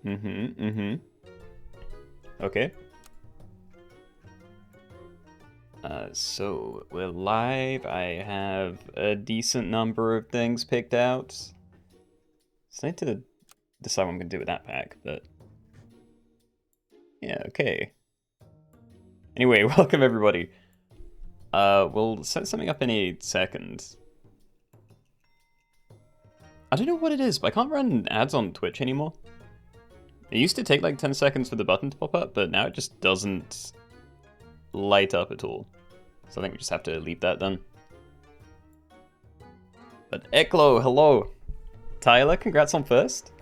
Okay. So we're live. I have a decent number of things picked out. So I need to decide what I'm gonna do with that pack, but yeah, okay. Anyway, welcome everybody. We'll set something up in a second. I don't know what it is, but I can't run ads on Twitch anymore. It used to take like 10 seconds for the button to pop up, but now it just doesn't light up at all. So I think we just have to leave that then. But Eklo, hello. Tyler, congrats on first.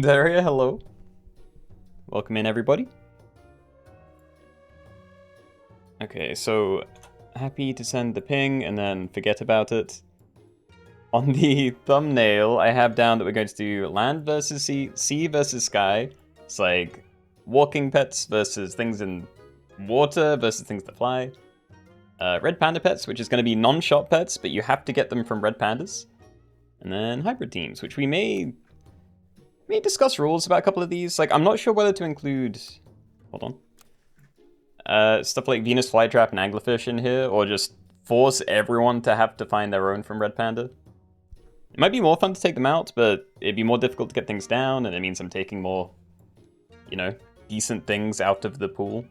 Daria, hello. Welcome in, everybody. Okay, so happy to send the ping and then forget about it. On the thumbnail, I have down that we're going to do land versus sea versus sky. It's like walking pets versus things in water versus things that fly. Red panda pets, which is going to be non-shop pets, but you have to get them from red pandas. And then hybrid teams, which we may discuss rules about a couple of these. Like, I'm not sure whether to include... Hold on. Stuff like Venus flytrap and anglerfish in here, or just force everyone to have to find their own from red panda. It might be more fun to take them out, but it'd be more difficult to get things down, and it means I'm taking more, you know, decent things out of the pool.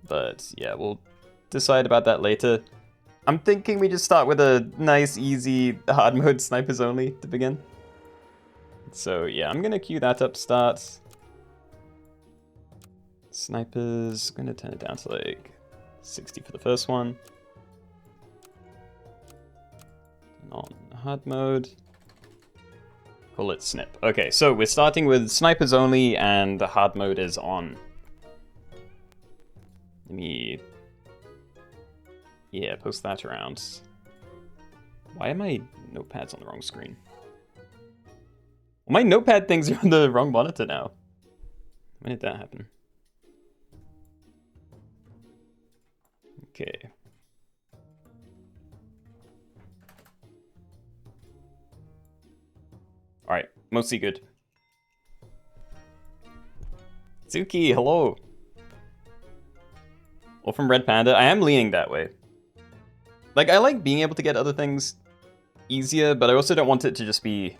But yeah, we'll decide about that later. I'm thinking we just start with a nice, easy, hard mode snipers only to begin. So yeah, I'm gonna queue that up to start. Snipers, gonna turn it down to like 60 for the first one. On hard mode. Call it snip. Okay, so we're starting with snipers only and the hard mode is on. Let me... Yeah, post that around. Why are my notepads on the wrong screen? Well, my notepad things are on the wrong monitor now. When did that happen? Okay. Alright, mostly good. Tsuki, hello! Or from Red Panda, I am leaning that way. Like, I like being able to get other things easier, but I also don't want it to just be...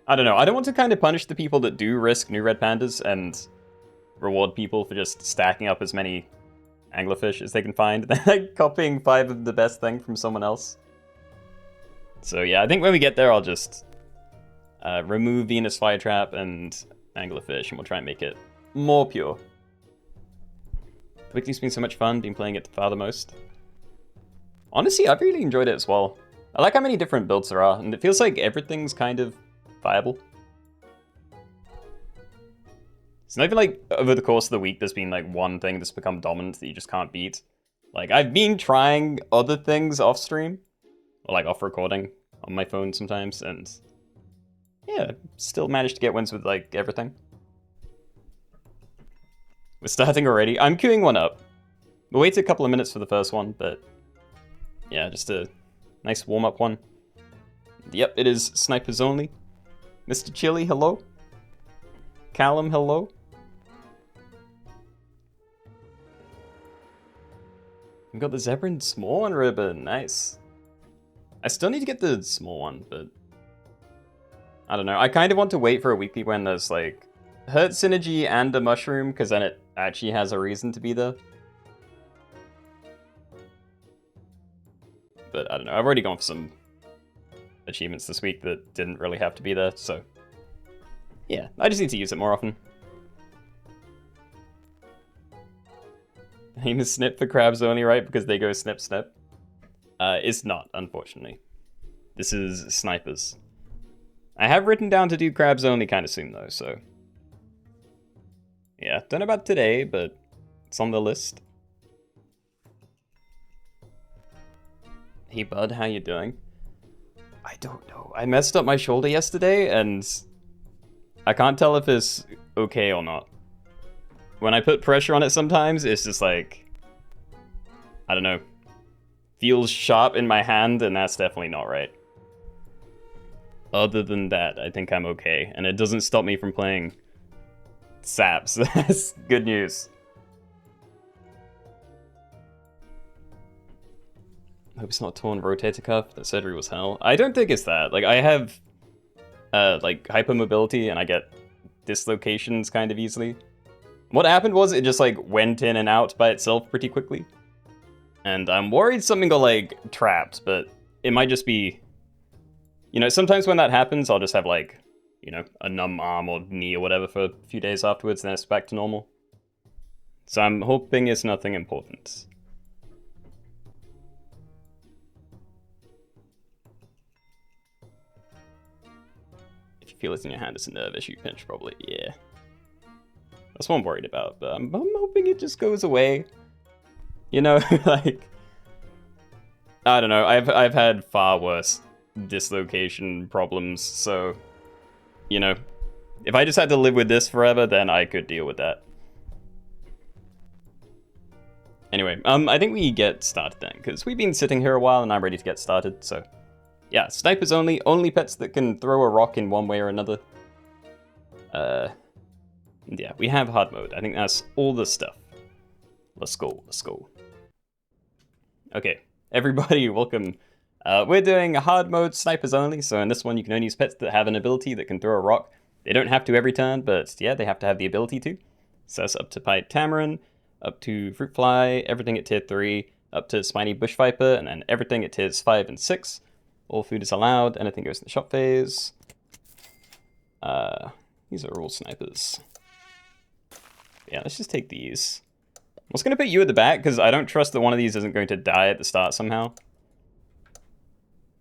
I don't know, I don't want to kind of punish the people that do risk new Red Pandas and reward people for just stacking up as many anglerfish as they can find, then like copying 5 of the best thing from someone else. So yeah, I think when we get there, I'll just remove Venus flytrap and anglerfish, and we'll try and make it more pure. The weekly's been so much fun, been playing it farthermost. Honestly, I've really enjoyed it as well. I like how many different builds there are, and it feels like everything's kind of viable. It's not even like over the course of the week there's been like one thing that's become dominant that you just can't beat. Like, I've been trying other things off stream, or like off recording on my phone sometimes, and yeah, still managed to get wins with like everything. We're starting already. I'm queuing one up. We'll wait a couple of minutes for the first one, but yeah, just a nice warm-up one. Yep, it is snipers only. Mr. Chili, hello. Callum, hello. We've got the zebra and small one ribbon, nice. I still need to get the small one, but I don't know. I kind of want to wait for a weekly when there's like hurt synergy and a mushroom, because then it actually has a reason to be there. But I don't know. I've already gone for some achievements this week that didn't really have to be there, so yeah, I just need to use it more often. The name is Snip for crabs only, right? Because they go snip, snip. It's not, unfortunately. This is snipers. I have written down to do crabs only kind of soon, though, so... Yeah, don't know about today, but it's on the list. Hey, bud, how you doing? I don't know. I messed up my shoulder yesterday, and I can't tell if it's okay or not. When I put pressure on it sometimes, it's just like... I don't know. feels sharp in my hand, and that's definitely not right. Other than that, I think I'm okay, and it doesn't stop me from playing saps. That's good news. Hope it's not torn rotator cuff. That surgery was hell. I don't think it's that. Like, I have like hypermobility, and I get dislocations kind of easily. What happened was it just like went in and out by itself pretty quickly. And I'm worried something got like trapped, but it might just be, you know, sometimes when that happens, I'll just have like, you know, a numb arm or knee or whatever for a few days afterwards, and then it's back to normal. So I'm hoping it's nothing important. If you feel it in your hand, it's a nerve issue pinch, probably, yeah. That's what I'm worried about, but I'm hoping it just goes away. You know, like, I don't know, I've had far worse dislocation problems, so, you know, if I just had to live with this forever, then I could deal with that. Anyway, I think we get started then, because we've been sitting here a while and I'm ready to get started, so. Yeah, snipers only pets that can throw a rock in one way or another. Yeah, we have hard mode. I think that's all the stuff. Let's go, let's go. Okay, everybody, welcome. We're doing hard mode snipers only, so in this one you can only use pets that have an ability that can throw a rock. They don't have to every turn, but yeah, they have to have the ability to. So that's up to Pied Tamarin, up to Fruit Fly, everything at tier 3, up to Spiny Bush Viper, and then everything at tiers 5 and 6. All food is allowed, anything goes in the shop phase. These are all snipers. Yeah, let's just take these. I was going to put you at the back, because I don't trust that one of these isn't going to die at the start somehow.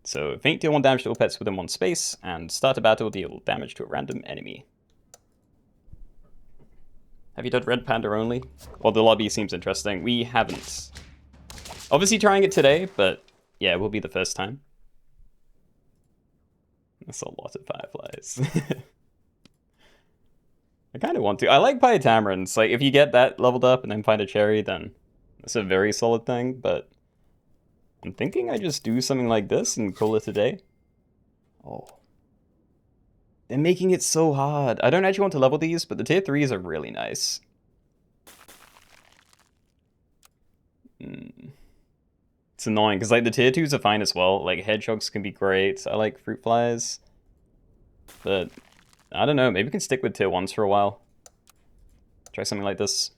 So, Faint deal 1 damage to all pets within 1 space, and start a battle, deal damage to a random enemy. Have you done Red Panda only? Well, the lobby seems interesting. We haven't. Obviously trying it today, but yeah, it will be the first time. That's a lot of fireflies. I kind of want to. I like Pied Tamarins. Like, if you get that leveled up and then find a cherry, then that's a very solid thing, but I'm thinking I just do something like this and call it a day. Oh. They're making it so hard. I don't actually want to level these, but the tier 3s are really nice. It's annoying, because like the tier 2s are fine as well. Like, hedgehogs can be great. I like fruit flies. But I don't know, maybe we can stick with tier 1s for a while. Try something like this.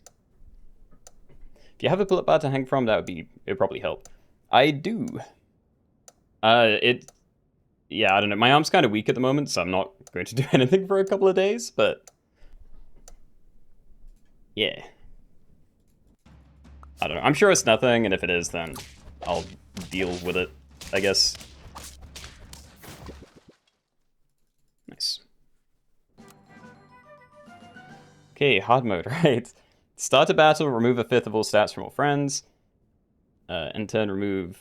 If you have a bullet bar to hang from, it'd probably help. I do. Yeah, I don't know. My arm's kind of weak at the moment, so I'm not going to do anything for a couple of days, but yeah. I don't know. I'm sure it's nothing, and if it is, then I'll deal with it, I guess. Nice. Okay, hard mode, right? Start a battle, remove a fifth of all stats from all friends. In turn, remove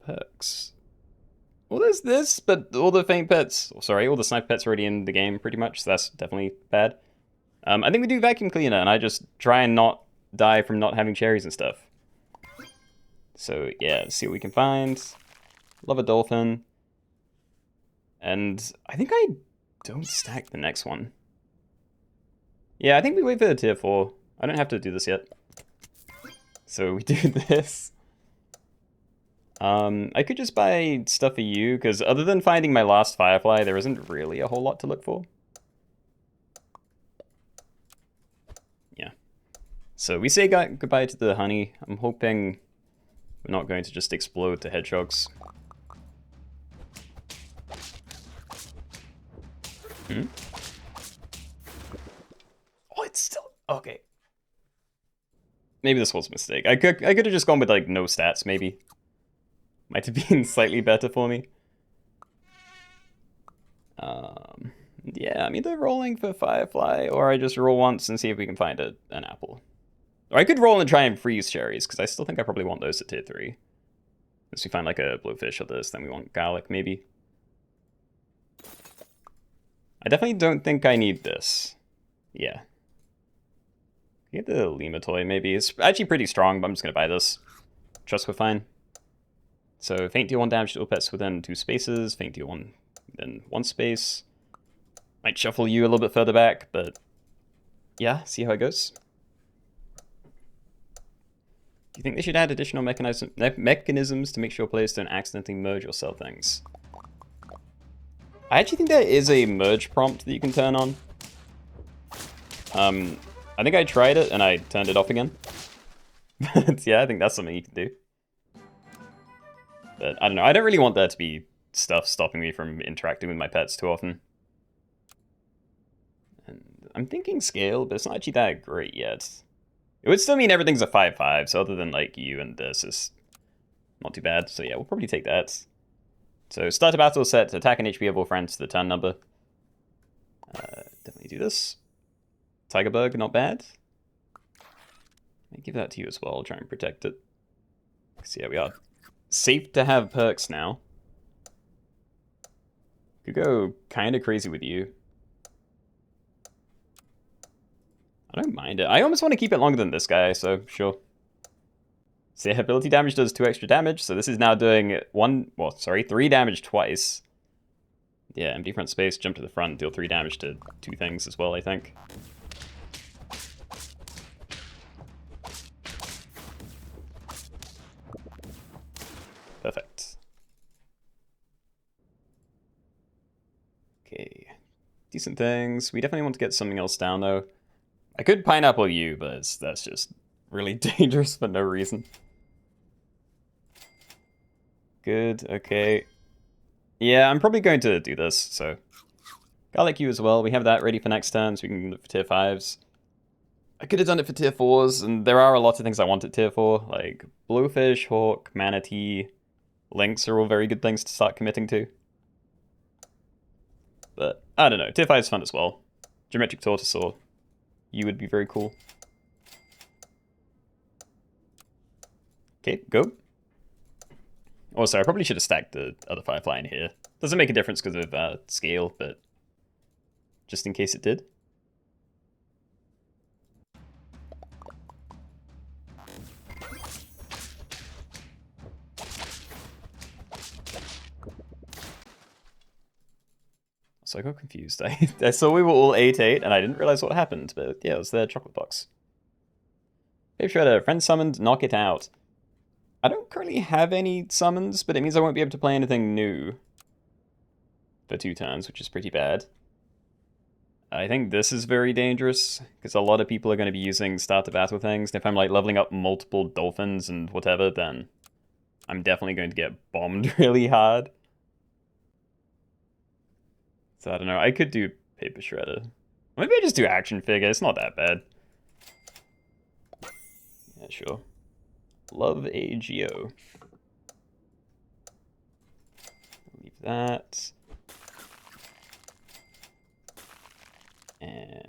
perks. Well, there's this, but all the faint pets, all the sniper pets are already in the game pretty much, so that's definitely bad. I think we do vacuum cleaner, and I just try and not die from not having cherries and stuff. So yeah, let's see what we can find. Love a dolphin. And I think I don't stack the next one. Yeah, I think we wait for the tier 4. I don't have to do this yet. So we do this. I could just buy stuff for you, because other than finding my last firefly, there isn't really a whole lot to look for. Yeah. So we say goodbye to the honey. I'm hoping we're not going to just explode to hedgehogs. Oh, it's still... Okay. Maybe this was a mistake. I could have just gone with, like, no stats, maybe. Might have been slightly better for me. Yeah, I'm either rolling for Firefly, or I just roll once and see if we can find an apple. Or I could roll and try and freeze cherries, because I still think I probably want those at tier 3. Unless we find, like, a blowfish or this, then we want garlic, maybe. I definitely don't think I need this. Yeah. Get the Lima toy, maybe. It's actually pretty strong, but I'm just gonna buy this. Trust we're fine. So Faint deal 1 damage to all pets within 2 spaces, Faint deal 1 within 1 space. Might shuffle you a little bit further back, but yeah, see how it goes. Do you think they should add additional mechanisms to make sure players don't accidentally merge or sell things? I actually think there is a merge prompt that you can turn on. I think I tried it and I turned it off again. But yeah, I think that's something you can do. But I don't know, I don't really want there to be stuff stopping me from interacting with my pets too often. And I'm thinking scale, but it's not actually that great yet. It would still mean everything's a 5/5, so other than like you and this is not too bad. So yeah, we'll probably take that. So start a battle set, attack and HP of all friends to the turn number. Definitely do this. Tigerbug, not bad. I'll give that to you as well, try and protect it. So yeah, we are safe to have perks now. Could go kind of crazy with you. I don't mind it. I almost want to keep it longer than this guy, so sure. So yeah, ability damage does 2 extra damage, so this is now doing 3 damage twice. Yeah, empty front space, jump to the front, deal 3 damage to 2 things as well, I think. Perfect. Okay, decent things. We definitely want to get something else down, though. I could pineapple you, but that's just really dangerous for no reason. Good, okay. Yeah, I'm probably going to do this, so... Garlic you as well. We have that ready for next turn, so we can do it for tier 5s. I could have done it for tier 4s, and there are a lot of things I want at tier 4, like Blowfish, Hawk, Manatee, Lynx are all very good things to start committing to. But, I don't know, tier 5 is fun as well. Geometric Tortosaur, you would be very cool. Okay, go. Also, I probably should have stacked the other Firefly in here. Doesn't make a difference because of scale, but just in case it did. So I got confused. I saw we were all 8/8 and I didn't realize what happened, but yeah, it was the chocolate box. Babe Shredder, friend summoned, knock it out. I don't currently have any summons, but it means I won't be able to play anything new for 2 turns, which is pretty bad. I think this is very dangerous, because a lot of people are going to be using start to battle things, and if I'm like leveling up multiple dolphins and whatever, then I'm definitely going to get bombed really hard. So I don't know, I could do Paper Shredder. Maybe I just do Action Figure, it's not that bad. Yeah, sure. Love AGO. Leave that. And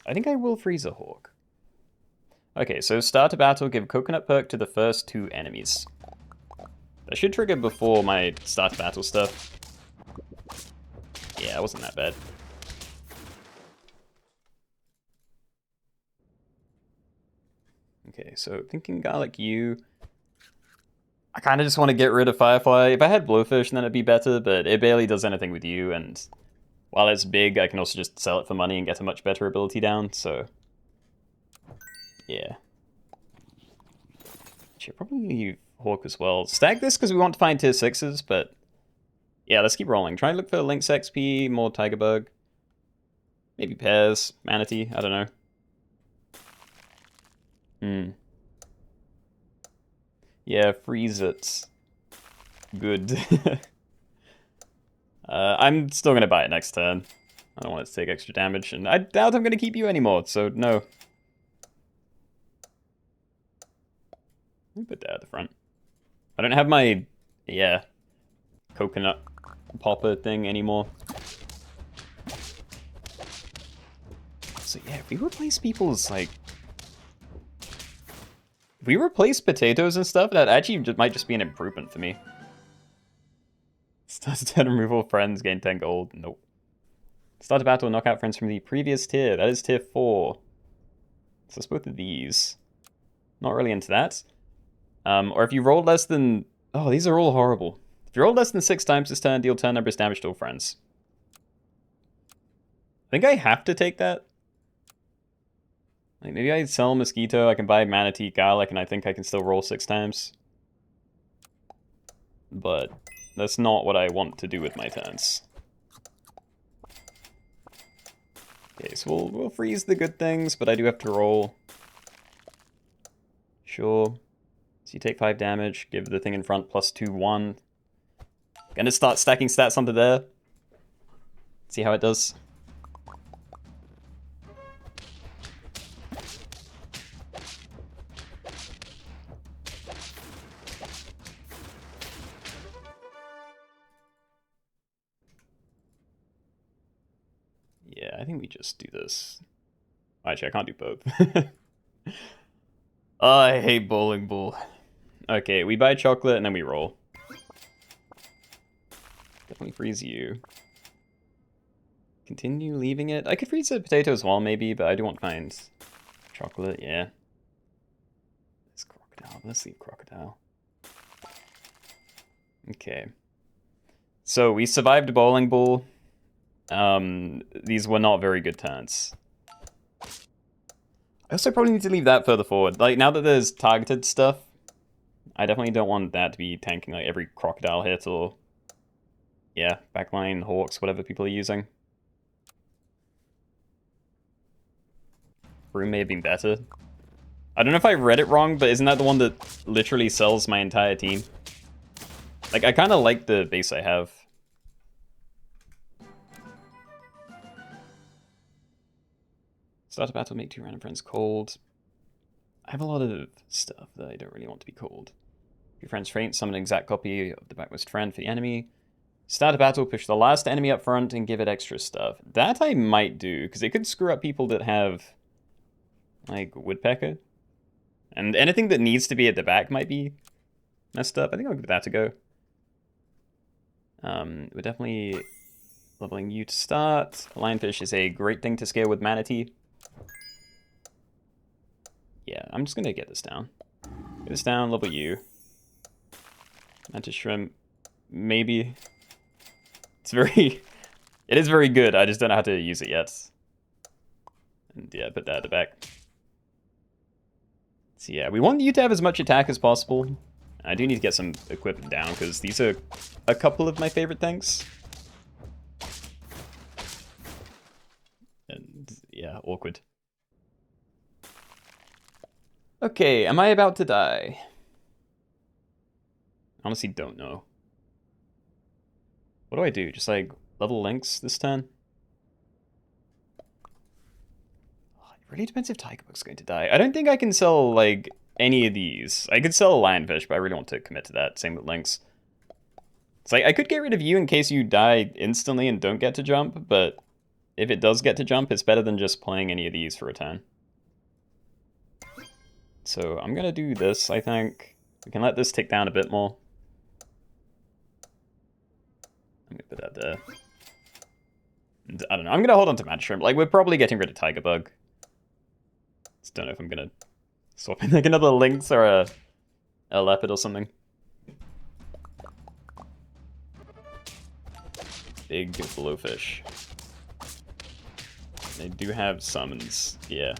I think I will freeze a Hawk. Okay, so start a battle, give coconut perk to the first 2 enemies. That should trigger before my start a battle stuff. Yeah, it wasn't that bad. Okay, so thinking Garlic you. I kind of just want to get rid of Firefly. If I had Blowfish, then it'd be better, but it barely does anything with you, and while it's big, I can also just sell it for money and get a much better ability down, so... yeah. Should probably leave Hawk as well. Stack this because we want to find tier 6s, but... yeah, let's keep rolling. Try and look for Lynx XP, more Tigerbug. Maybe Pears, Manatee, I don't know. Yeah, freeze it. Good. I'm still going to buy it next turn. I don't want it to take extra damage, and I doubt I'm going to keep you anymore, so no. Let me put that at the front. I don't have my, yeah, coconut popper thing anymore. So yeah, if we replace people's, like... if we replace potatoes and stuff, that actually might just be an improvement for me. Start a turn, removal friends, gain 10 gold. Nope. Start a battle, knock out friends from the previous tier. That is tier 4. So it's both of these. Not really into that. Or if you roll less than Oh, these are all horrible. If you roll less than 6 times this turn, deal turn numbers damage to all friends. I think I have to take that. Like, maybe I sell Mosquito, I can buy Manatee Garlic, and I think I can still roll 6 times. But that's not what I want to do with my turns. Okay, so we'll freeze the good things, but I do have to roll. Sure. So you take 5 damage, give the thing in front +2, 1. Gonna start stacking stats onto there. See how it does. Yeah, I think we just do this. Actually, I can't do both. Oh, I hate bowling ball. Okay, we buy chocolate and then we roll. Definitely freeze you. Continue leaving it. I could freeze a potato as well, maybe, but I do want to find chocolate, yeah. This crocodile. Let's leave crocodile. Okay. So we survived a bowling ball. These were not very good turns. I also probably need to leave that further forward. Like, now that there's targeted stuff, I definitely don't want that to be tanking like every crocodile hit or, yeah, backline, hawks, whatever people are using. Broom may have been better. I don't know if I read it wrong, but isn't that the one that literally sells my entire team? Like, I kind of like the base I have. Start a battle, make 2 random friends cold. I have a lot of stuff that I don't really want to be cold. Your friend's faint, summon an exact copy of the backmost friend for the enemy. Start a battle, push the last enemy up front, and give it extra stuff. That I might do, because it could screw up people that have, like, Woodpecker. And anything that needs to be at the back might be messed up. I think I'll give that a go. We're definitely leveling you to start. Lionfish is a great thing to scale with Manatee. Yeah, I'm just going to get this down. Get this down, level you. Mantis Shrimp, maybe. It's very... It is very good, I just don't know how to use it yet. And yeah, put that at the back. So yeah, we want you to have as much attack as possible. I do need to get some equipment down, because these are a couple of my favorite things. And yeah, awkward. Okay, am I about to die? Honestly, don't know. What do I do? Just like level links this turn? Oh, it really depends if Tiger Bug's going to die. I don't think I can sell like any of these. I could sell a Lionfish, but I really want to commit to that. Same with links. It's like I could get rid of you in case you die instantly and don't get to jump, but if it does get to jump, it's better than just playing any of these for a turn. So I'm gonna do this, I think. We can let this tick down a bit more. I'm gonna put that there. And I don't know, I'm gonna hold on to Mad Shrimp. Like, we're probably getting rid of Tiger Bug. Just don't know if I'm gonna swap in like another Lynx or a Leopard or something. Big blowfish. They do have summons, yeah.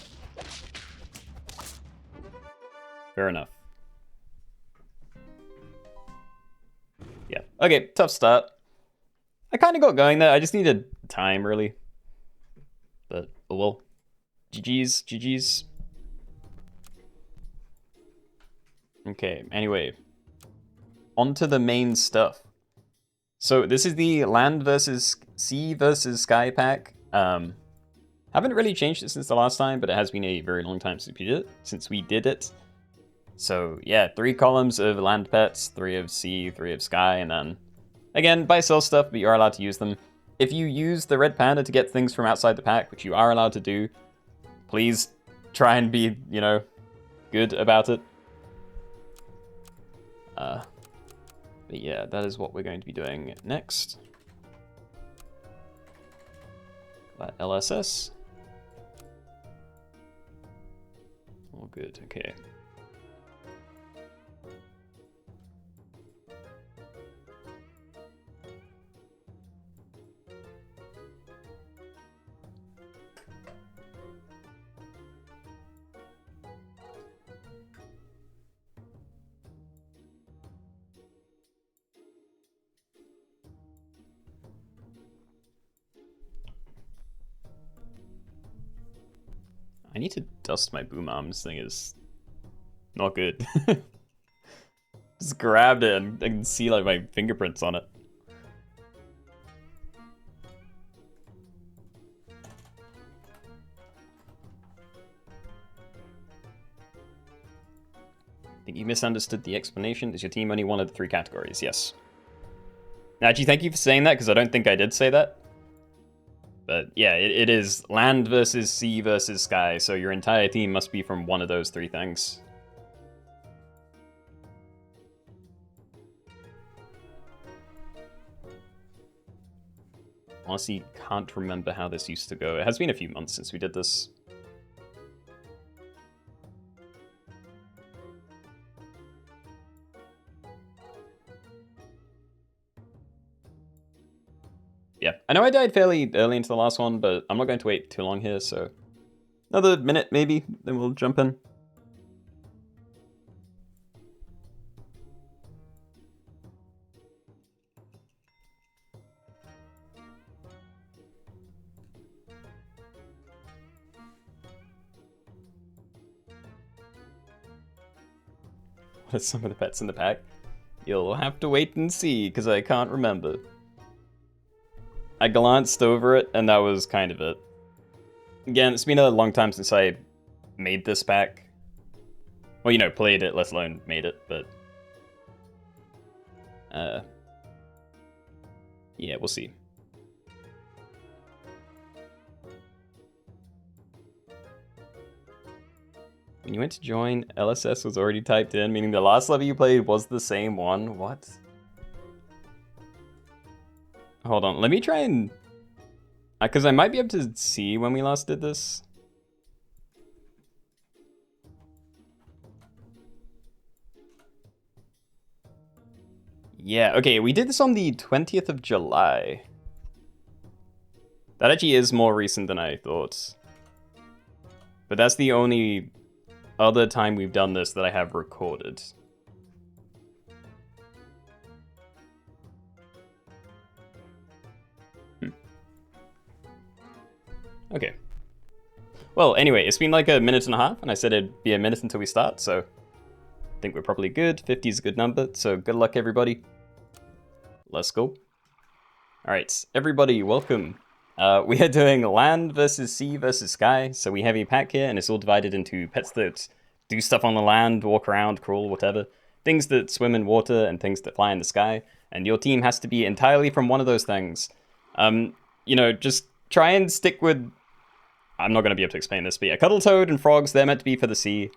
Fair enough. Yeah, okay, tough start. I kind of got going there, I just needed time, really. But, oh well. GG's, GG's. Okay, anyway. On to the main stuff. So this is the Land versus Sea versus Sky pack. Haven't really changed it since the last time, but it has been a very long time since we did it. So yeah, 3 columns of land pets, 3 of sea, 3 of sky, and then again, buy sell stuff, but you are allowed to use them. If you use the red panda to get things from outside the pack, which you are allowed to do, please try and be, you know, good about it. But yeah, that is what we're going to be doing next. LSS. All good, okay. I need to dust my boom arm. This thing is not good. Just grabbed it and I can see like my fingerprints on it. I think you misunderstood the explanation. Is your team only one of the 3 categories? Yes. Actually, thank you for saying that, because I don't think I did say that. But yeah, it is land versus sea versus sky, so your entire team must be from one of those 3 things. Honestly, can't remember how this used to go. It has been a few months since we did this. Yeah, I know I died fairly early into the last one, but I'm not going to wait too long here, so another minute maybe, then we'll jump in. What are some of the pets in the pack? You'll have to wait and see, because I can't remember. I glanced over it, and that was kind of it. Again, it's been a long time since I made this pack. Well, you know, played it, let alone made it, but... yeah, we'll see. When you went to join, LSS was already typed in, meaning the last level you played was the same one? What? Hold on, let me try and... because I might be able to see when we last did this. Yeah, okay, we did this on the 20th of July. That actually is more recent than I thought. But that's the only other time we've done this that I have recorded. Okay. Well, anyway, it's been like a minute and a half, and I said it'd be a minute until we start, so I think we're probably good. 50 is a good number, so good luck, everybody. Let's go. Alright, everybody, welcome. We are doing land versus sea versus sky, so we have a pack here, and it's all divided into pets that do stuff on the land, walk around, crawl, whatever. Things that swim in water, and things that fly in the sky, and your team has to be entirely from one of those things. You know, just try and stick with... I'm not going to be able to explain this, but yeah, cuddle toad and frogs, they're meant to be for the sea.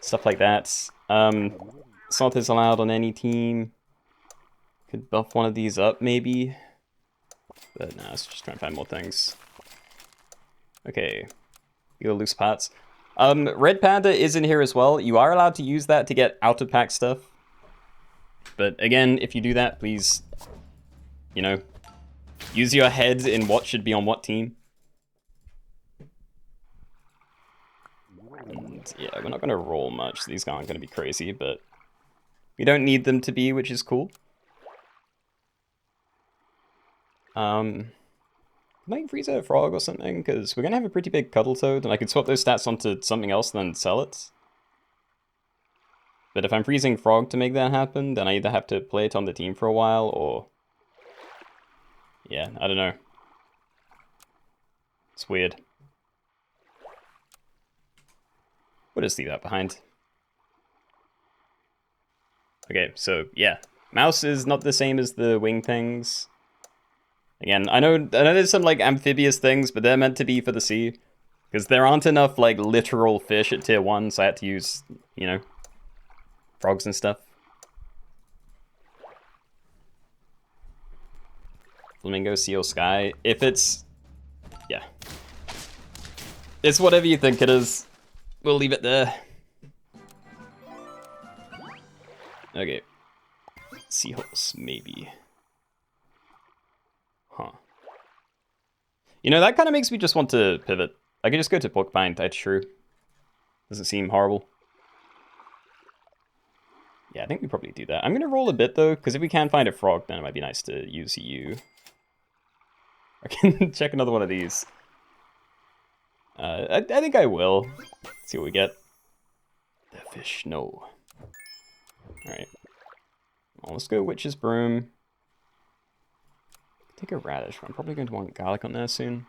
Stuff like that. Salt is allowed on any team. Could buff one of these up, maybe. But nah, let's just try and find more things. Okay. Your loose parts. Red Panda is in here as well. You are allowed to use that to get out-of-pack stuff. But again, if you do that, please, you know, use your head in what should be on what team. And yeah, we're not going to roll much. These aren't going to be crazy, but we don't need them to be, which is cool. Might freeze a frog or something, because we're going to have a pretty big cuddle toad, and I could swap those stats onto something else and then sell it. But if I'm freezing frog to make that happen, then I either have to play it on the team for a while, or... yeah, I don't know. It's weird. We'll just leave that behind. Okay, so yeah. Mouse is not the same as the wing things. Again, I know there's some like amphibious things, but they're meant to be for the sea. Because there aren't enough like literal fish at tier 1, so I had to use, you know, frogs and stuff. Flamingo, seal, sky. If it's... yeah. It's whatever you think it is. We'll leave it there. Okay. Seahorse, maybe. Huh. You know, that kind of makes me just want to pivot. I could just go to porcupine, that's true. Doesn't seem horrible. Yeah, I think we probably do that. I'm going to roll a bit, though, because if we can find a frog, then it might be nice to use you. I can check another one of these. I think I will. Let's see what we get. The fish, no. Alright. Well, let's go Witch's Broom. Take a radish. I'm probably going to want garlic on there soon.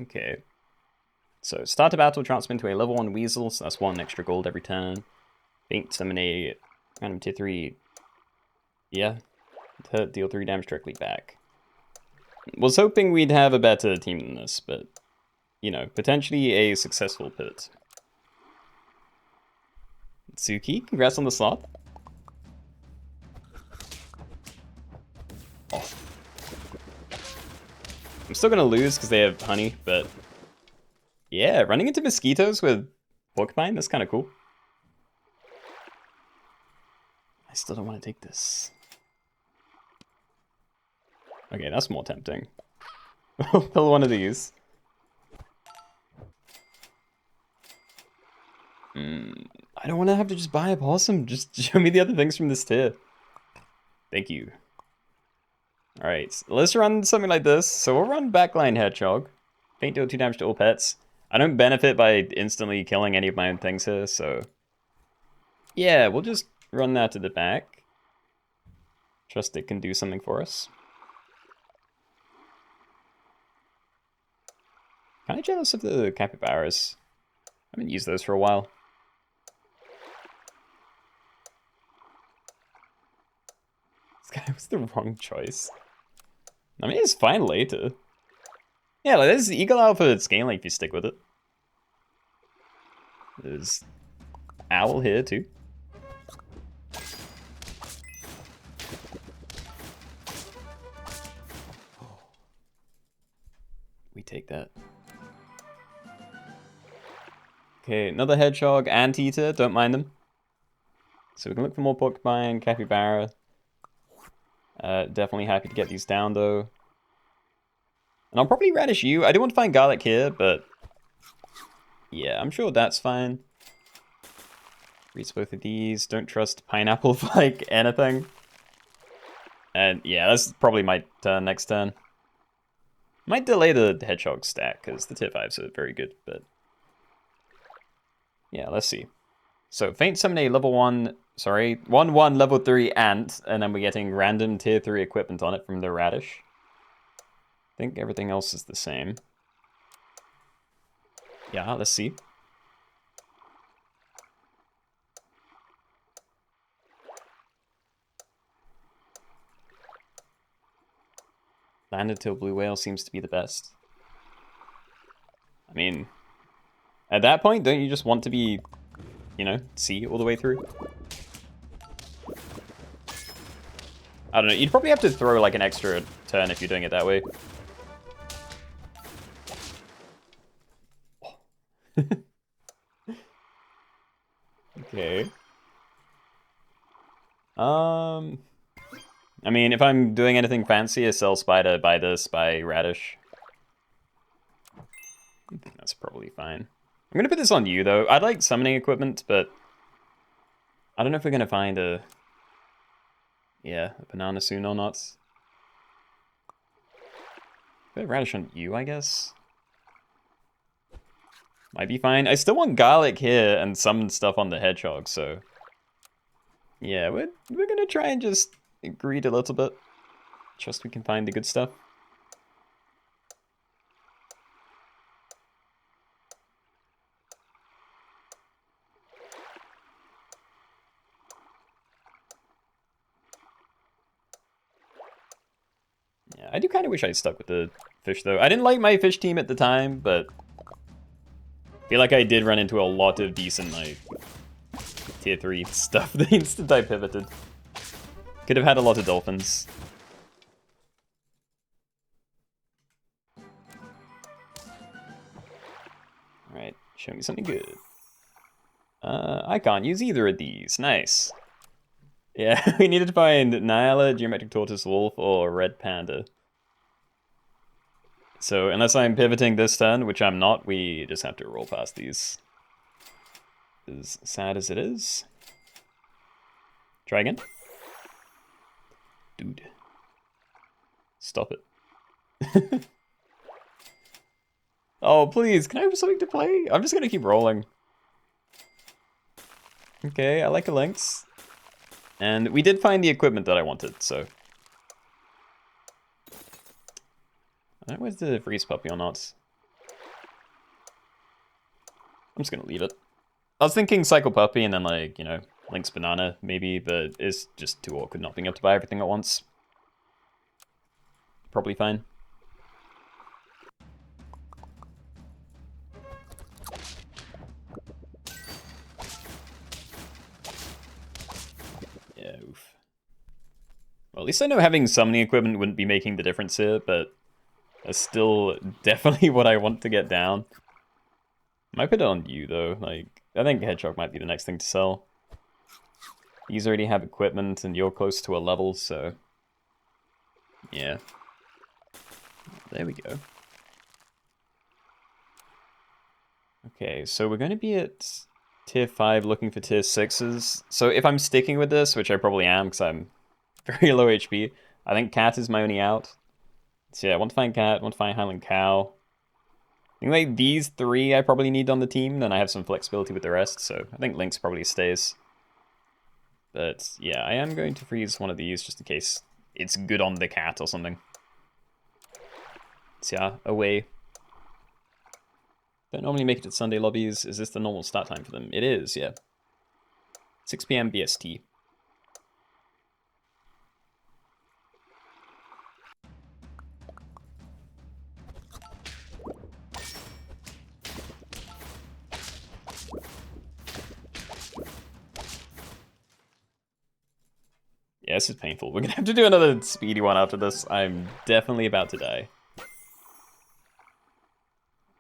Okay. So, start a battle, transfer into a level 1 weasel, so that's 1 extra gold every turn. Faint summon a random tier 3. Yeah. Hurt, deal 3 damage directly back. Was hoping we'd have a better team than this, but, you know, potentially a successful pivot. Tsuki, congrats on the slot. Oh. I'm still gonna lose because they have honey, but yeah, running into mosquitoes with porcupine, that's kind of cool. I still don't want to take this. Okay, that's more tempting. I'll pull one of these. I don't want to have to just buy a possum. Just show me the other things from this tier. Thank you. Alright, so let's run something like this. So we'll run Backline Hedgehog. Faint deal 2 damage to all pets. I don't benefit by instantly killing any of my own things here, so... yeah, we'll just run that to the back. Trust it can do something for us. Kinda jealous of the capybaras. I haven't used those for a while. This guy was the wrong choice. I mean, it's fine later. Yeah, like there's Eagle Alpha scaling if you stick with it. There's Owl here too. We take that. Okay, another Hedgehog, Anteater, don't mind them. So we can look for more Porcupine, Capybara. Definitely happy to get these down though. And I'll probably Radish you. I do want to find Garlic here, but... yeah, I'm sure that's fine. Reads both of these. Don't trust Pineapple for, like, anything. And, yeah, that's probably my turn next turn. Might delay the Hedgehog stack, because the tier 5s are very good, but... yeah, let's see. So, Faint Summon a level 1... sorry, 1/1 level 3 Ant, and then we're getting random tier 3 equipment on it from the Radish. I think everything else is the same. Yeah, let's see. Landed till Blue Whale seems to be the best. I mean, at that point, don't you just want to be, you know, C all the way through? I don't know, you'd probably have to throw like an extra turn if you're doing it that way. Okay. I mean, if I'm doing anything fancy, I sell Spider, buy this, buy Radish. I think that's probably fine. I'm gonna put this on you though. I'd like summoning equipment, but I don't know if we're gonna find a banana soon or not. Put Radish on you, I guess. Might be fine. I still want Garlic here and summon stuff on the Hedgehog, so... yeah, we're gonna try and just greed a little bit. Trust we can find the good stuff. Yeah, I do kind of wish I stuck with the fish, though. I didn't like my fish team at the time, but... I feel like I did run into a lot of decent, like, tier 3 stuff the instant I pivoted. Could have had a lot of dolphins. Alright, show me something good. I can't use either of these. Nice. Yeah, we needed to find Nyala, Geometric Tortoise Wolf, or Red Panda. So, unless I'm pivoting this turn, which I'm not, we just have to roll past these. As sad as it is. Try again. Dude. Stop it. Oh, please, can I have something to play? I'm just gonna keep rolling. Okay, I like a lynx. And we did find the equipment that I wanted, so. I don't know where's the freeze puppy or not. I'm just gonna leave it. I was thinking cycle puppy and then like, you know, lynx banana maybe, but it's just too awkward not being able to buy everything at once. Probably fine. Yeah, oof. Well, at least I know having summoning equipment wouldn't be making the difference here, but that's still definitely what I want to get down. Might put it on you, though. Like, I think Hedgehog might be the next thing to sell. These already have equipment, and you're close to a level, so... yeah. There we go. Okay, so we're going to be at tier 5 looking for tier 6s. So if I'm sticking with this, which I probably am, because I'm very low HP, I think Cat is my only out. So yeah, I want to find Cat, want to find Highland Cow. I think like these 3 I probably need on the team, then I have some flexibility with the rest, so I think Lynx probably stays. But yeah, I am going to freeze one of these just in case it's good on the Cat or something. So yeah, away. Don't normally make it to Sunday lobbies. Is this the normal start time for them? It is, yeah. 6 p.m. BST. Yeah, this is painful. We're gonna have to do another speedy one after this. I'm definitely about to die.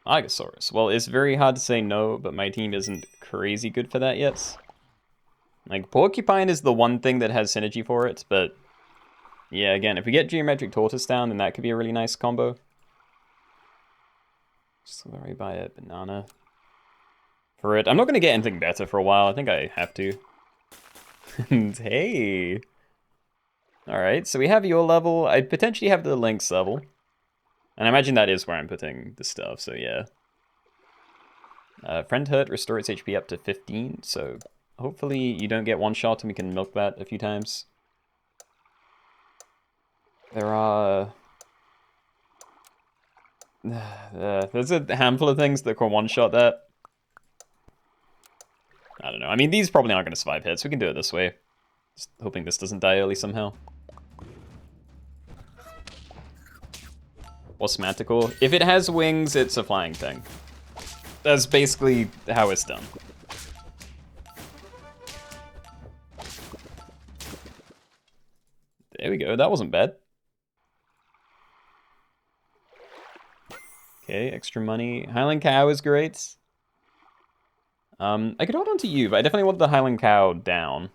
Algosaurus. Well, it's very hard to say no, but my team isn't crazy good for that yet. Like, Porcupine is the one thing that has synergy for it, but... yeah, again, if we get Geometric Tortoise down, then that could be a really nice combo. Just worry buy a banana for it. I'm not going to get anything better for a while. I think I have to. And hey... alright, so we have your level. I'd potentially have the Lynx level. And I imagine that is where I'm putting the stuff, so yeah. Friend Hurt, restore its HP up to 15, so hopefully you don't get one shot and we can milk that a few times. There are... there's a handful of things that can one-shot that. I don't know. I mean, these probably aren't going to survive hits. We can do it this way. Just hoping this doesn't die early somehow. Or Symmetrical. If it has wings, it's a flying thing. That's basically how it's done. There we go. That wasn't bad. Okay, extra money. Highland Cow is great. I could hold on to you, but I definitely want the Highland Cow down.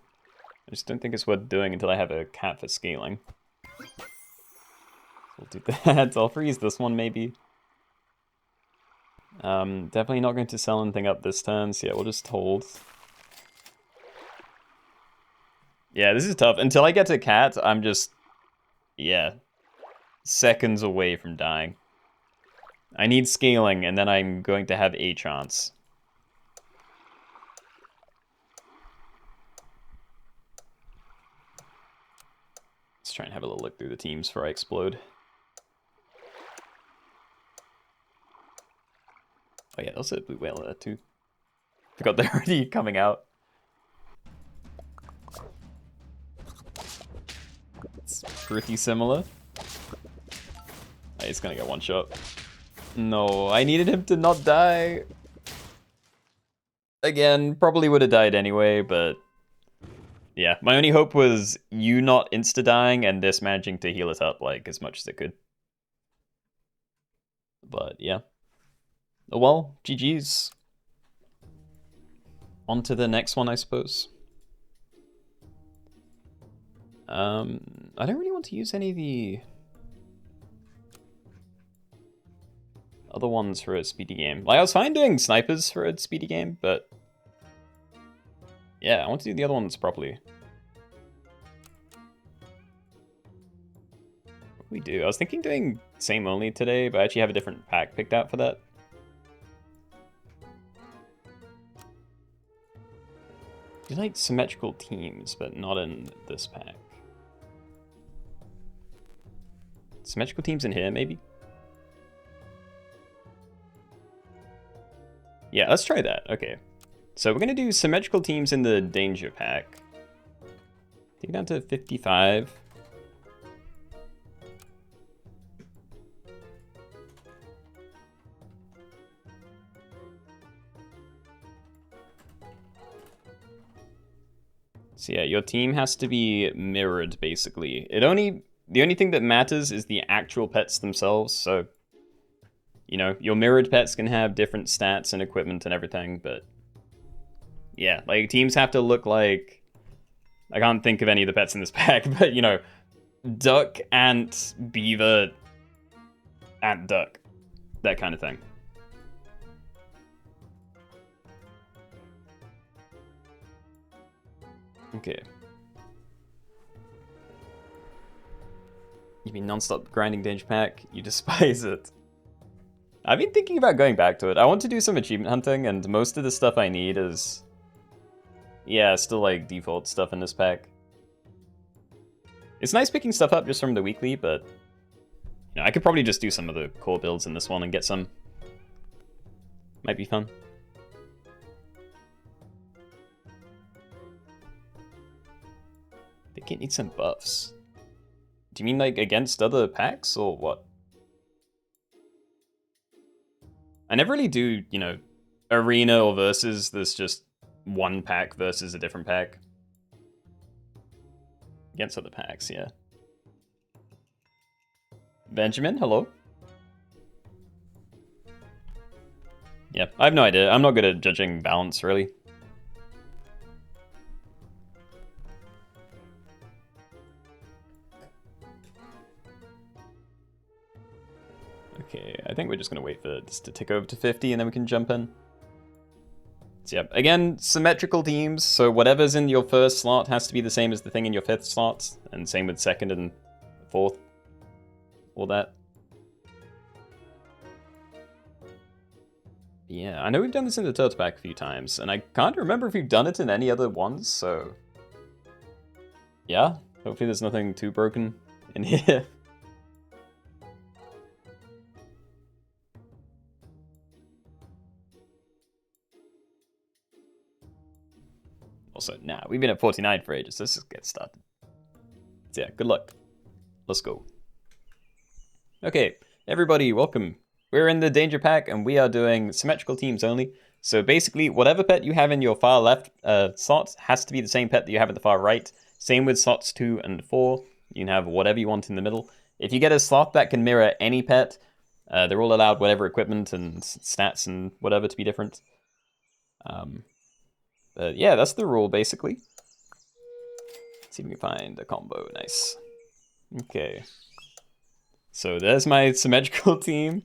I just don't think it's worth doing until I have a cat for scaling. We'll do that. I'll freeze this one, maybe. Definitely not going to sell anything up this turn, so yeah, we'll just hold. Yeah, this is tough. Until I get to cat, I'm just... yeah. Seconds away from dying. I need scaling, and then I'm going to have a chance. Let's try and have a little look through the teams before I explode. Oh yeah, there's a blue whale there too. Forgot they're already coming out. It's pretty similar. Oh, he's gonna get one shot. No, I needed him to not die. Again, probably would have died anyway, but... yeah, my only hope was you not insta-dying and this managing to heal it up, like, as much as it could. But, yeah. Oh well, GG's. On to the next one, I suppose. I don't really want to use any of the other ones for a speedy game. Like, I was fine doing snipers for a speedy game, but... yeah, I want to do the other ones properly. What do we do? I was thinking doing same only today, but I actually have a different pack picked out for that. do like symmetrical teams, but not in this pack. Symmetrical teams in here, maybe? Yeah, let's try that. Okay. So we're going to do symmetrical teams in the danger pack. Take it down to 55. So yeah, your team has to be mirrored, basically. The only thing that matters is the actual pets themselves, so... You know, your mirrored pets can have different stats and equipment and everything, but... Yeah, like, teams have to look like... I can't think of any of the pets in this pack, but, you know... Duck, ant, beaver, ant, duck. That kind of thing. Okay. You mean non-stop grinding danger pack? You despise it. I've been thinking about going back to it. I want to do some achievement hunting, and most of the stuff I need is... Yeah, still like default stuff in this pack. It's nice picking stuff up just from the weekly, but... You know, I could probably just do some of the core builds in this one and get some. Might be fun. I think it needs some buffs. Do you mean like against other packs, or what? I never really do, you know, arena or versus that's just one pack versus a different pack. Against other packs, yeah. Benjamin, hello? Yeah, I have no idea. I'm not good at judging balance, really. Okay, I think we're just going to wait for this to tick over to 50 and then we can jump in. So yeah, again, symmetrical teams, so whatever's in your first slot has to be the same as the thing in your fifth slot, and same with second and fourth. All that. Yeah, I know we've done this in the turtle pack a few times, and I can't remember if we've done it in any other ones, so... Yeah, hopefully there's nothing too broken in here. Also, nah, we've been at 49 for ages. Let's just get started. So yeah, good luck. Let's go. Okay, everybody, welcome. We're in the danger pack, and we are doing symmetrical teams only. So basically, whatever pet you have in your far left slot has to be the same pet that you have at the far right. Same with slots 2 and 4. You can have whatever you want in the middle. If you get a slot that can mirror any pet, they're all allowed whatever equipment and stats and whatever to be different. But yeah, that's the rule, basically. Let's see if we can find a combo. Nice. Okay. So there's my symmetrical team.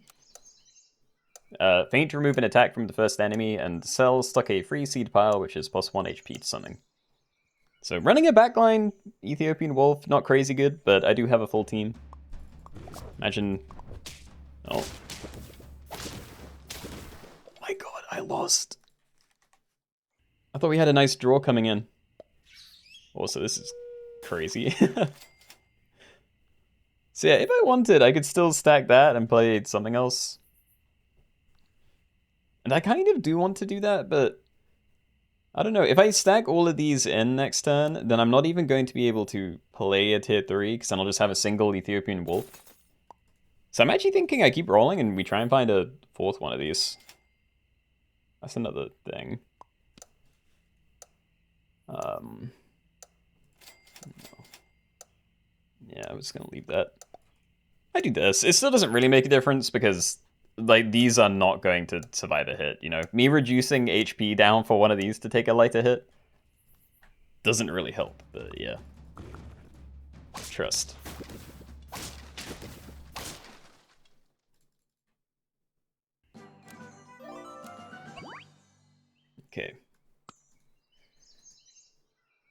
Feint, remove an attack from the first enemy, and Cell stuck a free seed pile, which is +1 HP to something. So running a backline Ethiopian Wolf, not crazy good, but I do have a full team. Imagine... Oh. My god, I lost. I thought we had a nice draw coming in. Also, this is crazy. So yeah, if I wanted, I could still stack that and play something else. And I kind of do want to do that, but... I don't know, if I stack all of these in next turn, then I'm not even going to be able to play a tier 3, because then I'll just have a single Ethiopian Wolf. So I'm actually thinking I keep rolling and we try and find a fourth one of these. That's another thing. No. Yeah, I'm just gonna leave that. I do this. It still doesn't really make a difference because, like, these are not going to survive a hit, you know? Me reducing HP down for one of these to take a lighter hit doesn't really help, but yeah. Trust. Okay.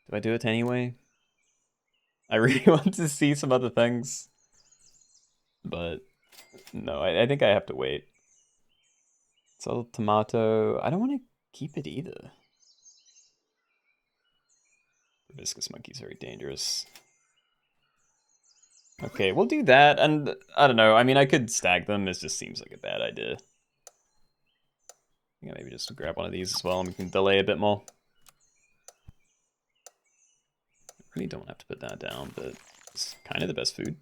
Do I do it anyway? I really want to see some other things. But no, I think I have to wait. Sell tomato. I don't want to keep it either. Viscous monkey's very dangerous. Okay, we'll do that, and I don't know. I mean, I could stag them. It just seems like a bad idea. Yeah, maybe just grab one of these as well, and we can delay a bit more. Really don't have to put that down, but it's kind of the best food.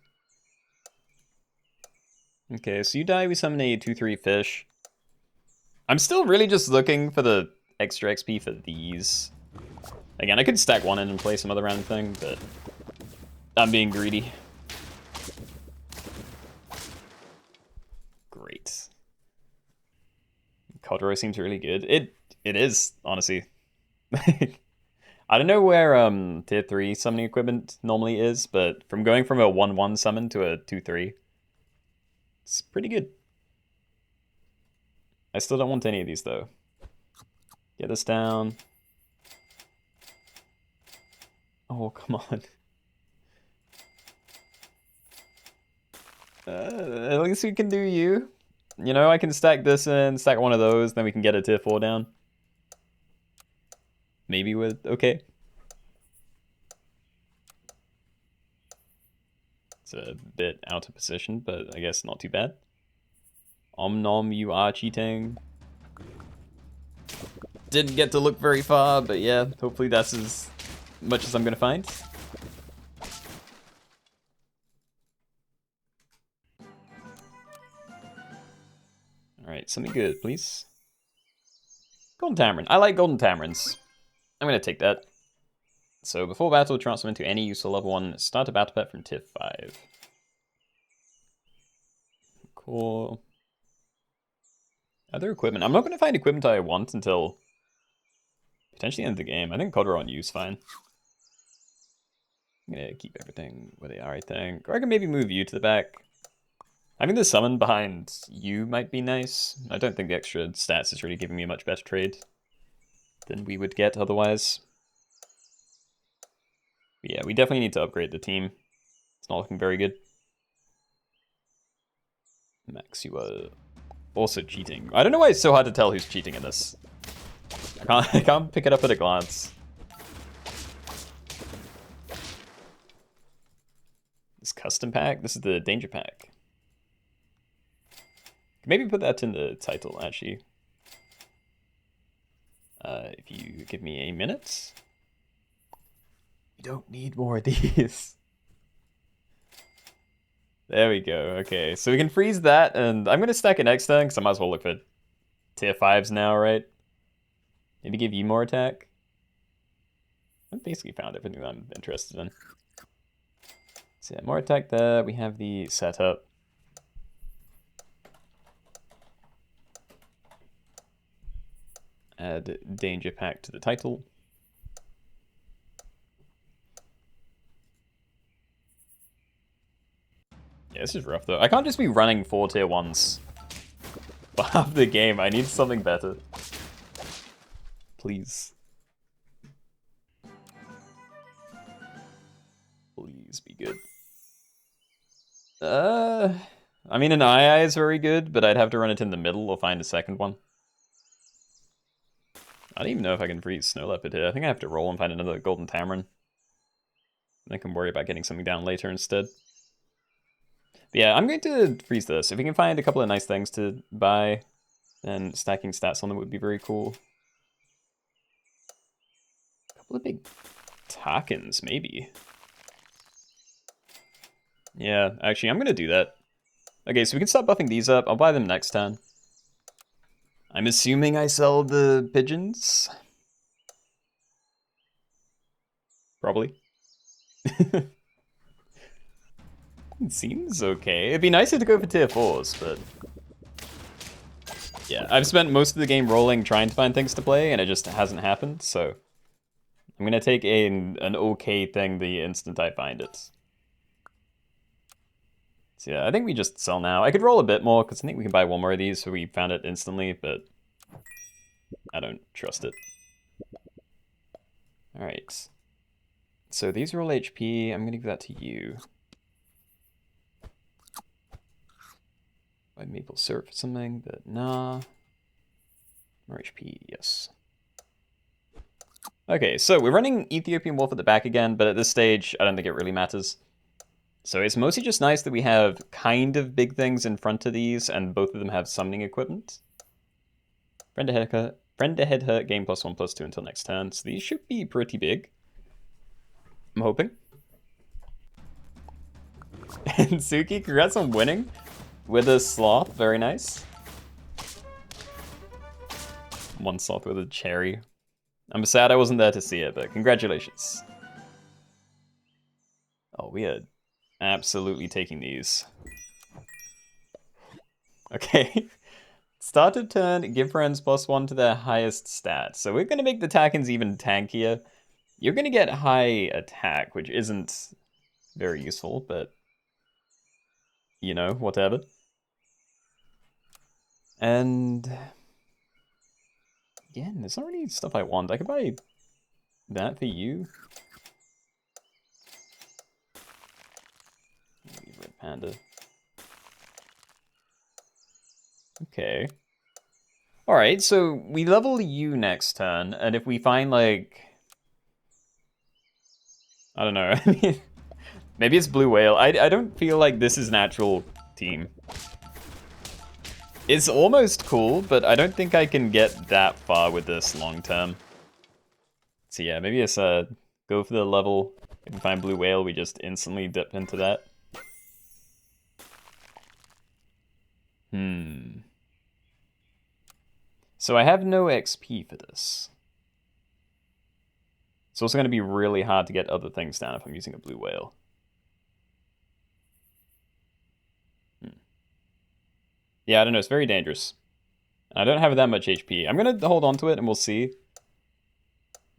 Okay, so you die, we summon a 2/3 fish. I'm still really just looking for the extra XP for these. Again, I could stack one in and play some other random thing, but I'm being greedy. Great. Corduroy seems really good. It is, honestly. I don't know where tier 3 summoning equipment normally is, but from going from a 1/1 summon to a 2/3, it's pretty good. I still don't want any of these though. Get this down. Oh, come on. At least we can do you. You know, I can stack this in, stack one of those, then we can get a tier 4 down. Maybe with, okay. It's a bit out of position, but I guess not too bad. Om nom, you are cheating. Didn't get to look very far, but yeah, hopefully that's as much as I'm gonna find. Alright, something good, please. Golden Tamarin. I like Golden Tamarins. I'm gonna take that. So before battle, transform into any useful level 1. Start a battle pet from tier 5. Cool. Other equipment. I'm not gonna find equipment I want until potentially end of the game. I think Corduroy on use fine. I'm gonna keep everything where they are, I think. Or I can maybe move you to the back. Having the summon behind you might be nice. I don't think the extra stats is really giving me a much better trade than we would get otherwise. But yeah, we definitely need to upgrade the team. It's not looking very good. Max, you are also cheating. I don't know why it's so hard to tell who's cheating in this. I can't pick it up at a glance. This custom pack? This is the danger pack. Maybe put that in the title, actually. If you give me a minute. We don't need more of these. There we go. Okay, so we can freeze that, and I'm going to stack it next turn, because I might as well look for tier 5s now, right? Maybe give you more attack. I've basically found everything I'm interested in. So yeah, more attack there. We have the setup. Add danger pack to the title. Yeah, this is rough though. I can't just be running 4 tier 1s for half the game. I need something better. Please. Please be good. I mean, an II is very good, but I'd have to run it in the middle or find a second one. I don't even know if I can freeze Snow Leopard here. I think I have to roll and find another Golden Tamarin. I can worry about getting something down later instead. But yeah, I'm going to freeze this. If we can find a couple of nice things to buy, then stacking stats on them would be very cool. A couple of big Tarkins, maybe. Yeah, actually, I'm going to do that. Okay, so we can start buffing these up. I'll buy them next turn. I'm assuming I sell the pigeons. Probably. It seems okay. It'd be nicer to go for tier 4s, but... yeah, I've spent most of the game rolling trying to find things to play, and it just hasn't happened, so... I'm gonna take an okay thing the instant I find it. So yeah, I think we just sell now. I could roll a bit more, because I think we can buy one more of these so we found it instantly, but... I don't trust it. Alright. So these are all HP. I'm gonna give that to you. Buy maple syrup for something, but nah. More HP, yes. Okay, so we're running Ethiopian Wolf at the back again, but at this stage, I don't think it really matters. So it's mostly just nice that we have kind of big things in front of these, and both of them have summoning equipment. Friend ahead hurt, game +1/+2 until next turn. So these should be pretty big. I'm hoping. And Suki, congrats on winning with a sloth. Very nice. One sloth with a cherry. I'm sad I wasn't there to see it, but congratulations. Oh, we are absolutely taking these. Okay. Start of turn, give friends +1 to their highest stats. So we're going to make the Takins even tankier. You're going to get high attack, which isn't very useful, but you know, whatever. And again, there's not really stuff I want. I could buy that for you. Red Panda. Okay. Alright, so we level you next turn, and if we find, like... I don't know, maybe it's Blue Whale. I don't feel like this is an actual team. It's almost cool, but I don't think I can get that far with this long term. So yeah, maybe it's go for the level. If we find Blue Whale, we just instantly dip into that. So I have no XP for this. It's also going to be really hard to get other things down if I'm using a Blue Whale. Yeah, I don't know. It's very dangerous. I don't have that much HP. I'm going to hold on to it and we'll see.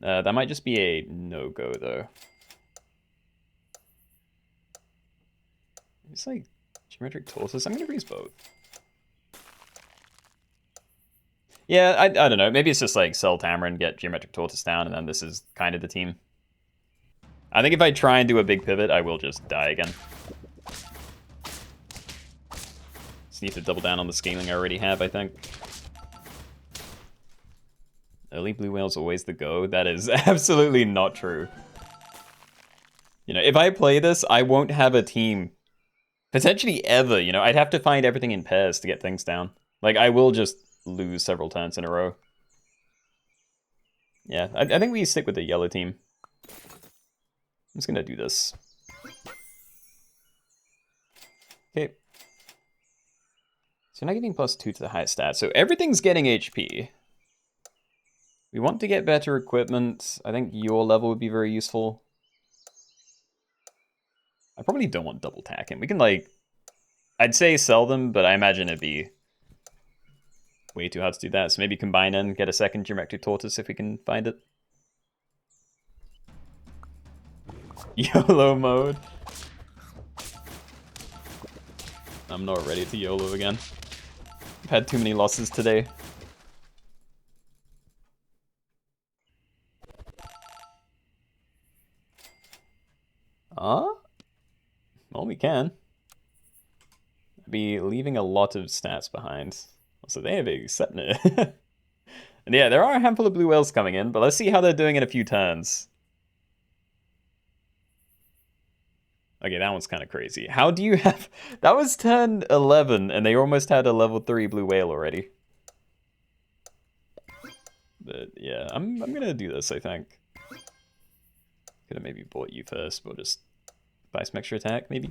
That might just be a no-go, though. It's like Geometric Tortoise. I'm going to freeze both. Yeah, I don't know. Maybe it's just like sell Tamarin, get Geometric Tortoise down, and then this is kind of the team. I think if I try and do a big pivot, I will just die again. Just need to double down on the scaling I already have, I think. Early Blue Whale's always the go. That is absolutely not true. You know, if I play this, I won't have a team. Potentially ever, you know. I'd have to find everything in pairs to get things down. Like, I will just lose several turns in a row. Yeah, I think we stick with the yellow team. I'm just gonna do this. Okay. So now getting +2 to the highest stat. So everything's getting HP. We want to get better equipment. I think your level would be very useful. I probably don't want double tacking. We can, like... I'd say sell them, but I imagine it'd be way too hard to do that. So maybe combine and get a second Geometric Tortoise if we can find it. YOLO mode. I'm not ready to YOLO again. I've had too many losses today. Well, we can. I'd be leaving a lot of stats behind. Also, they have a Sepnet. And yeah, there are a handful of Blue Whales coming in, but let's see how they're doing in a few turns. Okay, that one's kind of crazy. How do you have... That was turn 11, and they almost had a level 3 Blue Whale already. But yeah, I'm gonna do this, I think. Could have maybe bought you first, but just buy some extra attack, maybe.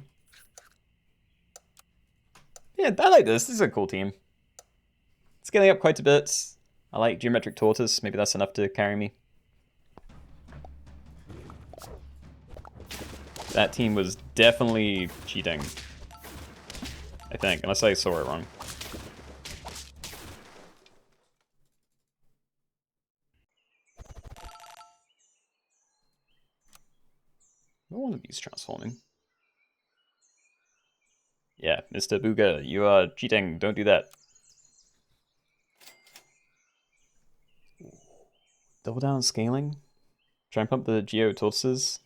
Yeah, I like this. This is a cool team. Scaling up quite a bit. I like Geometric Tortoise. Maybe that's enough to carry me. That team was definitely cheating. I think, unless I saw it wrong. No one of these transforming. Yeah, Mr. Booga, you are cheating. Don't do that. Double down scaling. Try and pump the Geo Tortoises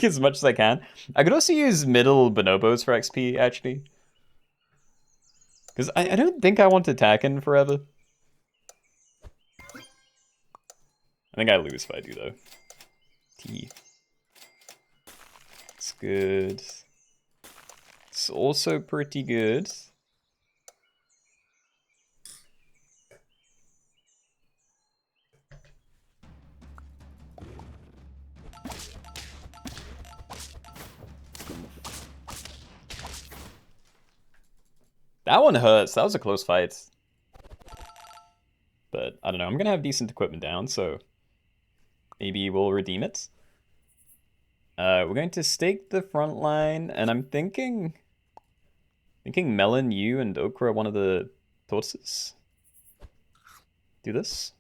as much as I can. I could also use middle bonobos for XP, actually. Because I don't think I want to attack in forever. I think I lose if I do, though. T. It's good. It's also pretty good. That one hurts. That was a close fight. But I don't know. I'm going to have decent equipment down, so maybe we'll redeem it. We're going to stake the front line, and I'm thinking Melon, you, and Okra are one of the tortoises. Do this.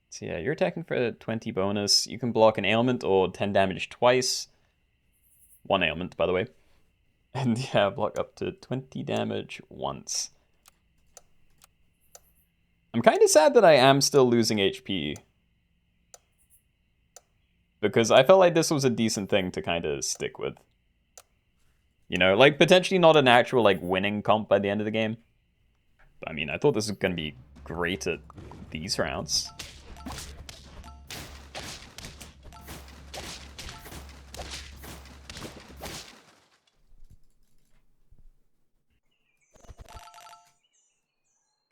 So yeah, you're attacking for 20 bonus. You can block an ailment or 10 damage twice. 1 ailment, by the way. And yeah, block up to 20 damage once. I'm kind of sad that I am still losing HP. Because I felt like this was a decent thing to kind of stick with. You know, like potentially not an actual like winning comp by the end of the game. But I mean, I thought this was going to be great at these rounds.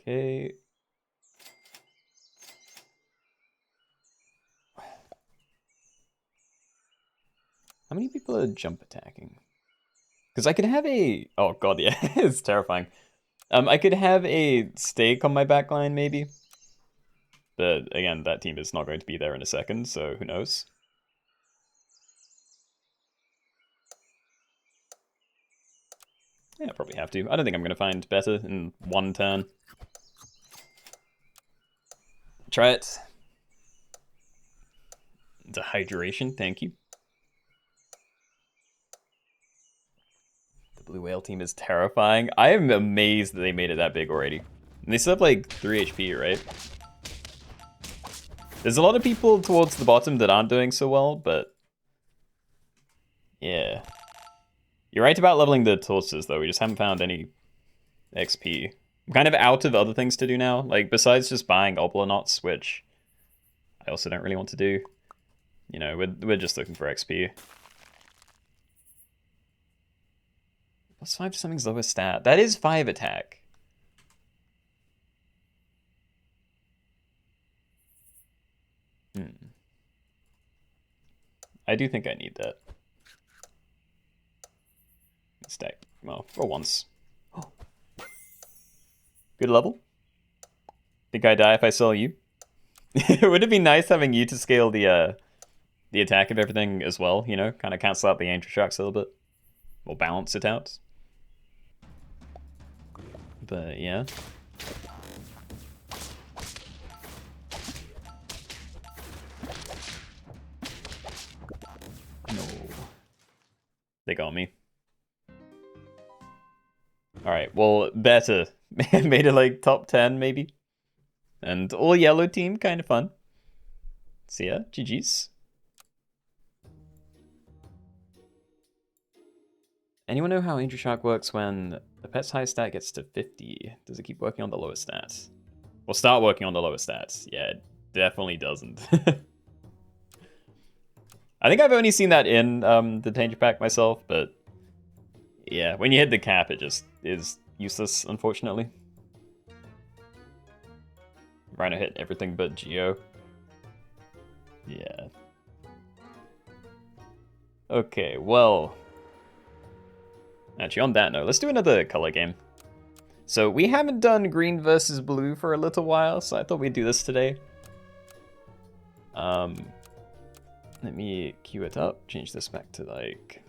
Okay. How many people are jump attacking? Because I could have a... Oh god, yeah, it's terrifying. I could have a stake on my backline, maybe. But again, that team is not going to be there in a second, so who knows? Yeah, I probably have to. I don't think I'm going to find better in 1 turn. Try it. Dehydration, thank you. The blue whale team is terrifying. I am amazed that they made it that big already. And they still have like 3 HP, right? There's a lot of people towards the bottom that aren't doing so well, but... Yeah. You're right about leveling the tortoises, though. We just haven't found any XP. I'm kind of out of other things to do now. Like, besides just buying Oblonauts, which I also don't really want to do. You know, we're just looking for XP. +5 to something's lowest stat. That is 5 attack. I do think I need that. Stack. Well, for once. Oh. Good level. Think I die if I sell you? Would it be nice having you to scale the attack of everything as well, you know? Kind of cancel out the Angel Sharks a little bit. Or balance it out. But, yeah. No. They got me. Alright, well, better. Made it like top 10, maybe. And all yellow team, kind of fun. So yeah, GG's. Anyone know how Angel Shark works when the pet's highest stat gets to 50? Does it keep working on the lowest stats? Well, start working on the lowest stats. Yeah, it definitely doesn't. I think I've only seen that in the Danger Pack myself, but yeah, when you hit the cap, it just is useless, unfortunately. Rhino hit everything but Geo. Yeah. Okay, well... Actually, on that note, let's do another color game. So, we haven't done green versus blue for a little while, so I thought we'd do this today. Let me queue it up, change this back to like...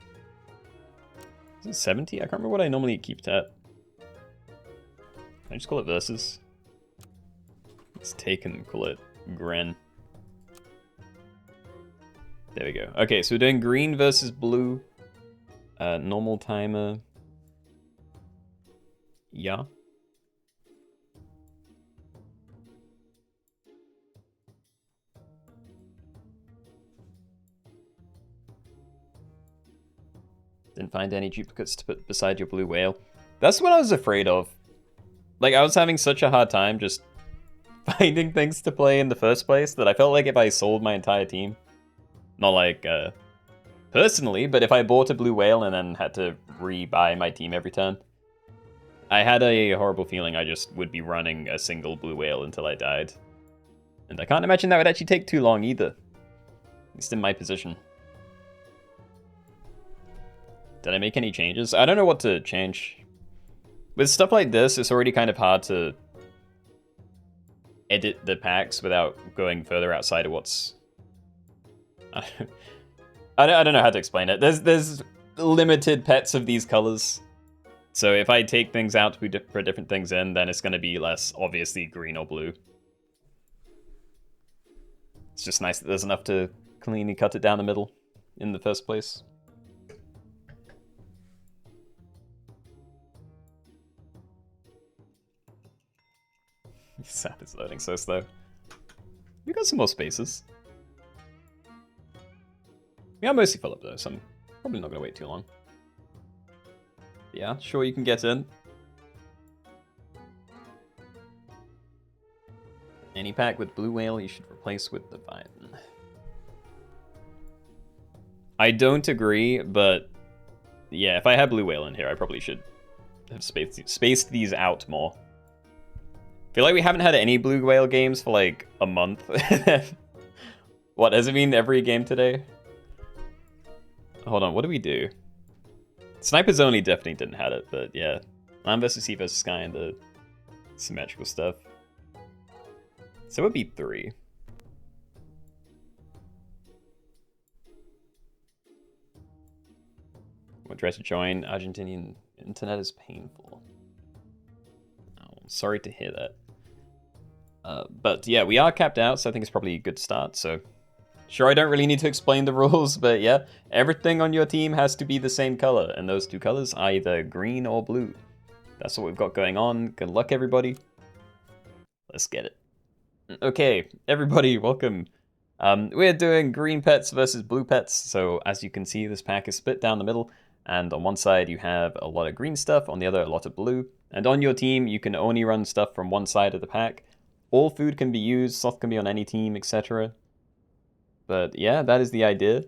Is it 70? I can't remember what I normally keep it at. I just call it versus. Let's take and call it Gren. There we go. Okay, so we're doing green versus blue. Normal timer. Yeah. Didn't find any duplicates to put beside your blue whale. That's what I was afraid of. Like, I was having such a hard time just finding things to play in the first place that I felt like if I sold my entire team, not like personally, but if I bought a blue whale and then had to re-buy my team every turn, I had a horrible feeling I just would be running a single blue whale until I died. And I can't imagine that would actually take too long either. At least in my position. Did I make any changes? I don't know what to change. With stuff like this, it's already kind of hard to edit the packs without going further outside of what's... I don't know how to explain it. There's limited pets of these colors. So if I take things out to put different things in, then it's going to be less obviously green or blue. It's just nice that there's enough to cleanly cut it down the middle in the first place. This app is loading so slow. We got some more spaces. We are mostly full up though, so I'm probably not going to wait too long. Yeah, sure you can get in. Any pack with blue whale you should replace with the vine. I don't agree, but yeah, if I had blue whale in here, I probably should have spaced these out more. I feel like we haven't had any blue whale games for like a month. What, does it mean every game today? Hold on, what do we do? Snipers only definitely didn't have it, but yeah. Land versus Sea versus Sky and the symmetrical stuff. So it would be 3. What tries to join? Argentinian internet is painful. Oh, I'm sorry to hear that. But yeah, we are capped out, so I think it's probably a good start. So sure, I don't really need to explain the rules, but yeah, everything on your team has to be the same color, and those two colors are either green or blue. That's what we've got going on. Good luck, everybody. Let's get it. Okay, everybody, welcome. We're doing green pets versus blue pets. So as you can see, this pack is split down the middle, and on one side you have a lot of green stuff, on the other a lot of blue. And on your team, you can only run stuff from one side of the pack. All food can be used, sloth can be on any team, etc. But yeah, that is the idea.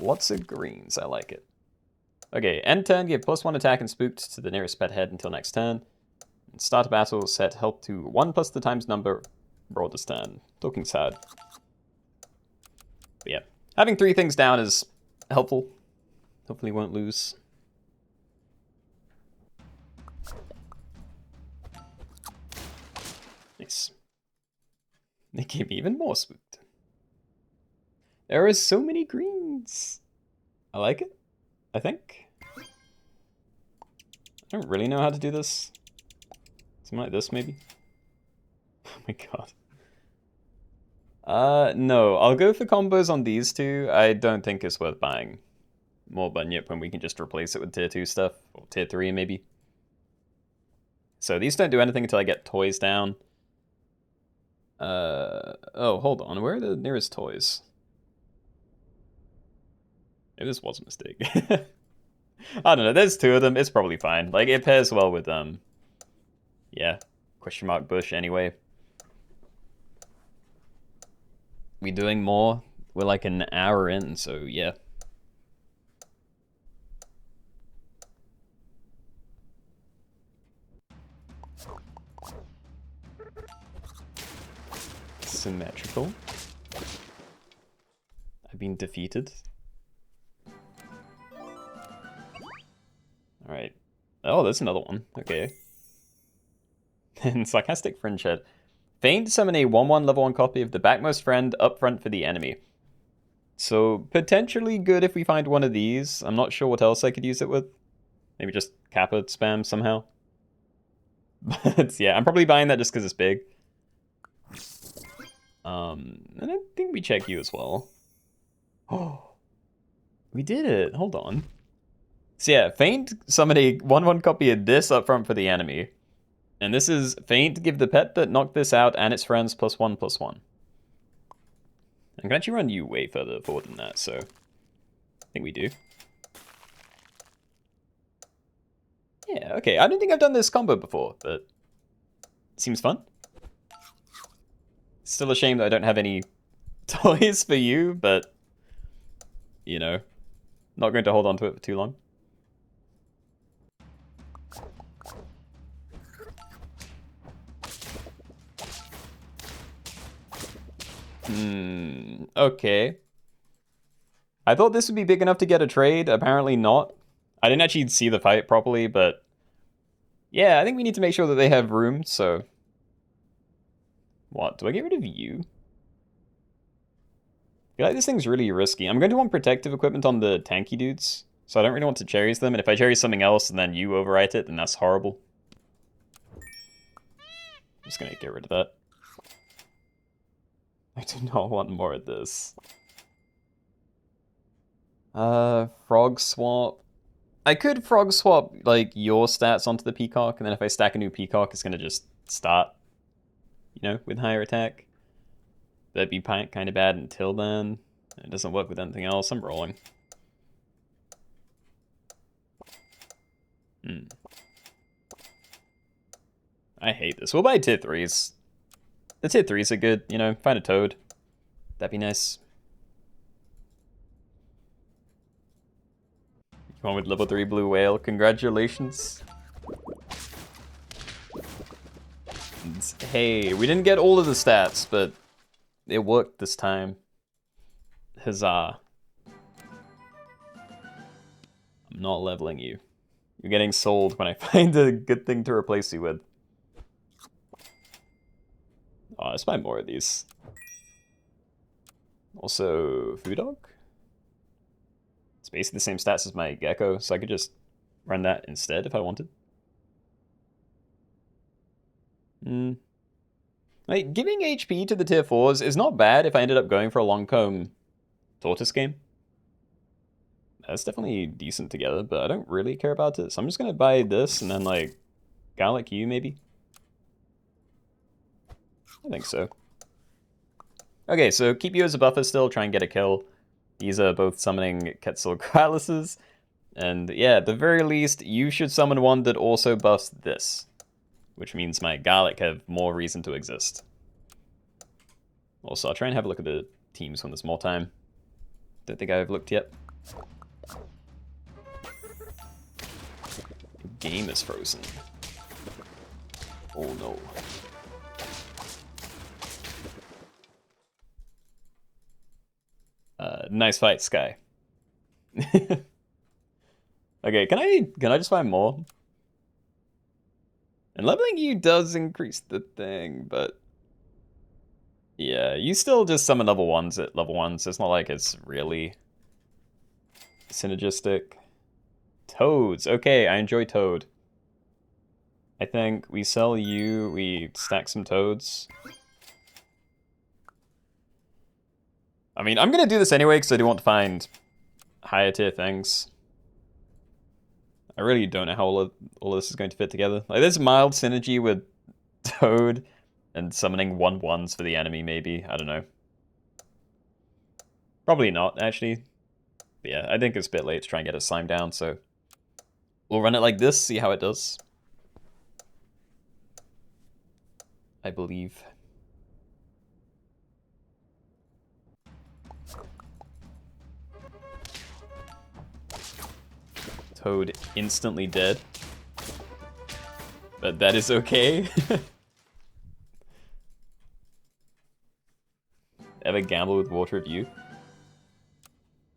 Lots of greens, I like it. Okay, end turn, give +1 attack and spooked to the nearest pet head until next turn. Start a battle, set help to 1 plus the times number, roll this turn. Talking's hard. But yeah, having 3 things down is helpful. Hopefully won't lose. Nice. They gave me even more spooked. There are so many greens. I like it, I think. I don't really know how to do this. Something like this, maybe? Oh my god. No, I'll go for combos on these two. I don't think it's worth buying more Bunyip when we can just replace it with tier 2 stuff. Or tier 3, maybe. So these don't do anything until I get toys down. Oh, hold on. Where are the nearest toys? Maybe this was a mistake. I don't know. There's 2 of them. It's probably fine. Like, it pairs well with, yeah, question mark bush anyway. We doing more? We're like an hour in, so yeah. Symmetrical. I've been defeated. Alright. Oh, there's another one. Okay. And Sarcastic Fringe Head. Feign to summon a 1/1 level 1 copy of the backmost friend up front for the enemy. So, potentially good if we find one of these. I'm not sure what else I could use it with. Maybe just Kappa spam somehow. But yeah, I'm probably buying that just because it's big. And I think we check you as well. Oh, we did it. Hold on. So yeah, Feint summon a 1/1 copy of this up front for the enemy. And this is Feint, give the pet that knocked this out and its friends +1/+1. I can actually run you way further forward than that, so I think we do. Yeah, okay. I don't think I've done this combo before, but Seems fun. Still a shame that I don't have any toys for you, but, you know, not going to hold on to it for too long. Okay. I thought this would be big enough to get a trade. Apparently not. I didn't actually see the fight properly, but yeah, I think we need to make sure that they have room, so... What? Do I get rid of you? I feel like this thing's really risky. I'm going to want protective equipment on the tanky dudes, so I don't really want to cherries them, and if I cherry something else and then you overwrite it, then that's horrible. I'm just going to get rid of that. I do not want more of this. Frog swap. I could frog swap, like, your stats onto the peacock, and then if I stack a new peacock, it's going to just start, you know, with higher attack. That'd be kind of bad until then. It doesn't work with anything else. I'm rolling. I hate this. We'll buy tier 3s. The tier 3s are good, you know, find a toad. That'd be nice. You won with level 3 blue whale. Congratulations. And hey, we didn't get all of the stats, but it worked this time. Huzzah. I'm not leveling you. You're getting sold when I find a good thing to replace you with. Oh, let's buy more of these. Also, food dog? It's basically the same stats as my gecko, so I could just run that instead if I wanted. Like, giving HP to the tier 4s is not bad if I ended up going for a long-comb tortoise game. That's definitely decent together, but I don't really care about it, so I'm just gonna buy this and then, like, Garlic you, maybe? I think so. Okay, so keep you as a buffer still, try and get a kill. These are both summoning Quetzalcoatluses. And yeah, at the very least, you should summon one that also buffs this. Which means my Garlic have more reason to exist. Also, I'll try and have a look at the teams when there's more time. Don't think I've looked yet. The game is frozen. Oh no. Nice fight, Sky. Okay, can I just find more? And leveling you does increase the thing, but yeah, you still just summon level 1s at level 1, so it's not like it's really synergistic. Toads. Okay, I enjoy Toad. I think we sell you, we stack some Toads. I mean, I'm gonna do this anyway because I do want to find higher tier things. I really don't know how all of this is going to fit together. Like, there's mild synergy with Toad and summoning 1/1s for the enemy, maybe. I don't know. Probably not, actually. But yeah, I think it's a bit late to try and get a slime down, so we'll run it like this, see how it does. I believe. Toad instantly dead. But that is okay. Ever gamble with Water of Youth?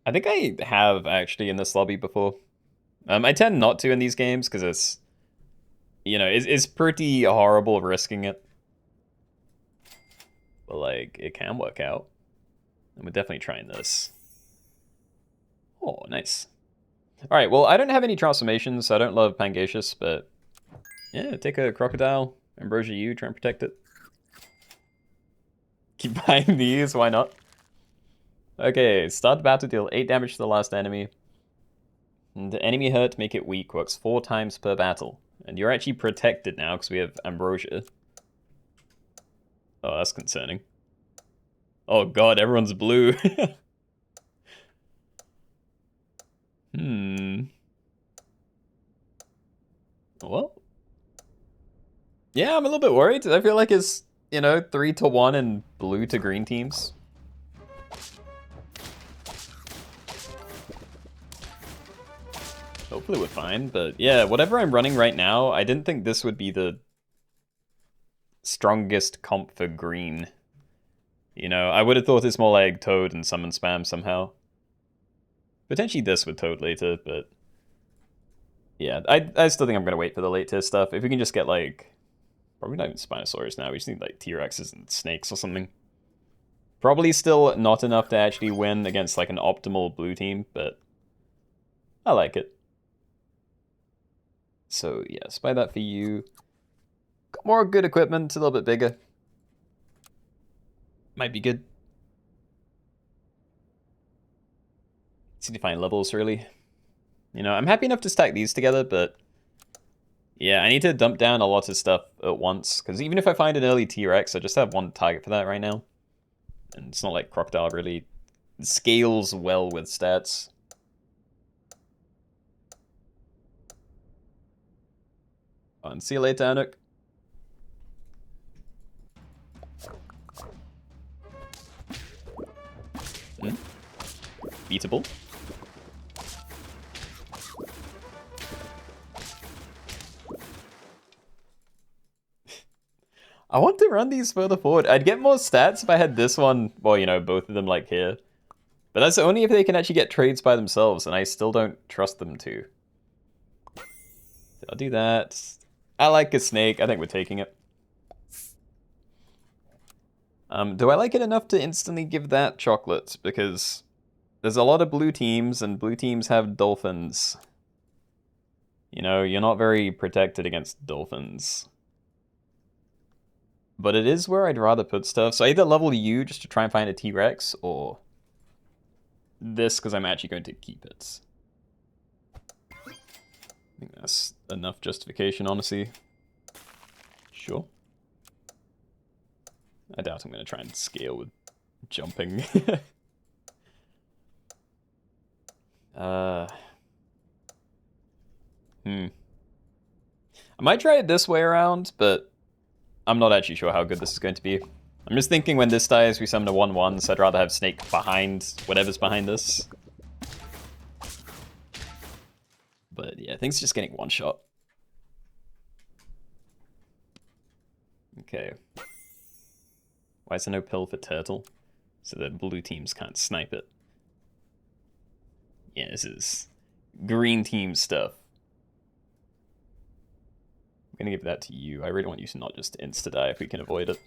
I think I have, actually, in this lobby before. I tend not to in these games, because it's... You know, it's pretty horrible risking it. But, like, it can work out. And we're definitely trying this. Oh, nice. Alright, well, I don't have any transformations, so I don't love Pangasius, but... Yeah, take a Crocodile, Ambrosia U, try and protect it. Keep buying these, why not? Okay, start the battle, deal 8 damage to the last enemy. And the enemy hurt, make it weak, works 4 times per battle. And you're actually protected now, because we have Ambrosia. Oh, that's concerning. Oh god, everyone's blue. Well. Yeah, I'm a little bit worried. I feel like it's, 3-1 in blue to green teams. Hopefully we're fine, but yeah, whatever I'm running right now, I didn't think this would be the strongest comp for green. I would have thought it's more like Toad and Summon Spam somehow. Potentially this with Toad later, but yeah, I still think I'm going to wait for the late tier stuff. If we can just get like, probably not even Spinosaurus now, we just need like T-Rexes and snakes or something. Probably still not enough to actually win against like an optimal blue team, but I like it. So yes, buy that for you. Got more good equipment, a little bit bigger. Might be good. Let's see to find levels, really. I'm happy enough to stack these together, but yeah, I need to dump down a lot of stuff at once, because even if I find an early T-Rex, I just have one target for that right now. And it's not like Crocodile really scales well with stats. And see you later, Anuk. Beatable. I want to run these further forward. I'd get more stats if I had this one, well, both of them like here. But that's only if they can actually get trades by themselves, and I still don't trust them to. So I'll do that. I like a snake. I think we're taking it. Do I like it enough to instantly give that chocolate? Because there's a lot of blue teams, and blue teams have dolphins. You're not very protected against dolphins. But it is where I'd rather put stuff. So I either level you just to try and find a T-Rex, or this because I'm actually going to keep it. I think that's enough justification, honestly. Sure. I doubt I'm going to try and scale with jumping. I might try it this way around, but I'm not actually sure how good this is going to be. I'm just thinking when this dies, we summon a 1-1, so I'd rather have Snake behind whatever's behind this. But yeah, things just getting one shot. Okay. Why is there no pill for Turtle? So that blue teams can't snipe it. Yeah, this is green team stuff. I'm gonna give that to you. I really want you to not just insta-die if we can avoid it.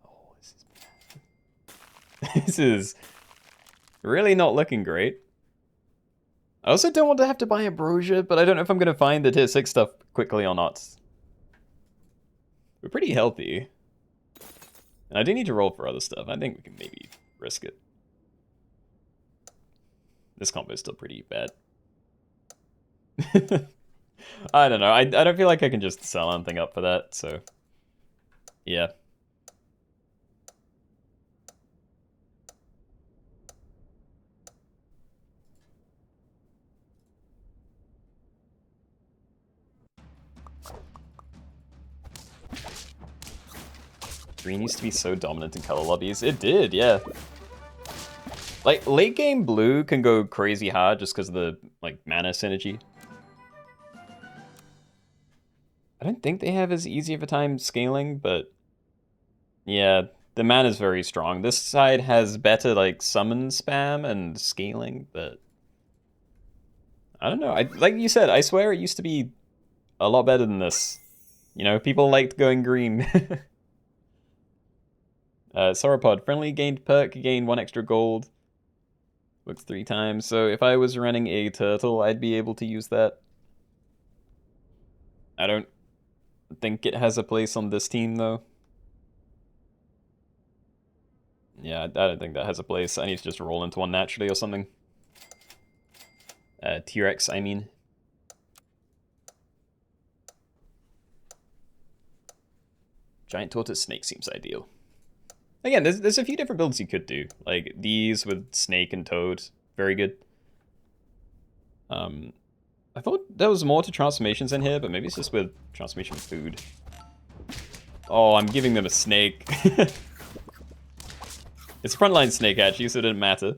Oh, this is bad. This is really not looking great. I also don't want to have to buy Ambrosia, but I don't know if I'm gonna find the tier 6 stuff quickly or not. We're pretty healthy. And I do need to roll for other stuff. I think we can maybe risk it. This combo is still pretty bad. I don't know. I don't feel like I can just sell anything up for that, so yeah. Green used to be so dominant in color lobbies. It did, yeah. Like, late game blue can go crazy hard just because of the, like, mana synergy. I don't think they have as easy of a time scaling, but yeah, the mana is very strong. This side has better, like, summon spam and scaling, but I don't know. Like you said, I swear it used to be a lot better than this. People liked going green. Sauropod, friendly gained perk, gained 1 extra gold. Works 3 times, so if I was running a turtle, I'd be able to use that. I don't think it has a place on this team, though. Yeah, I don't think that has a place. I need to just roll into one naturally or something. T-Rex, I mean. Giant Tortoise Snake seems ideal. Again, there's a few different builds you could do. Like these with Snake and Toad. Very good. I thought there was more to transformations in here, but maybe it's just with transformation food. Oh, I'm giving them a snake. It's a frontline snake, actually, so it didn't matter.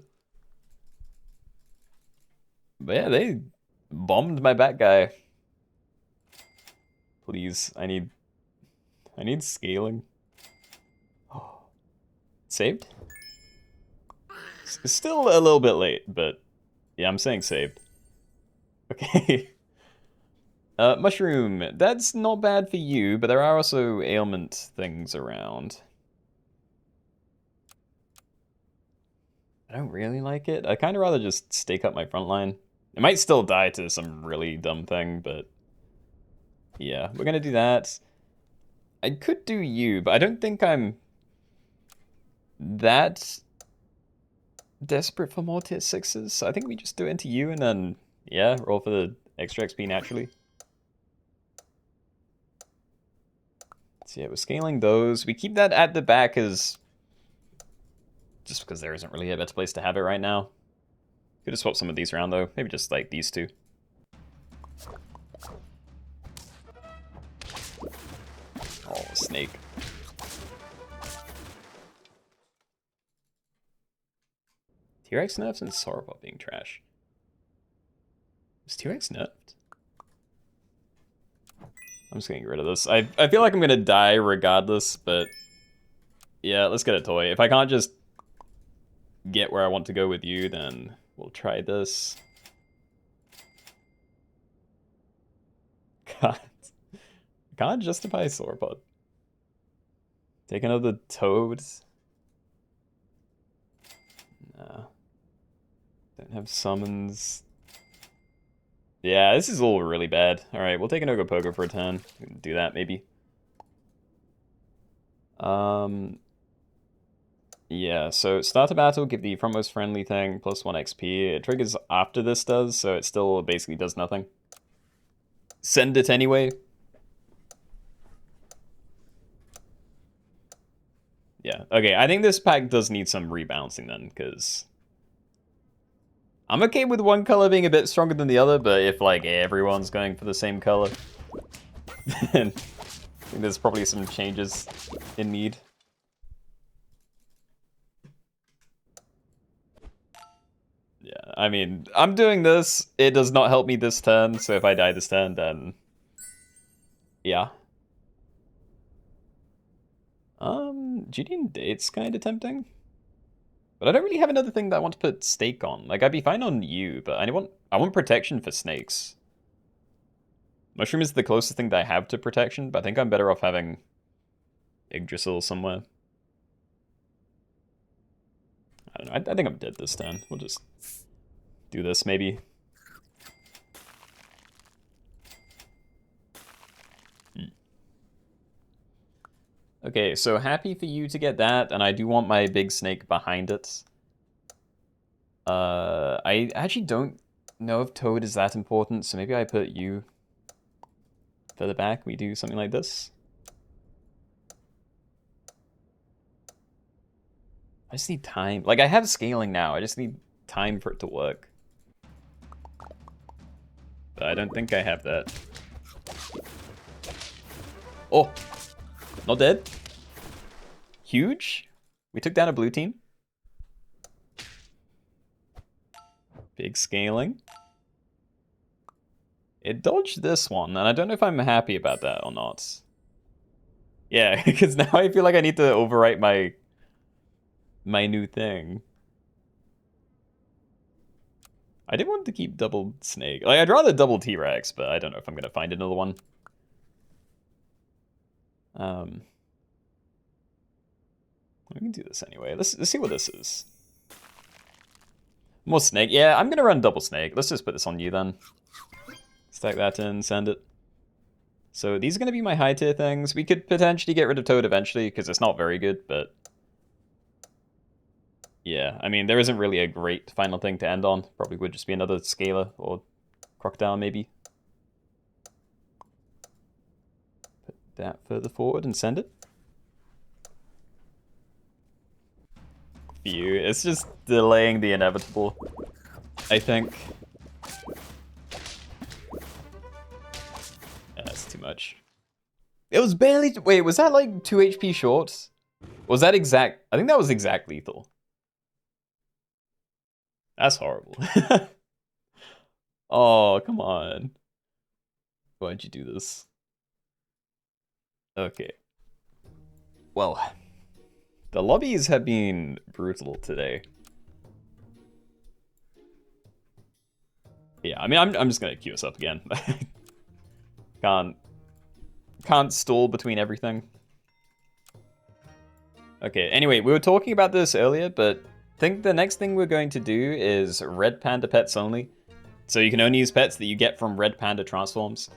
But yeah, they bombed my back guy. Please, I need scaling. Oh. Saved? It's still a little bit late, but yeah, I'm saying saved. Okay. Mushroom. That's not bad for you, but there are also ailment things around. I don't really like it. I kind of rather just stake up my front line. It might still die to some really dumb thing, but yeah, we're gonna do that. I could do you, but I don't think I'm that desperate for more tier 6s. So I think we just do it into you and then, yeah, roll for the extra XP naturally. So yeah, we're scaling those. We keep that at the back as just because there isn't really a better place to have it right now. Could have swapped some of these around though. Maybe just like these two. Oh, snake. T-Rex nerfs and Sauropod being trash. Is T-Rex nerfed? I'm just gonna get rid of this. I feel like I'm gonna die regardless, but yeah, let's get a toy. If I can't just get where I want to go with you, then we'll try this. God. Can't justify Sauropod. Take another toad. Nah. Don't have summons. Yeah, this is all really bad. Alright, we'll take an Ogopogo for a turn. We can do that, maybe. Yeah, so start a battle, give the frontmost friendly thing plus 1 XP. It triggers after this does, so it still basically does nothing. Send it anyway. Yeah, okay, I think this pack does need some rebalancing then, because I'm okay with one color being a bit stronger than the other, but if, like, everyone's going for the same color, then I think there's probably some changes in need. Yeah, I mean, I'm doing this. It does not help me this turn, so if I die this turn, then yeah. Judean Date's kind of tempting. But I don't really have another thing that I want to put stake on. Like, I'd be fine on you, but I want protection for snakes. Mushroom is the closest thing that I have to protection, but I think I'm better off having Yggdrasil somewhere. I don't know, I think I'm dead this turn. We'll just do this, maybe. Okay, so happy for you to get that, and I do want my big snake behind it. I actually don't know if Toad is that important, so maybe I put you further back. We do something like this. I just need time. Like, I have scaling now. I just need time for it to work. But I don't think I have that. Oh! Not dead. Huge. We took down a blue team. Big scaling. It dodged this one, and I don't know if I'm happy about that or not. Yeah, because now I feel like I need to overwrite my new thing. I did want to keep double snake. Like, I'd rather double T-Rex, but I don't know if I'm gonna find another one. We can do this anyway. Let's see what this is. More snake. Yeah, I'm gonna run double snake. Let's just put this on you then. Stack that in, send it. So these are gonna be my high tier things. We could potentially get rid of Toad eventually because it's not very good, but yeah, I mean there isn't really a great final thing to end on. Probably would just be another Scalar or Crocodile maybe. Put that further forward and send it. You. It's just delaying the inevitable, I think. It was barely... Wait, was that like 2 HP short? Was that exact... I think that was exact lethal. That's horrible. Oh, come on. Why'd you do this? Okay. Well, the lobbies have been brutal today. Yeah, I mean, I'm just gonna queue us up again. Can't stall between everything. Okay, anyway, we were talking about this earlier, but I think the next thing we're going to do is red panda pets only. So you can only use pets that you get from red panda transforms.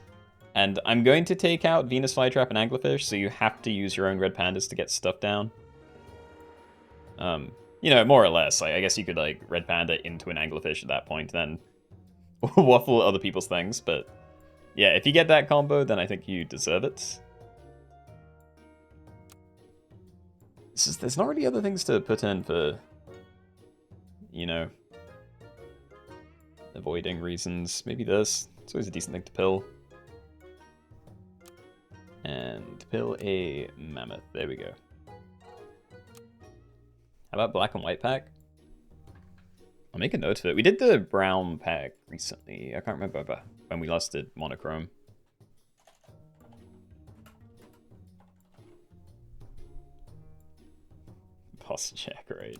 And I'm going to take out Venus Flytrap and Anglerfish, so you have to use your own red pandas to get stuff down. You know, more or less. I guess you could, like, red panda into an Anglerfish at that point, then waffle other people's things, but yeah, if you get that combo, then I think you deserve it. There's not really other things to put in for, you know, avoiding reasons. Maybe this. It's always a decent thing to pill. And pill a mammoth. There we go. How about black and white pack? I'll make a note of it. We did the brown pack recently. I can't remember when we last did monochrome. Boss check, right?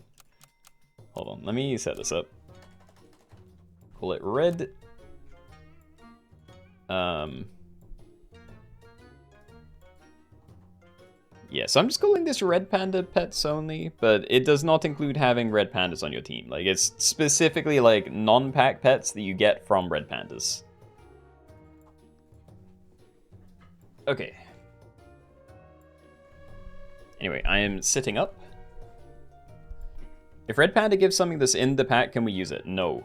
Hold on, let me set this up. Call it red. Yeah, so I'm just calling this red panda pets only, but it does not include having red pandas on your team. Like, it's specifically like non-pack pets that you get from red pandas. Okay. Anyway, I am sitting up. If red panda gives something that's in the pack, can we use it? No.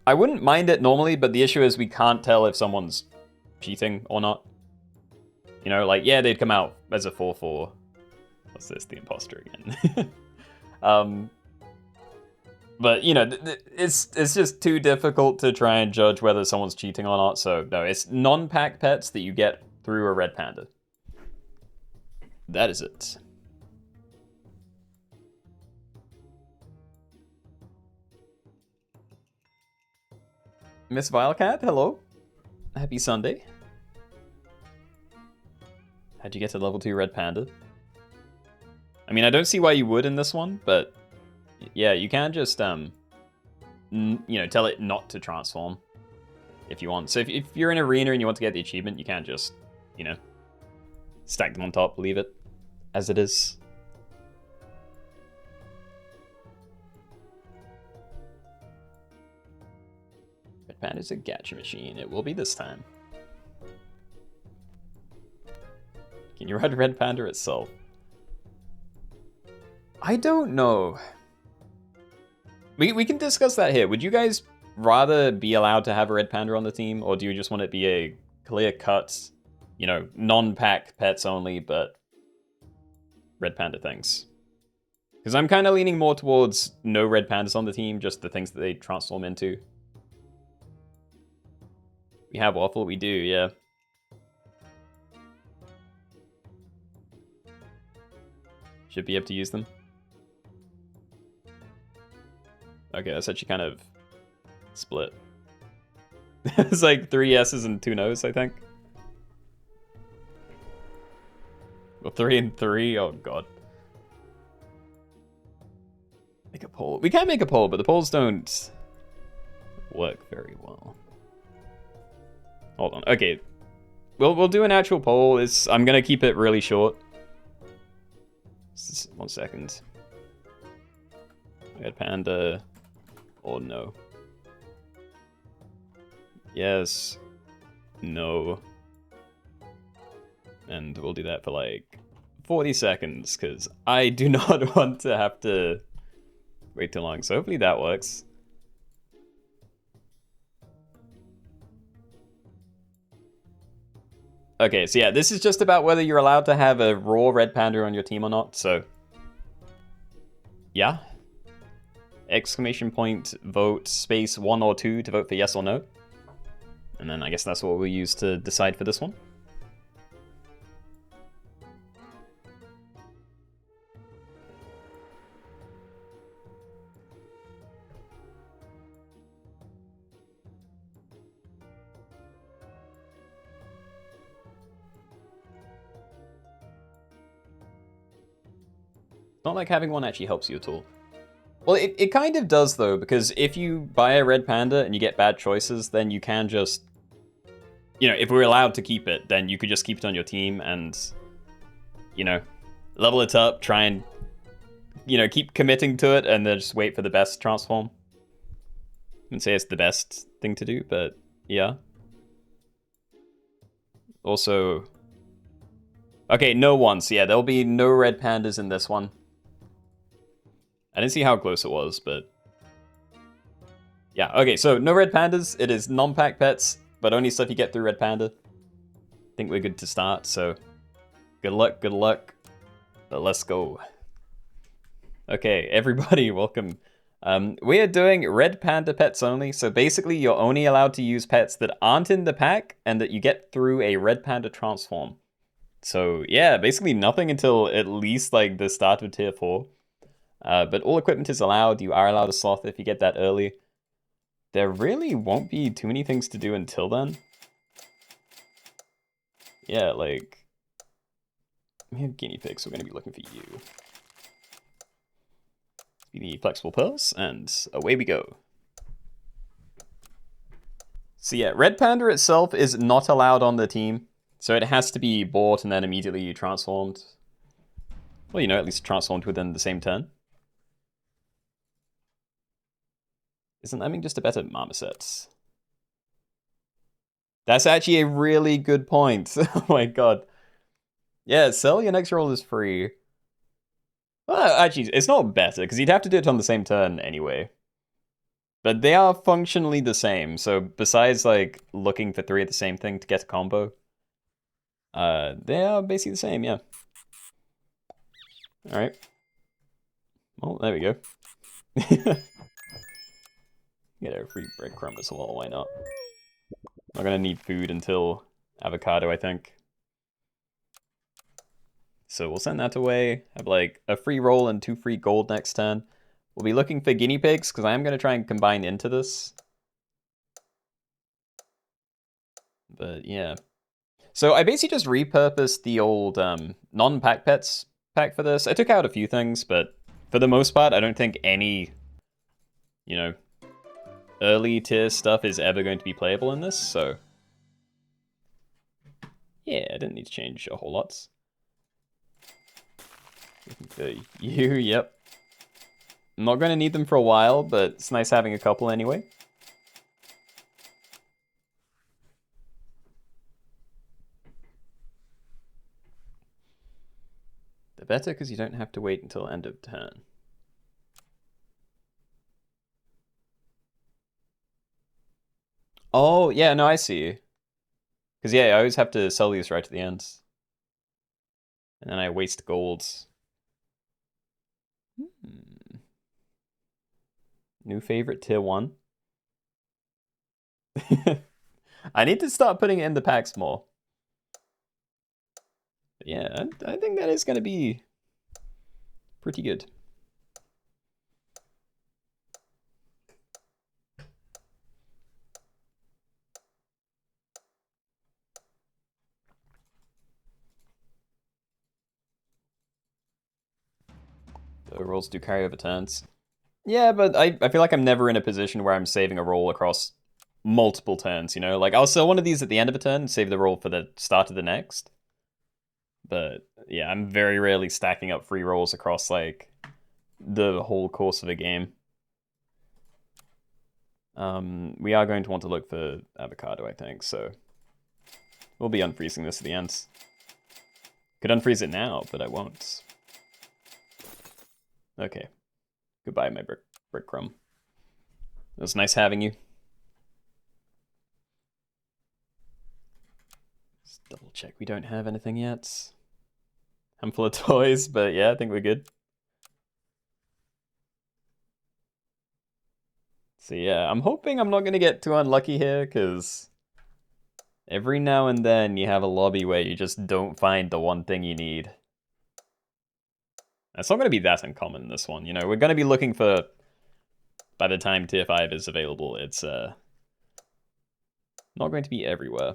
I wouldn't mind it normally, but the issue is we can't tell if someone's cheating or not. You know, like, yeah, they'd come out as a 4/4. What's this? The imposter again. But, you know, it's just too difficult to try and judge whether someone's cheating or not. So, no, it's non-pack pets that you get through a red panda. That is it. Miss Vilecat, hello. Happy Sunday. How'd you get to level 2 red panda? I mean, I don't see why you would in this one, but yeah, you can just, you know, tell it not to transform if you want. So if you're in arena and you want to get the achievement, you can just, you know, stack them on top, leave it as it is. Red panda's a gacha machine. It will be this time. Can you ride red panda itself? I don't know. We can discuss that here. Would you guys rather be allowed to have a red panda on the team, or do you just want it to be a clear-cut, you know, non-pack pets only, but red panda things? Because I'm kind of leaning more towards no red pandas on the team, just the things that they transform into. We have waffle, we do, yeah. Should be able to use them. Okay, that's actually kind of split. It's like 3 S's and 2 No's, I think. Well, 3 and 3, oh god. Make a poll. We can make a poll, but the polls don't work very well. Hold on, okay. We'll do an actual poll. I'm gonna keep it really short. 1 second. Red panda or no? Yes. No. And we'll do that for like 40 seconds, because I do not want to have to wait too long. So hopefully that works. Okay, so yeah, this is just about whether you're allowed to have a raw red panda on your team or not, so yeah. Exclamation point, vote, space 1 or 2 to vote for yes or no. And then I guess that's what we'll use to decide for this one. Not like having one actually helps you at all. Well, it kind of does, though, because if you buy a red panda and you get bad choices, then you can just... You know, if we're allowed to keep it, then you could just keep it on your team and, you know, level it up, try and, you know, keep committing to it, and then just wait for the best transform. I wouldn't say it's the best thing to do, but yeah. Also... Okay, no ones. Yeah, there'll be no red pandas in this one. I didn't see how close it was, but... Yeah, okay, so no red pandas. It is non-pack pets, but only stuff you get through red panda. I think we're good to start, so... Good luck, but let's go. Okay, everybody, welcome. We are doing red panda pets only, so basically you're only allowed to use pets that aren't in the pack and that you get through a red panda transform. So yeah, basically nothing until at least like the start of tier 4. But all equipment is allowed. You are allowed a sloth if you get that early. There really won't be too many things to do until then. Yeah, like... We have guinea pigs, so we're going to be looking for you. The flexible pearls, and away we go. So yeah, red panda itself is not allowed on the team. So it has to be bought and then immediately transformed. Well, you know, at least transformed within the same turn. Isn't Lemming just a better marmoset? That's actually a really good point. Oh my god. Yeah, sell your next roll is free. Well, actually, it's not better, because you'd have to do it on the same turn anyway. But they are functionally the same, so besides, like, looking for 3 of the same thing to get a combo, they are basically the same, yeah. Alright. Well, there we go. Get a free breadcrumb as well, why not? Not gonna need food until avocado, I think. So we'll send that away. Have like a free roll and 2 free gold next turn. We'll be looking for guinea pigs, because I am going to try and combine into this. But yeah. So I basically just repurposed the old non-pack pets pack for this. I took out a few things, but for the most part, I don't think any, you know, early tier stuff is ever going to be playable in this, so... Yeah, I didn't need to change a whole lot. Looking for you, yep. I'm not going to need them for a while, but it's nice having a couple anyway. The better, because you don't have to wait until end of turn. Oh, yeah, no, I see. Because, yeah, I always have to sell these right at the end. And then I waste golds. New favorite, tier 1. I need to start putting it in the packs more. But yeah, I think that is going to be pretty good. The rolls do carry over turns. Yeah, but I feel like I'm never in a position where I'm saving a roll across multiple turns, you know? Like, I'll sell one of these at the end of a turn and save the roll for the start of the next. But, yeah, I'm very rarely stacking up free rolls across, like, the whole course of a game. We are going to want to look for avocado, I think, so... We'll be unfreezing this at the end. Could unfreeze it now, but I won't. Okay. Goodbye, my breadcrumb. It was nice having you. Let's double check we don't have anything yet. Handful of toys, but yeah, I think we're good. So yeah, I'm hoping I'm not going to get too unlucky here, because every now and then you have a lobby where you just don't find the one thing you need. It's not going to be that uncommon in this one, you know, we're going to be looking for, by the time tier 5 is available, it's not going to be everywhere.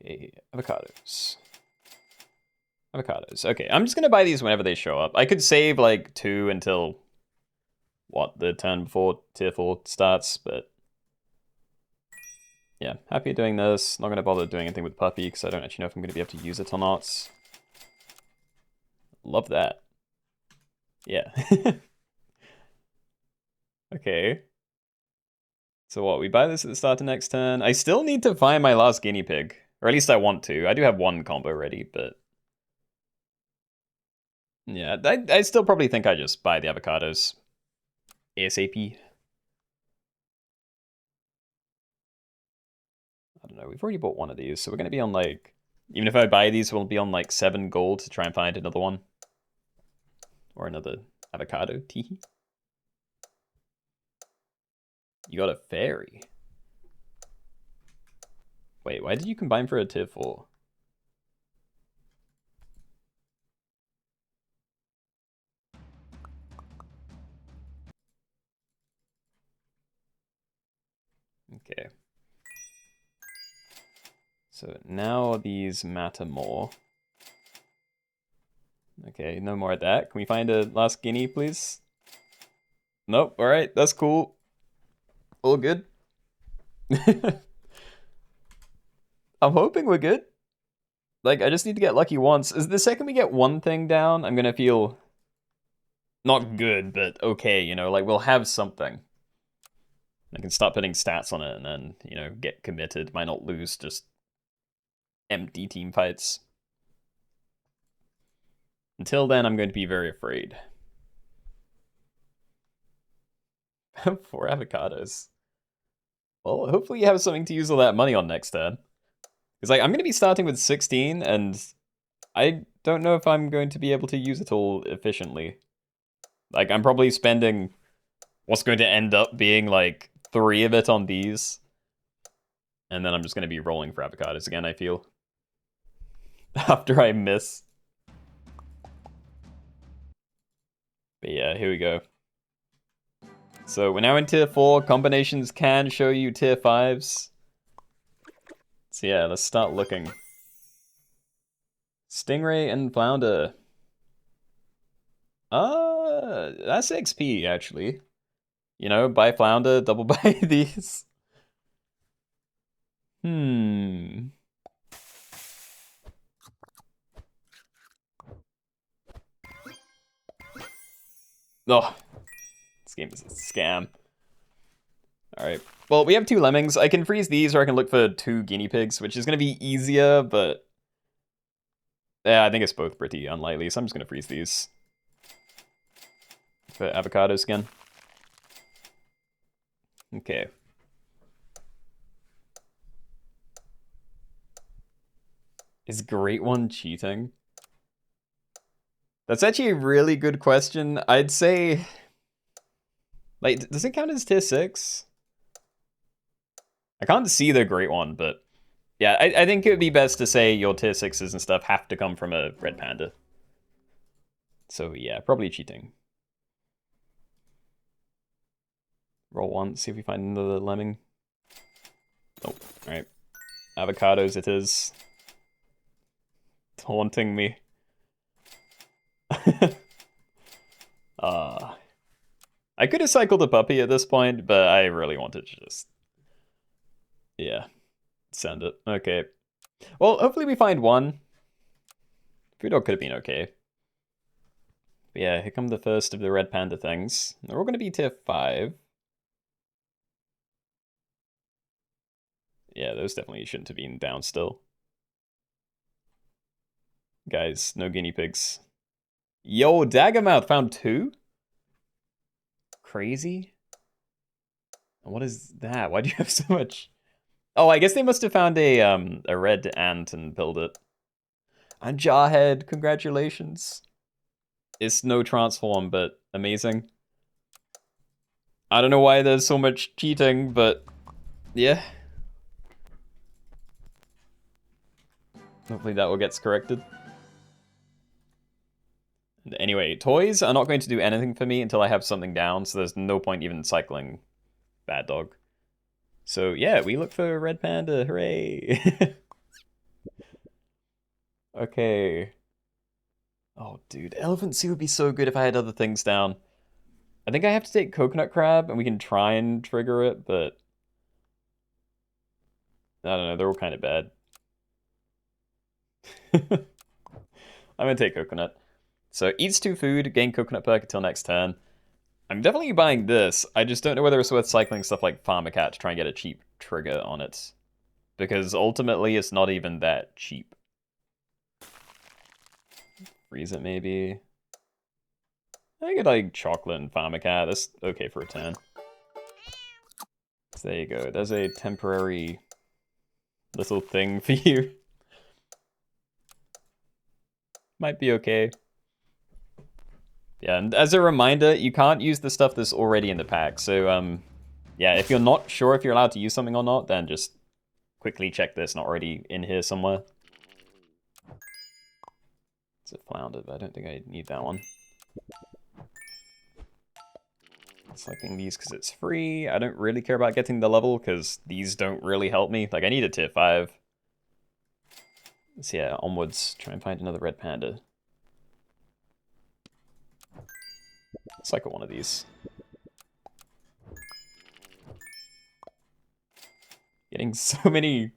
Okay, avocados. Avocados. Okay, I'm just gonna buy these whenever they show up. I could save like 2 until what, the turn before tier 4 starts, but yeah, happy doing this. Not gonna bother doing anything with Puppy because I don't actually know if I'm gonna be able to use it or not. Love that. Yeah. Okay. So what, we buy this at the start of next turn. I still need to find my last guinea pig. Or at least I want to. I do have 1 combo ready, but yeah, I still probably think I just buy the avocados ASAP. I don't know, we've already bought 1 of these, so we're gonna be on like, even if I buy these, we'll be on like 7 gold to try and find another one. Or another avocado, teehee. You got a fairy. Wait, why did you combine for a tier 4? Okay. So now these matter more. Okay, no more of that. Can we find a last guinea, please? Nope, alright, that's cool. All good. I'm hoping we're good. Like, I just need to get lucky once. Is the second we get 1 thing down, I'm gonna feel not good, but okay, you know, like we'll have something. I can start putting stats on it and then, you know, get committed. Might not lose just empty team fights. Until then, I'm going to be very afraid. 4 avocados. Well, hopefully you have something to use all that money on next turn. Because like, I'm going to be starting with 16, and I don't know if I'm going to be able to use it all efficiently. Like, I'm probably spending what's going to end up being like 3 of it on these. And then I'm just going to be rolling for avocados again, I feel. After I miss. But yeah, here we go. So we're now in tier 4. Combinations can show you tier 5s. So yeah, let's start looking. Stingray and Flounder. That's XP, actually. You know, buy Flounder, double buy these. Oh, this game is a scam. Alright, well, we have 2 lemmings. I can freeze these, or I can look for 2 guinea pigs, which is going to be easier, but yeah, I think it's both pretty unlikely, so I'm just going to freeze these. For avocados again. Okay. Is Great One cheating? That's actually a really good question. I'd say... Like, does it count as tier 6? I can't see the Great One, but... Yeah, I think it would be best to say your tier 6s and stuff have to come from a red panda. So yeah, probably cheating. Roll once, see if we find another lemming. Nope, alright. Avocados it is. Taunting me. I could have cycled a puppy at this point, but I really wanted to just... Yeah, send it. Okay. Well, hopefully we find 1. Food dog could have been okay. But yeah, here come the first of the red panda things. They're all going to be tier 5. Yeah, those definitely shouldn't have been down still. Guys, no guinea pigs. Yo, Daggermouth found 2? Crazy. What is that? Why do you have so much? Oh, I guess they must have found a red ant and built it. And Jarhead, congratulations. It's no transform, but amazing. I don't know why there's so much cheating, but yeah. Hopefully that will get corrected. Anyway, toys are not going to do anything for me until I have something down, so there's no point even cycling Bad Dog. So yeah, we look for Red Panda, hooray! Okay. Oh, dude, elephant sea would be so good if I had other things down. I think I have to take coconut crab, and we can try and trigger it, but I don't know, they're all kind of bad. I'm gonna take coconut. So, eats 2 food, gain coconut perk until next turn. I'm definitely buying this. I just don't know whether it's worth cycling stuff like Farmercat to try and get a cheap trigger on it. Because ultimately, it's not even that cheap. Freeze it, maybe. I get like chocolate and Farmercat. That's okay for a turn. So there you go. There's a temporary little thing for you. Might be okay. Yeah, and as a reminder, you can't use the stuff that's already in the pack. So, yeah, if you're not sure if you're allowed to use something or not, then just quickly check this not already in here somewhere. It's a flounder, but I don't think I need that one. Selecting these because it's free. I don't really care about getting the level because these don't really help me. Like, I need a tier 5. So yeah, onwards. Try and find another red panda. Let's cycle one of these. Getting so many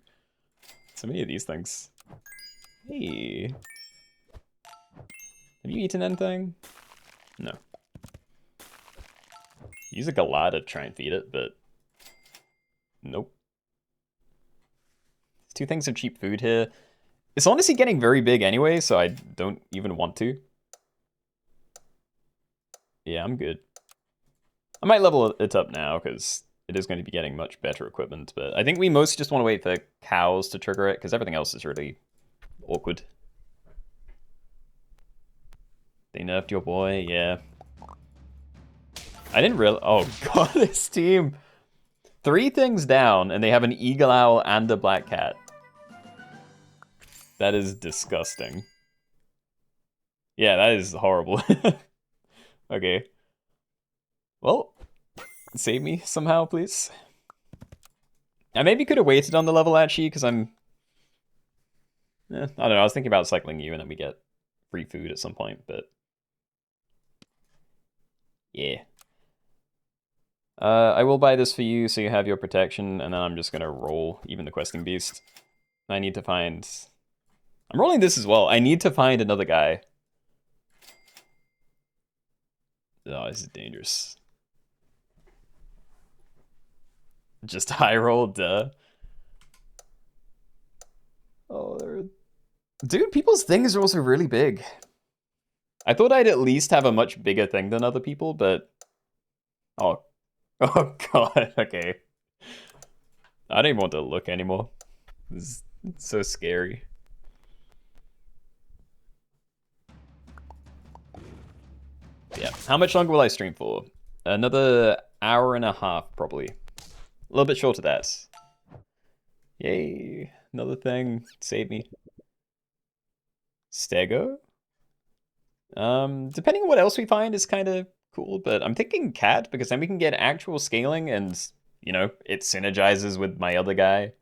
of these things. Hey. Have you eaten anything? No. Use a Galata to try and feed it, but nope. There's 2 things of cheap food here. It's honestly getting very big anyway, so I don't even want to. Yeah, I'm good. I might level it up now, because it is going to be getting much better equipment, but I think we most just want to wait for cows to trigger it, because everything else is really awkward. They nerfed your boy, yeah. I didn't really... Oh god, this team! 3 things down, and they have an eagle owl and a black cat. That is disgusting. Yeah, that is horrible. Okay. Well, save me somehow, please. I maybe could have waited on the level, actually, because I'm... I don't know, I was thinking about cycling you, and then we get free food at some point, but... Yeah. I will buy this for you, so you have your protection, and then I'm just gonna roll even the questing beast. I need to find... I'm rolling this as well. I need to find another guy. Oh, this is dangerous. Just high roll, duh. Oh, they're... Dude, people's things are also really big. I thought I'd at least have a much bigger thing than other people, but... Oh. Oh, God, okay. I don't even want to look anymore. This is so scary. Yeah, how much longer will I stream for? Another hour and a half, probably. A little bit short of that. Yay, another thing. Save me. Stego? Depending on what else we find is kind of cool, but I'm thinking cat, because then we can get actual scaling and, you know, it synergizes with my other guy.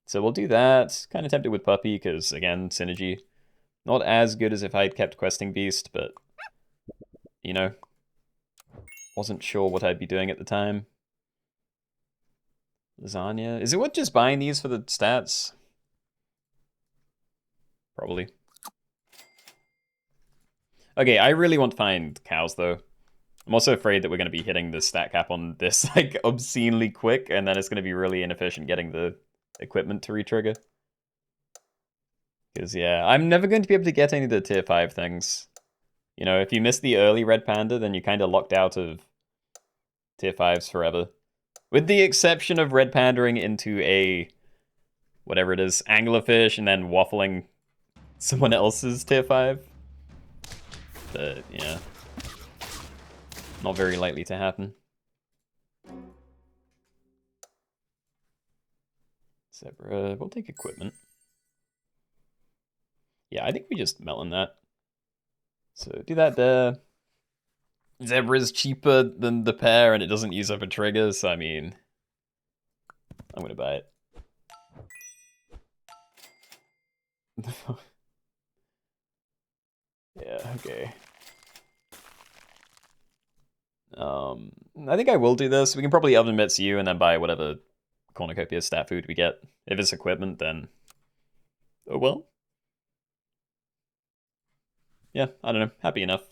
So we'll do that. Kind of tempted with puppy, because, again, synergy. Not as good as if I'd kept questing beast, but, you know, wasn't sure what I'd be doing at the time. Lasagna. Is it worth just buying these for the stats? Probably. Okay, I really want to find cows, though. I'm also afraid that we're going to be hitting the stat cap on this, like, obscenely quick, and then it's going to be really inefficient getting the equipment to retrigger. Because, yeah, I'm never going to be able to get any of the tier 5 things. You know, if you miss the early red panda, then you're kind of locked out of tier 5s forever. With the exception of red pandaing into a, whatever it is, anglerfish, and then waffling someone else's tier 5. But, yeah. Not very likely to happen. Zebra, we'll take equipment. Yeah, I think we just melon that. So do that there. Zebra's cheaper than the pair and it doesn't use up a trigger, so I mean, I'm gonna buy it. Yeah, okay. I think I will do this. We can probably oven mitts you and then buy whatever cornucopia stat food we get. If it's equipment, then oh well. Yeah, I don't know. Happy enough.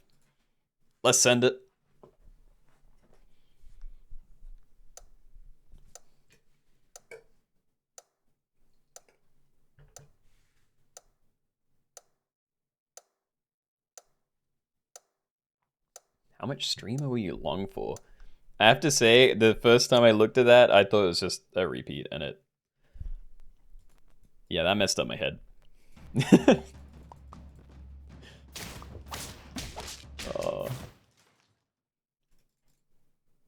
Let's send it. How much streamer were you long for? I have to say, the first time I looked at that, I thought it was just a repeat, and it... Yeah, that messed up my head. Oh,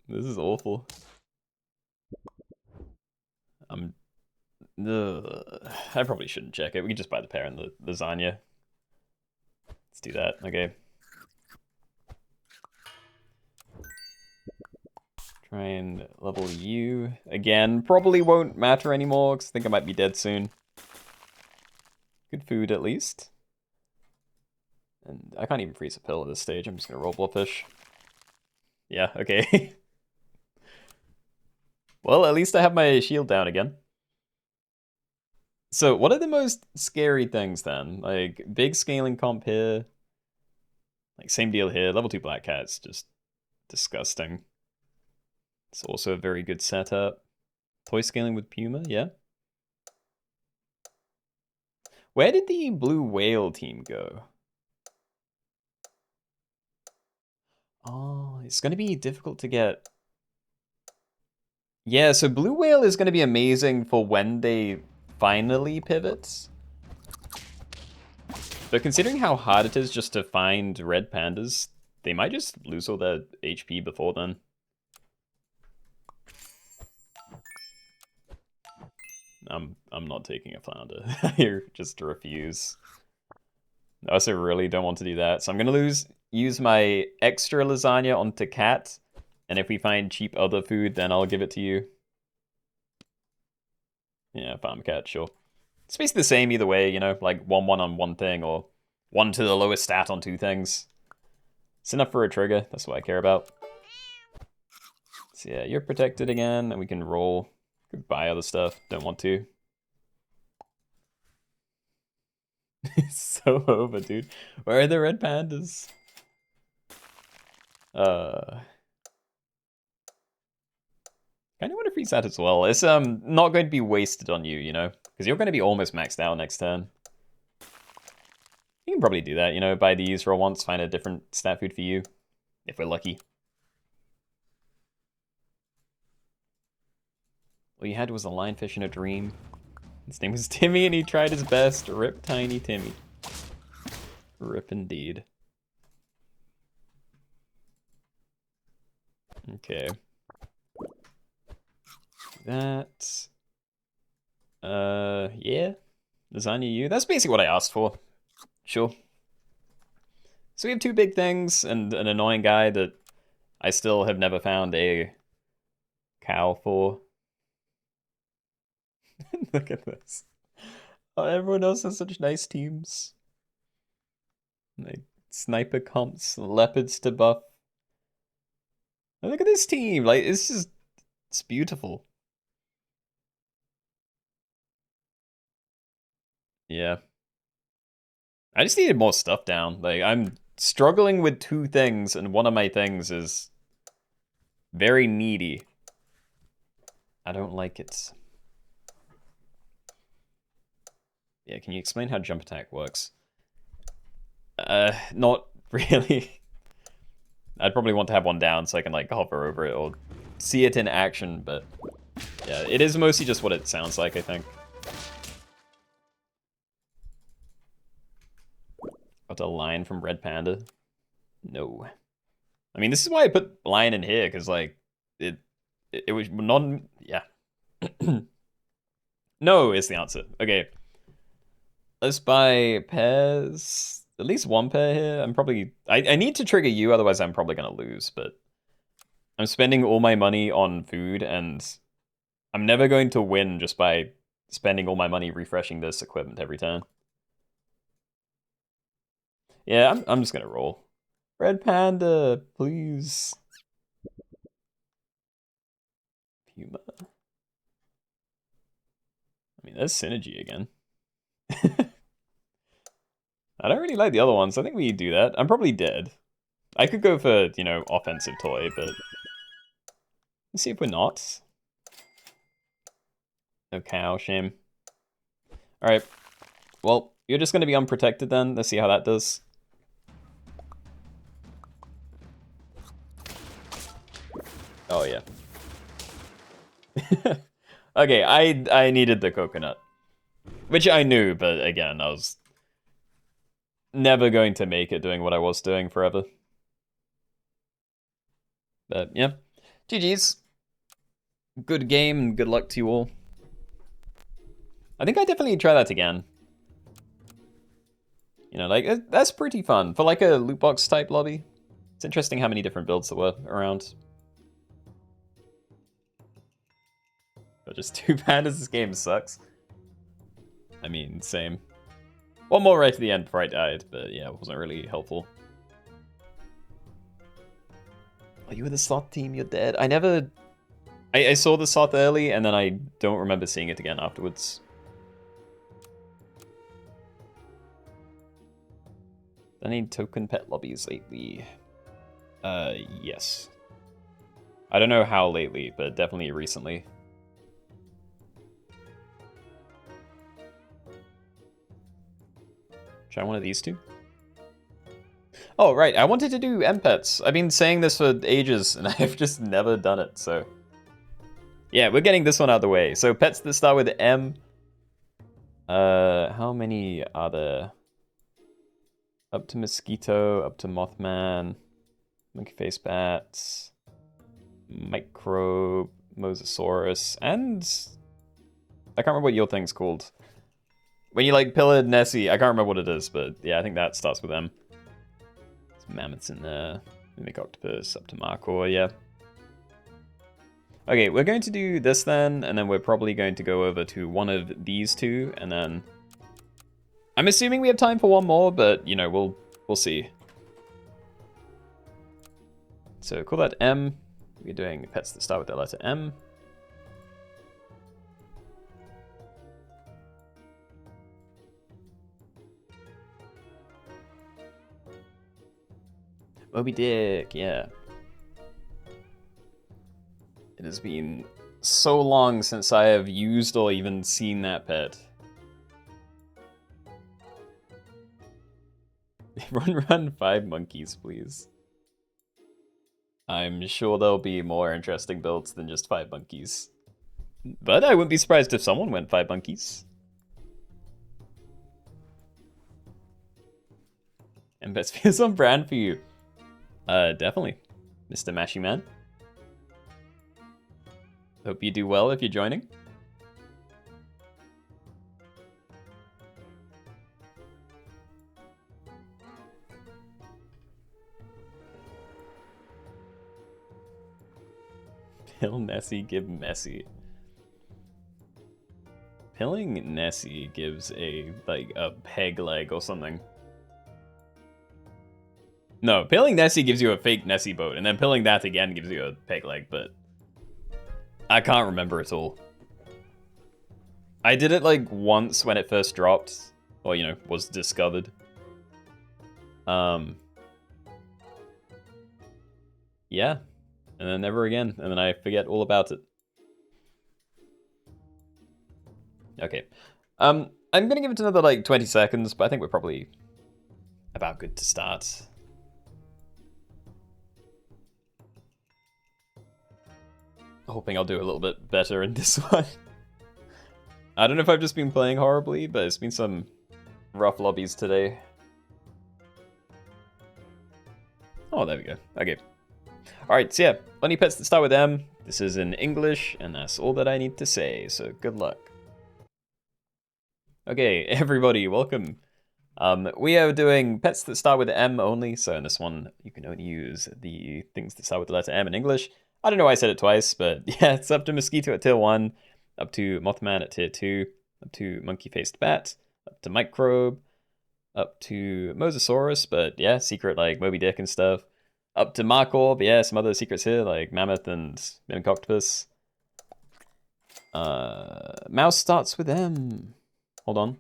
this is awful. I'm... I probably shouldn't check it. We can just buy the pear and the lasagna. Let's do that, okay. Try and level you. Again, probably won't matter anymore, because I think I might be dead soon. Good food, at least. And I can't even freeze a pill at this stage. I'm just gonna roll Blobfish. Yeah, okay. Well, at least I have my shield down again. So, what are the most scary things then? Like, big scaling comp here. Like, same deal here. Level 2 Black Cat's just disgusting. It's also a very good setup. Toy scaling with Puma, yeah. Where did the Blue Whale team go? Oh, it's going to be difficult to get. Yeah, so Blue Whale is going to be amazing for when they finally pivot. But considering how hard it is just to find red pandas, they might just lose all their HP before then. I'm not taking a flounder here, just to refuse. I also really don't want to do that, so I'm gonna use my extra lasagna onto cat, and if we find cheap other food, then I'll give it to you. Yeah, farm cat, sure. It's basically the same either way, you know, like 1-1 on one thing, or 1 to the lowest stat on 2 things. It's enough for a trigger, that's what I care about. So yeah, you're protected again, and we can roll. Could buy other stuff, don't want to. It's so over, dude. Where are the red pandas? Kind of want to freeze that as well. It's not going to be wasted on you, you know, because you're going to be almost maxed out next turn. You can probably do that, you know, buy these for once, find a different stat food for you, if we're lucky. All you had was a lionfish in a dream. His name was Timmy, and he tried his best. Rip tiny Timmy. Rip indeed. Okay. That. Yeah. Lasagna you. That's basically what I asked for. Sure. So we have 2 big things and an annoying guy that I still have never found a cow for. Look at this. Oh, everyone else has such nice teams. Like sniper comps, leopards to buff. Oh, look at this team. Like it's beautiful. Yeah. I just needed more stuff down. Like I'm struggling with 2 things, and one of my things is very needy. I don't like it. Yeah, can you explain how jump attack works? Not really. I'd probably want to have one down so I can like hover over it or see it in action, but yeah, it is mostly just what it sounds like, I think. Got a lion from Red Panda? No. I mean, this is why I put lion in here, because like it was non. Yeah. No is the answer. Okay. Let's buy pairs. At least 1 pair here. I'm probably... I need to trigger you, otherwise I'm probably going to lose, but... I'm spending all my money on food, and... I'm never going to win just by spending all my money refreshing this equipment every turn. Yeah, I'm just gonna roll. Red Panda, please. Puma. I mean, there's synergy again. I don't really like the other ones. I think we do that. I'm probably dead. I could go for, you know, offensive toy, but let's see if we're not. No cow, shame. Alright. Well, you're just gonna be unprotected then. Let's see how that does. Oh yeah. Okay, I needed the coconut. Which I knew, but again, I was never going to make it doing what I was doing forever. But yeah. GG's. Good game and good luck to you all. I think I definitely try that again. You know, like, that's pretty fun. For like a loot box type lobby. It's interesting how many different builds there were around. But just too bad as this game sucks. I mean, same. One more right to the end before I died, but yeah, it wasn't really helpful. Are you in the sloth team? You're dead. I never... I saw the sloth early, and then I don't remember seeing it again afterwards. Any token pet lobbies lately? Yes. I don't know how lately, but definitely recently. Try one of these two? Oh, right, I wanted to do M-Pets. I've been saying this for ages, and I've just never done it, so... Yeah, we're getting this one out of the way. So, pets that start with M. How many are there? Up to Mosquito, up to Mothman, Monkey Face Bats, Microbe, Mosasaurus, and... I can't remember what your thing's called. When you, like, pillared Nessie, I can't remember what it is, but yeah, I think that starts with M. Mammoths in there. Mimic Octopus up to Markor, yeah. Okay, we're going to do this then, and then we're probably going to go over to one of these two, and then... I'm assuming we have time for one more, but, you know, we'll see. So, call that M. We're doing pets that start with the letter M. Moby Dick, yeah. It has been so long since I have used or even seen that pet. Run 5 monkeys, please. I'm sure there'll be more interesting builds than just 5 monkeys. But I wouldn't be surprised if someone went 5 monkeys. And best feels on brand for you. Definitely, Mr. Mashy Man. Hope you do well if you're joining. Pill Nessie, give Messi. Pilling Nessie gives a peg leg or something. No, pilling Nessie gives you a fake Nessie boat, and then pilling that again gives you a peg leg, but I can't remember at all. I did it like once when it first dropped, or you know, was discovered. Yeah, and then never again, and then I forget all about it. Okay, I'm gonna give it another like 20 seconds, but I think we're probably about good to start. Hoping I'll do a little bit better in this one. I don't know if I've just been playing horribly, but it's been some rough lobbies today. Oh, there we go. Okay. Alright, so yeah, bunny pets that start with M. This is in English, and that's all that I need to say, so good luck. Okay, everybody, welcome. We are doing pets that start with M only, so in this one, you can only use the things that start with the letter M in English. I don't know why I said it twice, but yeah, it's up to Mosquito at tier 1, up to Mothman at tier 2, up to Monkey-Faced Bat, up to Microbe, Up to Mosasaurus, but yeah, secret like Moby Dick and stuff. Up to Markor, but yeah, some other secrets here like Mammoth and Mimic Octopus. Mouse starts with M. Hold on.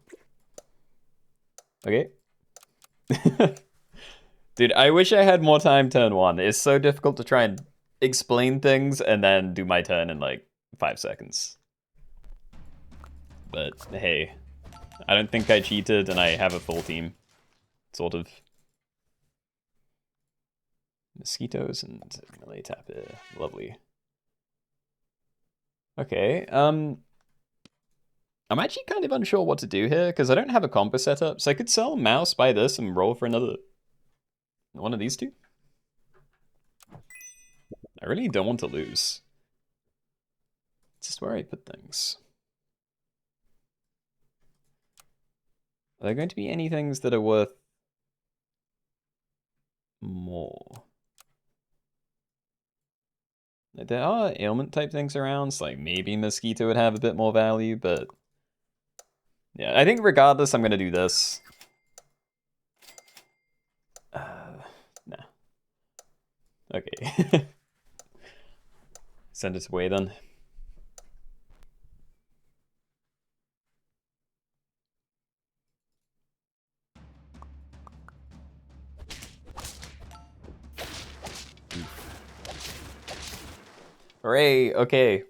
Okay. Dude, I wish I had more time turn 1. It's so difficult to try and explain things and then do my turn in like 5 seconds. But hey, I don't think I cheated and I have a full team. Sort of. Mosquitoes and melee tapir. Lovely. Okay, I'm actually kind of unsure what to do here, because I don't have a combo setup, so I could sell mouse, buy this, and roll for another one of these two. I really don't want to lose. It's just where I put things. Are there going to be any things that are worth more? There are ailment type things around, so like maybe Mosquito would have a bit more value, but yeah, I think regardless, I'm gonna do this. Nah. Okay. Send it away then. Hooray, okay.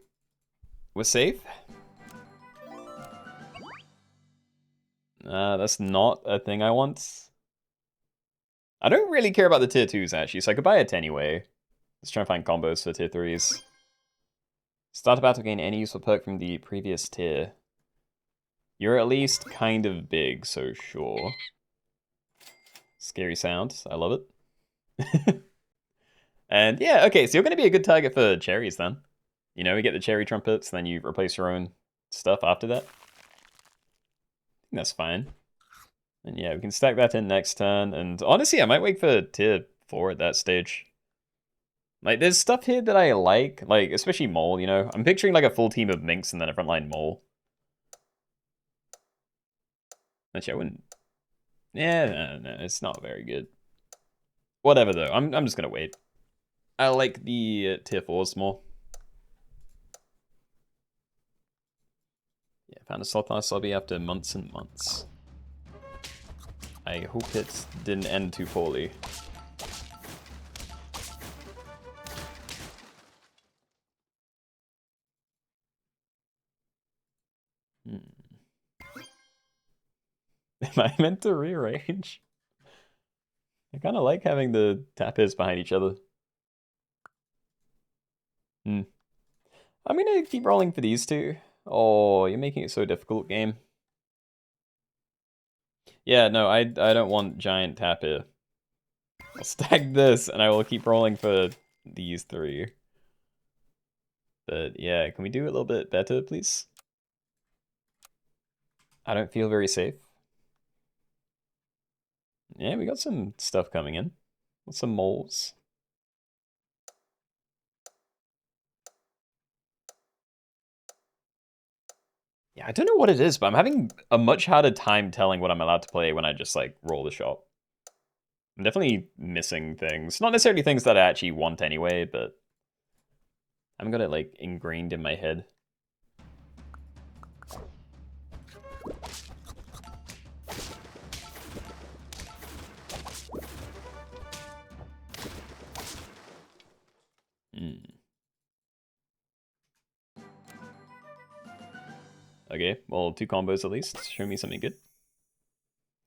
We're safe? That's not a thing I want. I don't really care about the tier 2s actually, so I could buy it anyway. Let's try and find combos for tier 3s. Start a battle, gain any useful perk from the previous tier. You're at least kind of big, so sure. Scary sound, I love it. And yeah, okay, so you're going to be a good target for cherries then. You know, we get the cherry trumpets, then you replace your own stuff after that. I think that's fine. And yeah, we can stack that in next turn. And honestly, I might wait for tier 4 at that stage. Like, there's stuff here that I like especially Mole, you know? I'm picturing like a full team of Minks and then a frontline Mole. Actually, I wouldn't... Yeah, no, it's not very good. Whatever, though. I'm just gonna wait. I like the tier 4s more. Yeah, found a slot last lobby after months and months. I hope it didn't end too poorly. Am I meant to rearrange? I kind of like having the tapirs behind each other. I'm gonna keep rolling for these two. Oh, you're making it so difficult, game. Yeah, no, I don't want giant tapir. I'll stack this, and I will keep rolling for these 3. But yeah, can we do it a little bit better, please? I don't feel very safe. Yeah, we got some stuff coming in. Some moles. Yeah, I don't know what it is, but I'm having a much harder time telling what I'm allowed to play when I just, like, roll the shot. I'm definitely missing things. Not necessarily things that I actually want anyway, but I haven't got it, like, ingrained in my head. Okay, well, 2 combos at least. Show me something good.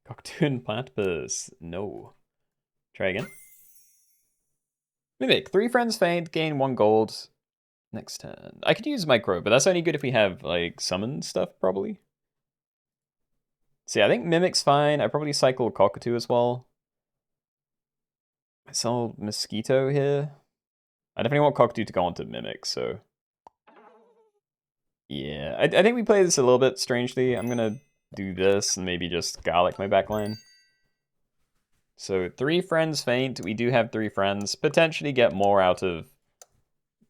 Cockatoo and platypus. No. Try again. Mimic. 3 friends faint, gain 1 gold. Next turn. I could use micro, but that's only good if we have, like, summon stuff, probably. See, I think Mimic's fine. I probably cycle Cockatoo as well. I sell Mosquito here. I definitely want Cockatoo to go onto Mimic, so... Yeah, I think we play this a little bit strangely. I'm gonna do this and maybe just Garlic my backline. So 3 friends faint. We do have 3 friends. Potentially get more out of,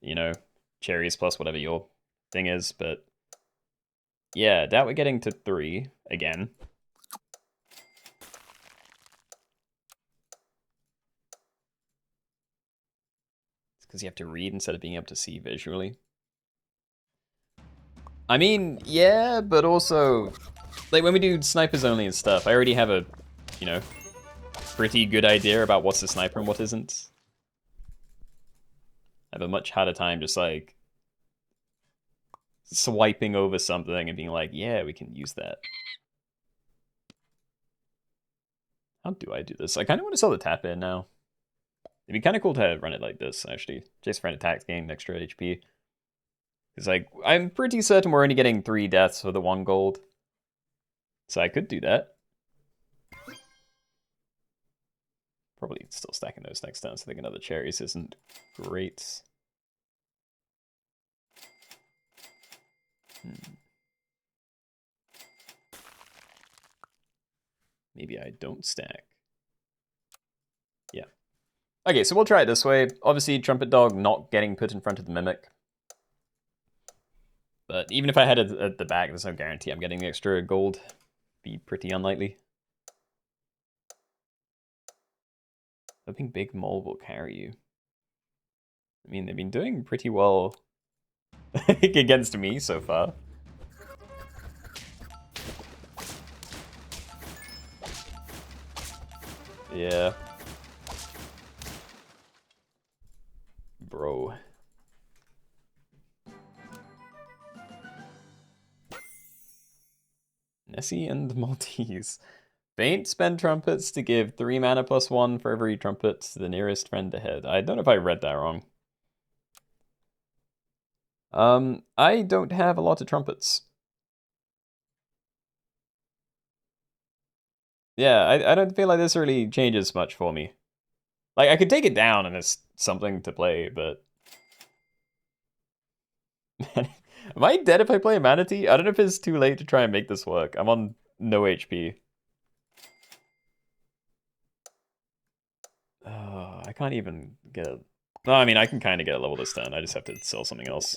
you know, cherries plus whatever your thing is, but yeah, doubt we're getting to 3 again. because you have to read instead of being able to see visually. I mean, yeah, but also, like, when we do snipers only and stuff, I already have a, you know, pretty good idea about what's a sniper and what isn't. I have a much harder time just, like, swiping over something and being like, yeah, we can use that. How do I do this? I kind of want to sell the tap in now. It'd be kind of cool to run it like this, actually. Just for an attack gain extra HP. Because, like, I'm pretty certain we're only getting 3 deaths for the 1 gold. So I could do that. Probably still stacking those next turn, so I think another cherries isn't great. Maybe I don't stack. Yeah. Okay, so we'll try it this way. Obviously, Trumpet Dog not getting put in front of the Mimic. But even if I had it at the back, there's no guarantee I'm getting the extra gold. Be pretty unlikely. Hoping Big Mole will carry you. I mean, they've been doing pretty well against me so far. Yeah. Bro. Nessie and Maltese. Faint spend trumpets to give 3 mana plus 1 for every trumpet to the nearest friend ahead. I don't know if I read that wrong. I don't have a lot of trumpets. Yeah, I don't feel like this really changes much for me. Like, I could take it down and it's something to play, but... Am I dead if I play a Manatee? I don't know if it's too late to try and make this work. I'm on no HP. I can't even get a... No, I mean, I can kind of get a level this turn. I just have to sell something else.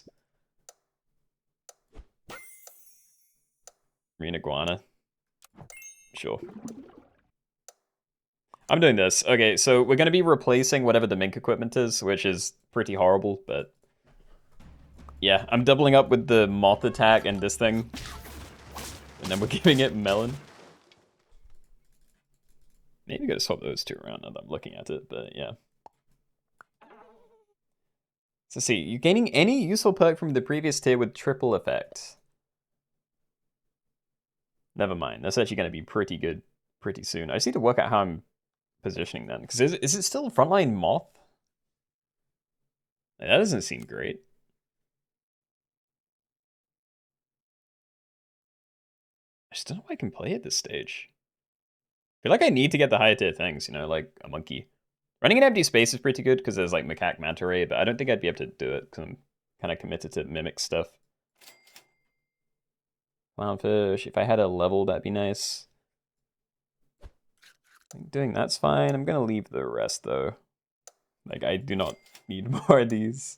Green Iguana. Sure. I'm doing this. Okay, so we're going to be replacing whatever the mink equipment is, which is pretty horrible, but... Yeah, I'm doubling up with the moth attack and this thing. And then we're giving it melon. Maybe gotta swap those two around now that I'm looking at it, but yeah. So see, you're gaining any useful perk from the previous tier with triple effect. Never mind, that's actually going to be pretty good pretty soon. I just need to work out how I'm positioning then. Because is it still frontline moth? That doesn't seem great. I just don't know if I can play at this stage. I feel like I need to get the higher tier things, you know, like a monkey. Running an empty space is pretty good because there's like macaque manta ray, but I don't think I'd be able to do it because I'm kind of committed to mimic stuff. Clownfish, if I had a level, that'd be nice. Doing that's fine. I'm gonna leave the rest though. Like, I do not need more of these.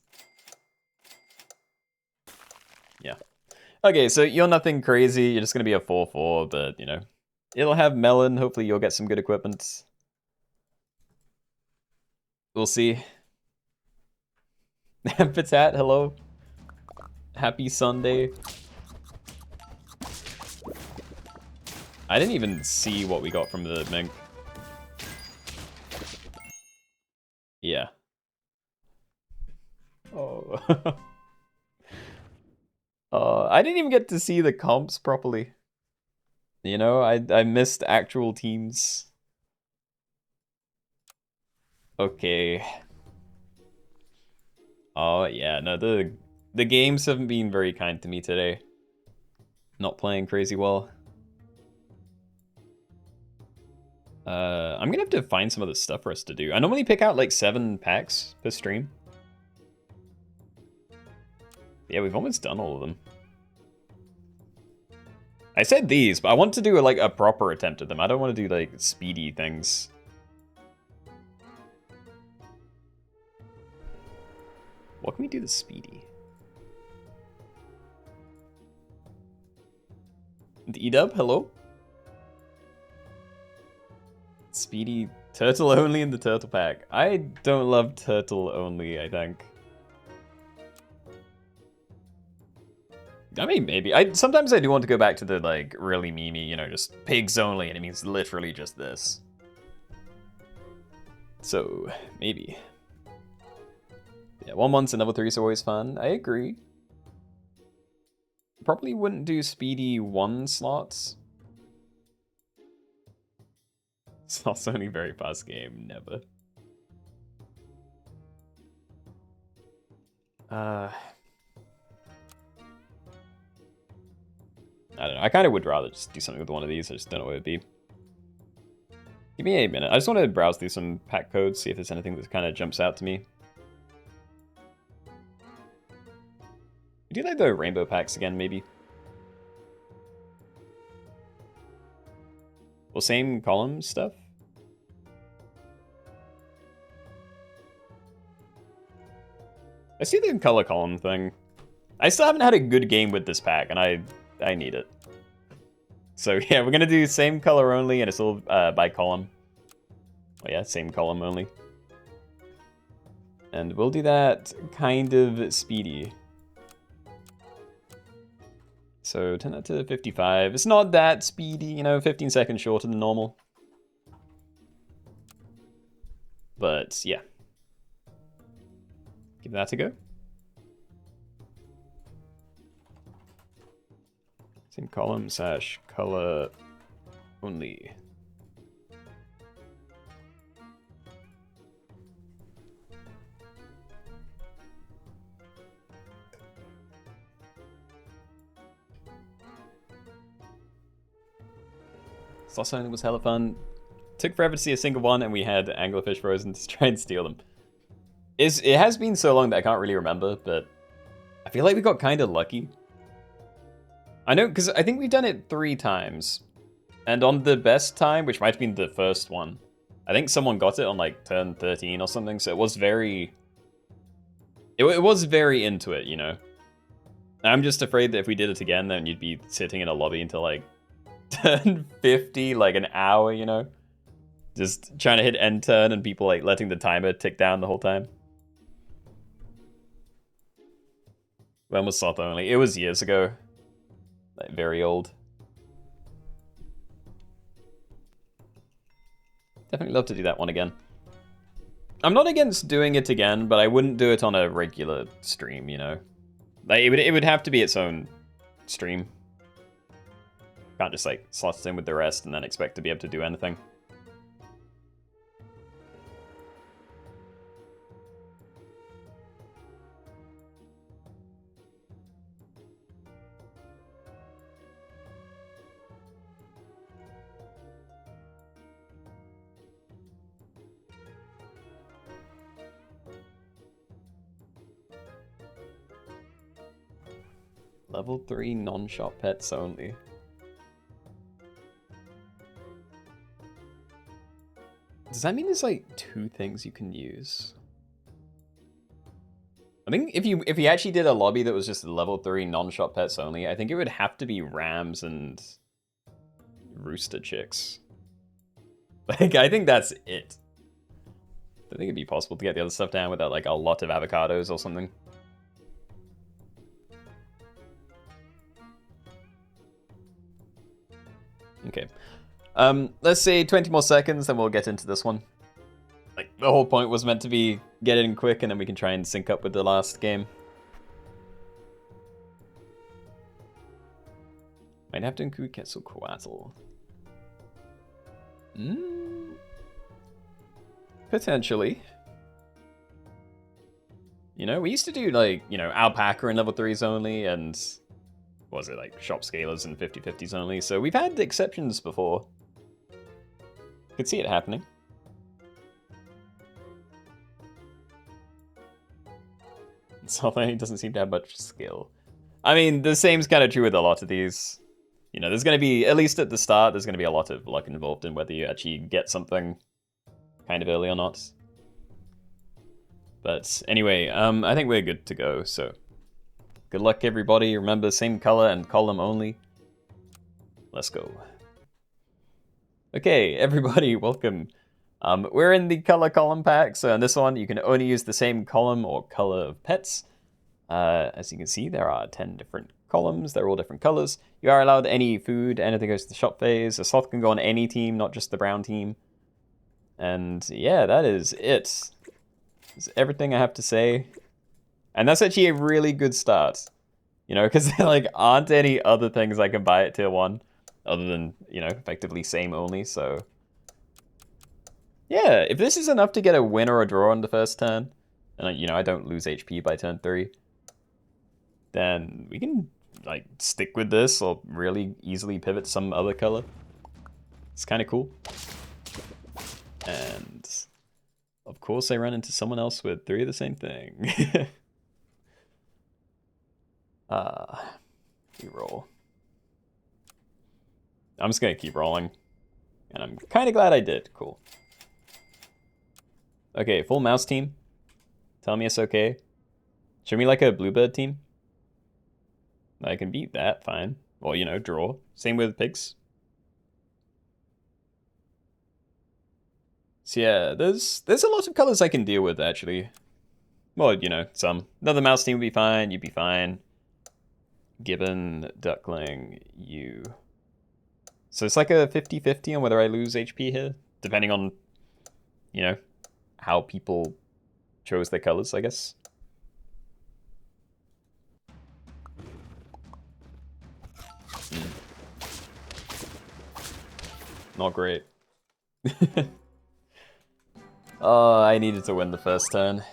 Yeah. Okay, so you're nothing crazy. You're just gonna be a 4/4, but you know, it'll have melon. Hopefully, you'll get some good equipment. We'll see. Patat, hello. Happy Sunday. I didn't even see what we got from the mink. Yeah. Oh. I didn't even get to see the comps properly. You know, I missed actual teams. Okay. Oh yeah, no, the games haven't been very kind to me today. Not playing crazy well. I'm gonna have to find some other stuff for us to do. I normally pick out like 7 packs per stream. Yeah, we've almost done all of them. I said these, but I want to do like a proper attempt at them. I don't want to do like speedy things. What can we do the speedy? D-Dub, hello? Speedy Turtle only in the turtle pack. I don't love turtle only, I think. I mean, maybe. Sometimes I do want to go back to the, like, really memey, you know, just pigs only, and it means literally just this. So, maybe. Yeah, 1-1s and level 3s are always fun. I agree. Probably wouldn't do speedy 1 slots. It's also only very fast game, never. I don't know. I kind of would rather just do something with one of these. I just don't know what it would be. Give me a minute. I just want to browse through some pack codes, see if there's anything that kind of jumps out to me. Do you like the rainbow packs again, maybe? Well, same column stuff? I see the color column thing. I still haven't had a good game with this pack, and I need it. So yeah, we're gonna do same color only, and it's all by column. Oh yeah, same column only. And we'll do that kind of speedy. So turn that to 55. It's not that speedy, you know, 15 seconds shorter than normal. But yeah. Give that a go. Same column / color only. Sloth Signing was hella fun. Took forever to see a single one, and we had anglerfish frozen to try and steal them. It has been so long that I can't really remember, but I feel like we got kind of lucky. I know, because I think we've done it 3 times. And on the best time, which might have been the first one, I think someone got it on like turn 13 or something, so it was very... It was very into it, you know? I'm just afraid that if we did it again, then you'd be sitting in a lobby until like turn 50, like an hour, you know? Just trying to hit end turn and people like letting the timer tick down the whole time. When was Sloth only? It was years ago. Like, very old. Definitely love to do that one again. I'm not against doing it again, but I wouldn't do it on a regular stream, you know? Like, it would have to be its own stream. Can't just, like, slot it in with the rest and then expect to be able to do anything. Level 3 non-shop pets only. Does that mean there's like 2 things you can use? I think if you actually did a lobby that was just level 3 non-shop pets only, I think it would have to be rams and rooster chicks. Like, I think that's it. I think it'd be possible to get the other stuff down without like a lot of avocados or something. Okay. Let's say 20 more seconds, then we'll get into this one. Like, the whole point was meant to be get in quick, and then we can try and sync up with the last game. Might have to include Quetzalcoatl. Potentially. You know, we used to do, like, you know, alpaca in level 3s only, and... what was it, like, shop scalers and 50/50s only, so we've had exceptions before. Could see it happening. Saltani doesn't seem to have much skill. I mean, the same's kind of true with a lot of these. You know, there's going to be, at least at the start, there's going to be a lot of luck involved in whether you actually get something kind of early or not. But anyway, I think we're good to go, so... good luck, everybody. Remember, same color and column only. Let's go. Okay, everybody, welcome We're in the color column pack, so in this one you can only use the same column or color of pets. As you can see, there are 10 different columns. They're all different colors. You are allowed any food. Anything goes to the shop phase. A sloth can go on any team, not just the brown team. And yeah, that is it. That's everything I have to say. And that's actually a really good start. You know, because there like aren't any other things I can buy at tier 1 other than, you know, effectively same only, so yeah, if this is enough to get a win or a draw on the first turn, and you know, I don't lose HP by turn 3, then we can like stick with this or really easily pivot some other color. It's kind of cool. And of course I run into someone else with 3 of the same thing. We roll. I'm just gonna keep rolling. And I'm kind of glad I did. Cool. Okay, full mouse team. Tell me it's okay. Show me like a bluebird team. I can beat that, fine. Well, you know, draw. Same with pigs. So yeah, there's a lot of colors I can deal with, actually. Well, you know, some. Another mouse team would be fine, you'd be fine. Gibbon, duckling, you. So it's like a 50-50 on whether I lose HP here, depending on, you know, how people chose their colors, I guess. Not great. Oh, I needed to win the first turn.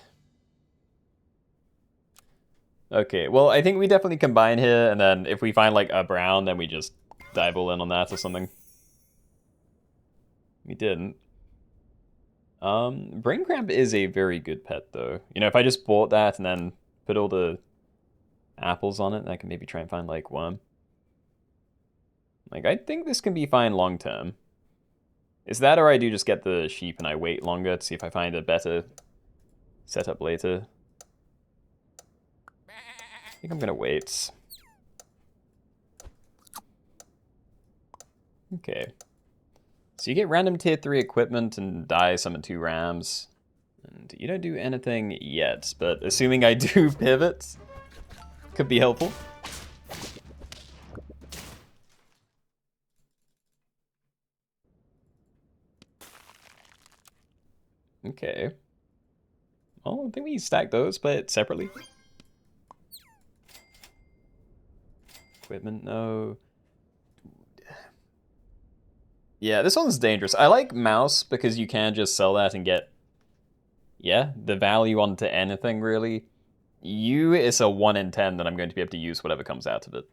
Okay, well, I think we definitely combine here, and then if we find like a brown, then we just dive all in on that or something. We didn't. Brain Cramp is a very good pet, though. You know, if I just bought that and then put all the apples on it, I can maybe try and find like worm. Like, I think this can be fine long term. Is that, or I do just get the sheep and I wait longer to see if I find a better setup later? I think I'm gonna wait. Okay. So you get random tier 3 equipment and die summon 2 rams. And you don't do anything yet, but assuming I do pivot, could be helpful. Okay. Well, I think we stack those, play it separately. Equipment, no. Yeah, this one's dangerous. I like mouse because you can just sell that and get, yeah, the value onto anything, really. You is a 1 in 10 that I'm going to be able to use whatever comes out of it.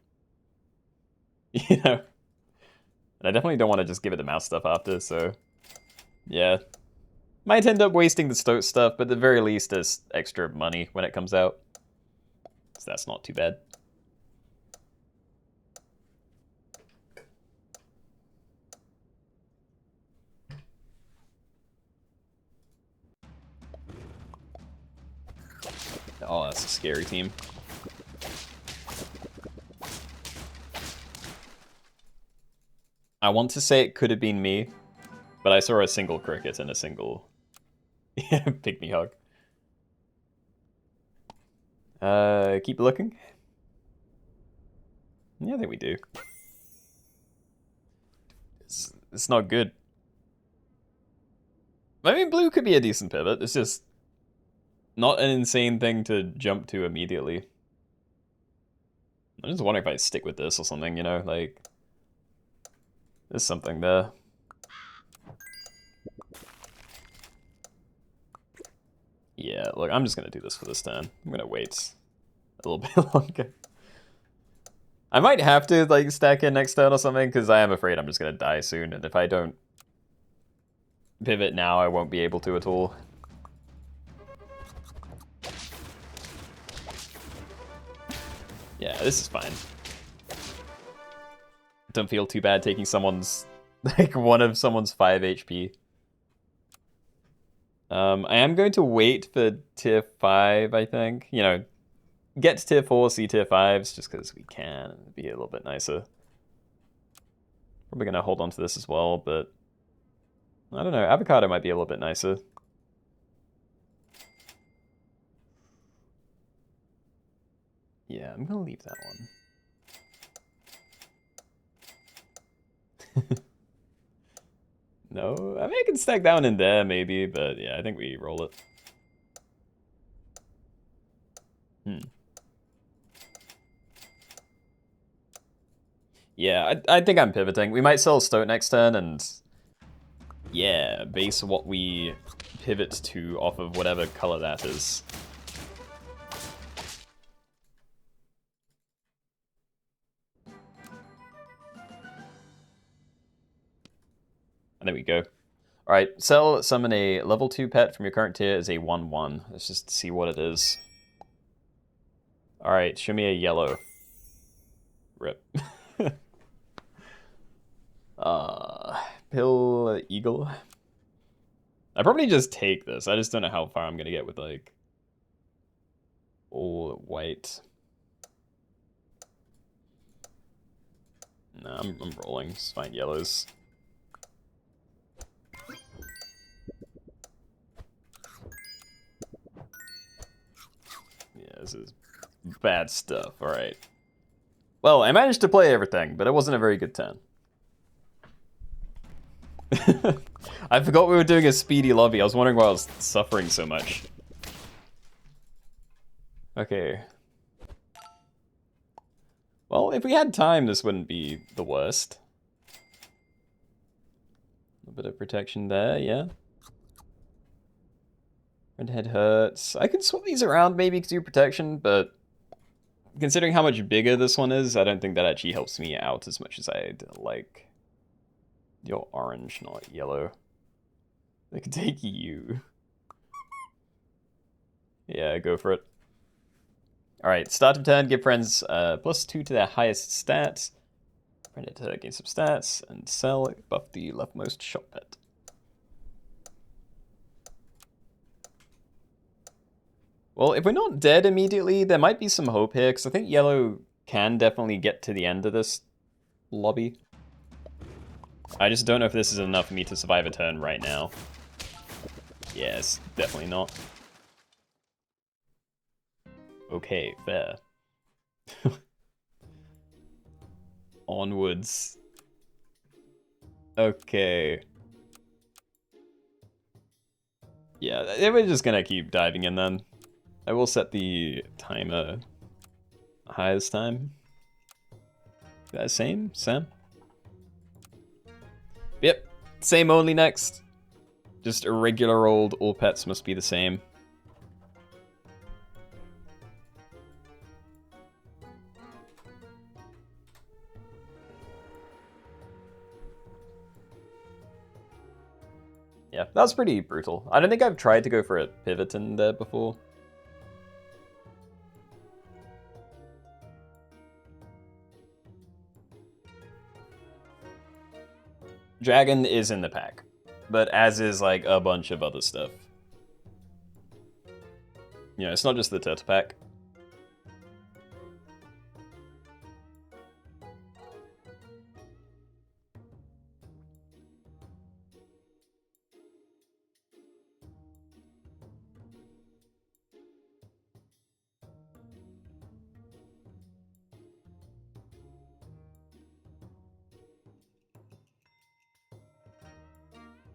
You know? And I definitely don't want to just give it the mouse stuff after, so yeah. Might end up wasting the stoat stuff, but at the very least there's extra money when it comes out. So that's not too bad. Oh, that's a scary team. I want to say it could have been me, but I saw a single cricket and a single pygmy hug. Keep looking. Yeah, I think we do. It's not good. I mean, blue could be a decent pivot. It's just not an insane thing to jump to immediately. I'm just wondering if I stick with this or something, you know, like there's something there. Yeah, look, I'm just gonna do this for this turn. I'm gonna wait a little bit longer. I might have to like stack in next turn or something because I am afraid I'm just gonna die soon, and if I don't pivot now, I won't be able to at all. Yeah, this is fine. Don't feel too bad taking someone's, like, one of someone's 5 HP. I am going to wait for tier 5, I think. You know, get to tier 4, see tier 5s, just because we can. It'd be a little bit nicer. Probably going to hold on to this as well, but I don't know, avocado might be a little bit nicer. Yeah, I'm gonna leave that one. No, I mean, I can stack down in there maybe, but yeah, I think we roll it. Yeah, I think I'm pivoting. We might sell Stoat next turn and yeah, base what we pivot to off of whatever color that is. And there we go. Alright, sell, summon a level 2 pet from your current tier as a 1/1. Let's just see what it is. Alright, show me a yellow. Rip. Pill Eagle. I probably just take this. I just don't know how far I'm gonna get with like all white. No, I'm rolling. Just find yellows. Yeah, this is bad stuff. Alright. Well, I managed to play everything, but it wasn't a very good turn. I forgot we were doing a speedy lobby. I was wondering why I was suffering so much. Okay. Well, if we had time, this wouldn't be the worst. A bit of protection there, yeah. Redhead hurts. I could swap these around maybe to do protection, but considering how much bigger this one is, I don't think that actually helps me out as much as I'd like. You're orange, not yellow. They can take you. Yeah, go for it. Alright, start of turn, give friends +2 to their highest stats. Predator gain some stats, and sell, buff the leftmost shot pet. Well, if we're not dead immediately, there might be some hope here, because I think yellow can definitely get to the end of this lobby. I just don't know if this is enough for me to survive a turn right now. Yes, definitely not. Okay, fair. Onwards. Okay. Yeah, we're just gonna keep diving in then. I will set the timer high this time. Same? Sam? Yep, same only next. Just a regular old, all pets must be the same. Yeah, that was pretty brutal. I don't think I've tried to go for a pivot in there before. Dragon is in the pack, but as is like a bunch of other stuff. You know, it's not just the turtle pack.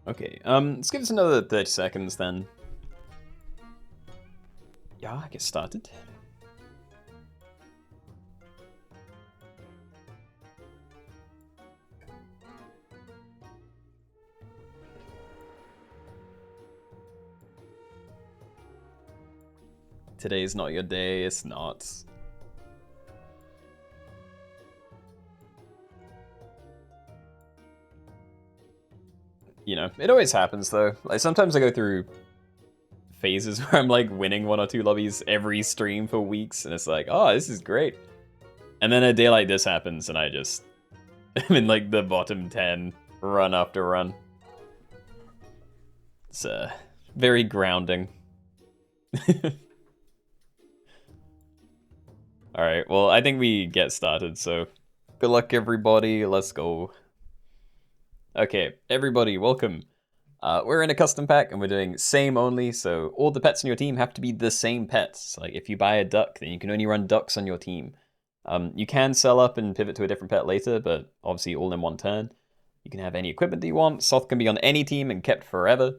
Okay, let's give us another 30 seconds then. Yeah, get started. Today's not your day, it's not. You know, it always happens though. Like sometimes I go through phases where I'm like winning 1 or 2 lobbies every stream for weeks, and it's like, oh, this is great. And then a day like this happens, and I just am in like the bottom 10 run after run. It's very grounding. Alright, well, I think we get started, so good luck, everybody. Let's go. Okay, everybody, welcome. We're in a custom pack and we're doing same only, so all the pets on your team have to be the same pets. Like if you buy a duck, then you can only run ducks on your team. You can sell up and pivot to a different pet later, but obviously all in one turn. You can have any equipment that you want. Soth can be on any team and kept forever.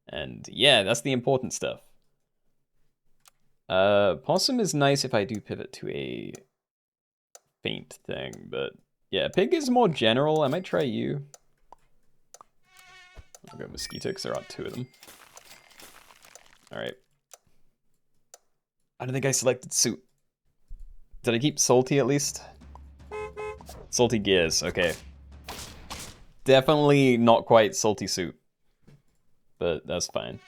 And yeah, that's the important stuff. Possum is nice if I do pivot to a faint thing, but yeah, pig is more general. I might try you. I'll go mosquito because there are 2 of them. Alright. I don't think I selected suit. Did I keep salty at least? Salty gears, okay. Definitely not quite salty suit. But that's fine.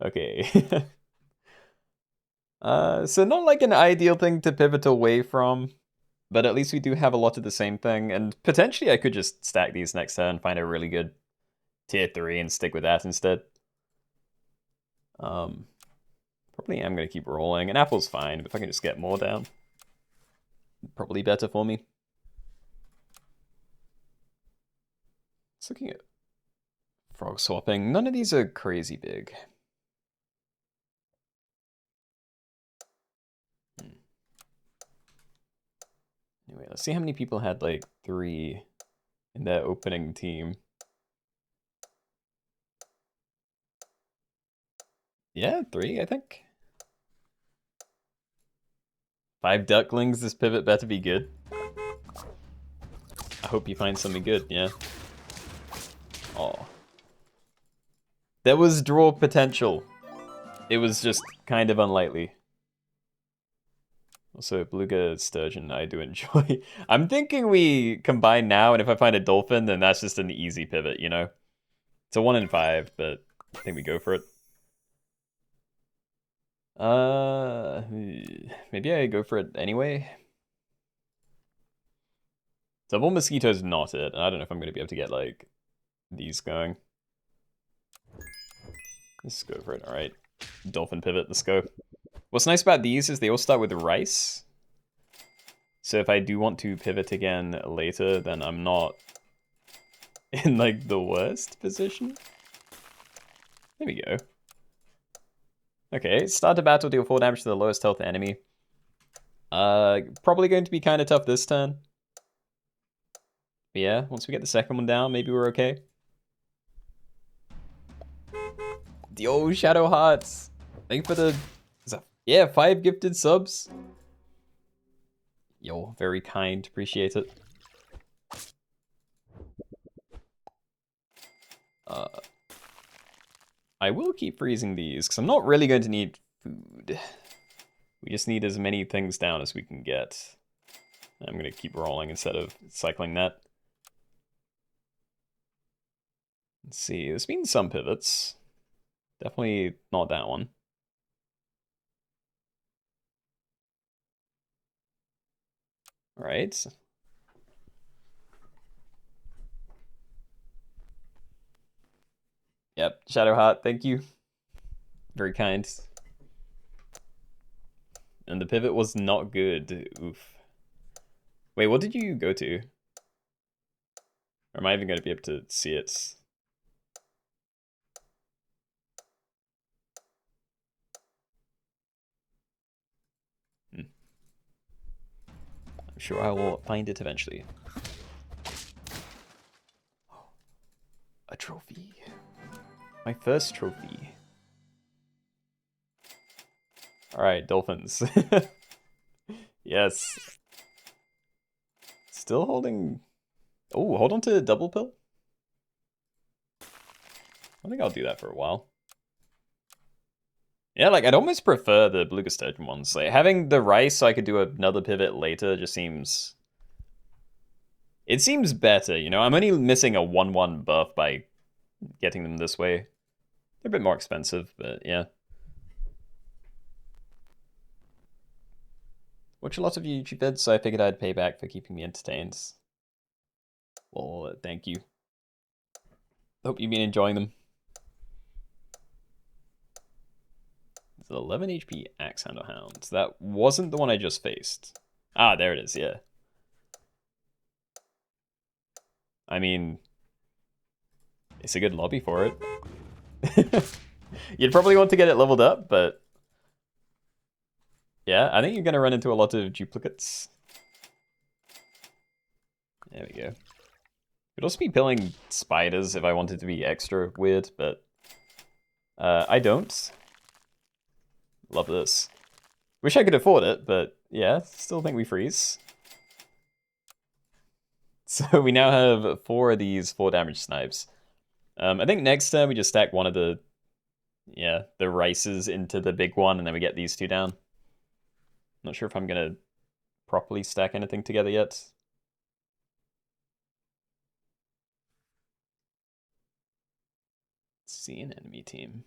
Okay. So not like an ideal thing to pivot away from, but at least we do have a lot of the same thing, and potentially I could just stack these next turn, find a really good tier 3 and stick with that instead. Probably am going to keep rolling. An apple's fine, but if I can just get more down, probably better for me. Just looking at frog swapping. None of these are crazy big. Anyway, let's see how many people had like 3 in their opening team. Yeah, 3, I think. 5 ducklings, this pivot better be good. I hope you find something good, yeah. Oh. There was draw potential. It was just kind of unlikely. Also, beluga sturgeon I do enjoy. I'm thinking we combine now, and if I find a dolphin, then that's just an easy pivot, you know? It's a 1 in 5, but I think we go for it. Maybe I go for it anyway. Double mosquito's not it. I don't know if I'm going to be able to get, like, these going. Let's go for it. Alright. Dolphin pivot, let's go. What's nice about these is they all start with rice. So if I do want to pivot again later, then I'm not in, like, the worst position. There we go. Okay, start a battle, deal 4 damage to the lowest health enemy. Probably going to be kind of tough this turn. But yeah, once we get the second one down, maybe we're okay. Yo, Shadow Hearts! Thank you for the... Yeah, 5 gifted subs. Yo, very kind. Appreciate it. I will keep freezing these, because I'm not really going to need food. We just need as many things down as we can get. I'm going to keep rolling instead of cycling that. Let's see, there's been some pivots. Definitely not that one. All right. Yep, Shadowheart, thank you. Very kind. And the pivot was not good. Oof. Wait, what did you go to? Or am I even going to be able to see it? I'm sure I will find it eventually. A trophy. My first trophy. Alright, dolphins. Yes. Still holding... Oh, hold on to double pill? I think I'll do that for a while. Yeah, like, I'd almost prefer the beluga sturgeon ones. Like, having the rice so I could do another pivot later just seems... It seems better, you know? I'm only missing a 1-1 buff by getting them this way. They're a bit more expensive, but yeah. Watch a lot of YouTube vids, so I figured I'd pay back for keeping me entertained. Well, thank you. Hope you've been enjoying them. It's 11 HP Axe Handle Hound. That wasn't the one I just faced. Ah, there it is, yeah. I mean, It's a good lobby for it. You'd probably want to get it leveled up, but yeah, I think you're going to run into a lot of duplicates. There we go. Could also be killing spiders if I wanted to be extra weird, but I don't. Love this. Wish I could afford it, but yeah, still think we freeze. So we now have 4 of these 4 damage snipes. I think next turn we just stack one of the rices into the big one, and then we get these 2 down. Not sure if I'm gonna properly stack anything together yet. Let's see an enemy team.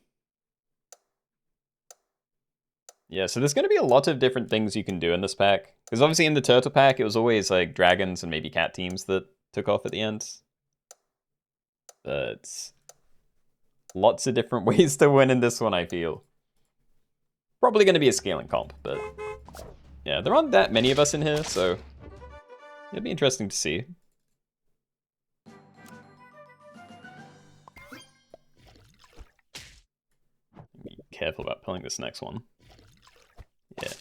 Yeah, so there's going to be a lot of different things you can do in this pack. Because obviously in the turtle pack, it was always like dragons and maybe cat teams that took off at the end. But lots of different ways to win in this one, I feel. Probably going to be a scaling comp, but yeah, there aren't that many of us in here, so it'd be interesting to see. Be careful about pulling this next one. Yeah.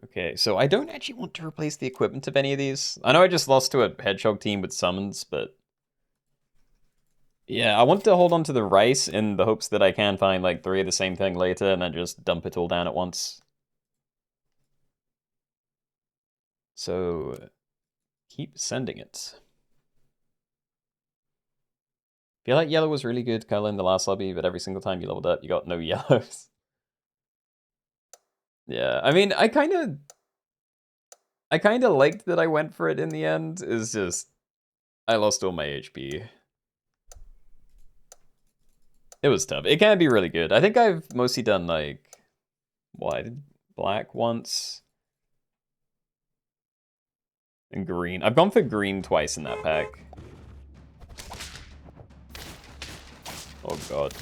Okay, so I don't actually want to replace the equipment of any of these. I know I just lost to a hedgehog team with summons, but yeah, I want to hold on to the rice in the hopes that I can find like 3 of the same thing later and then just dump it all down at once. So keep sending it. Feel like yellow was really good color in the last lobby, but every single time you leveled up, you got no yellows. Yeah, I mean, I kind of liked that I went for it in the end. It's just I lost all my HP. It was tough. It can be really good. I think I've mostly done like white, black once, and green. I've gone for green twice in that pack. Oh god.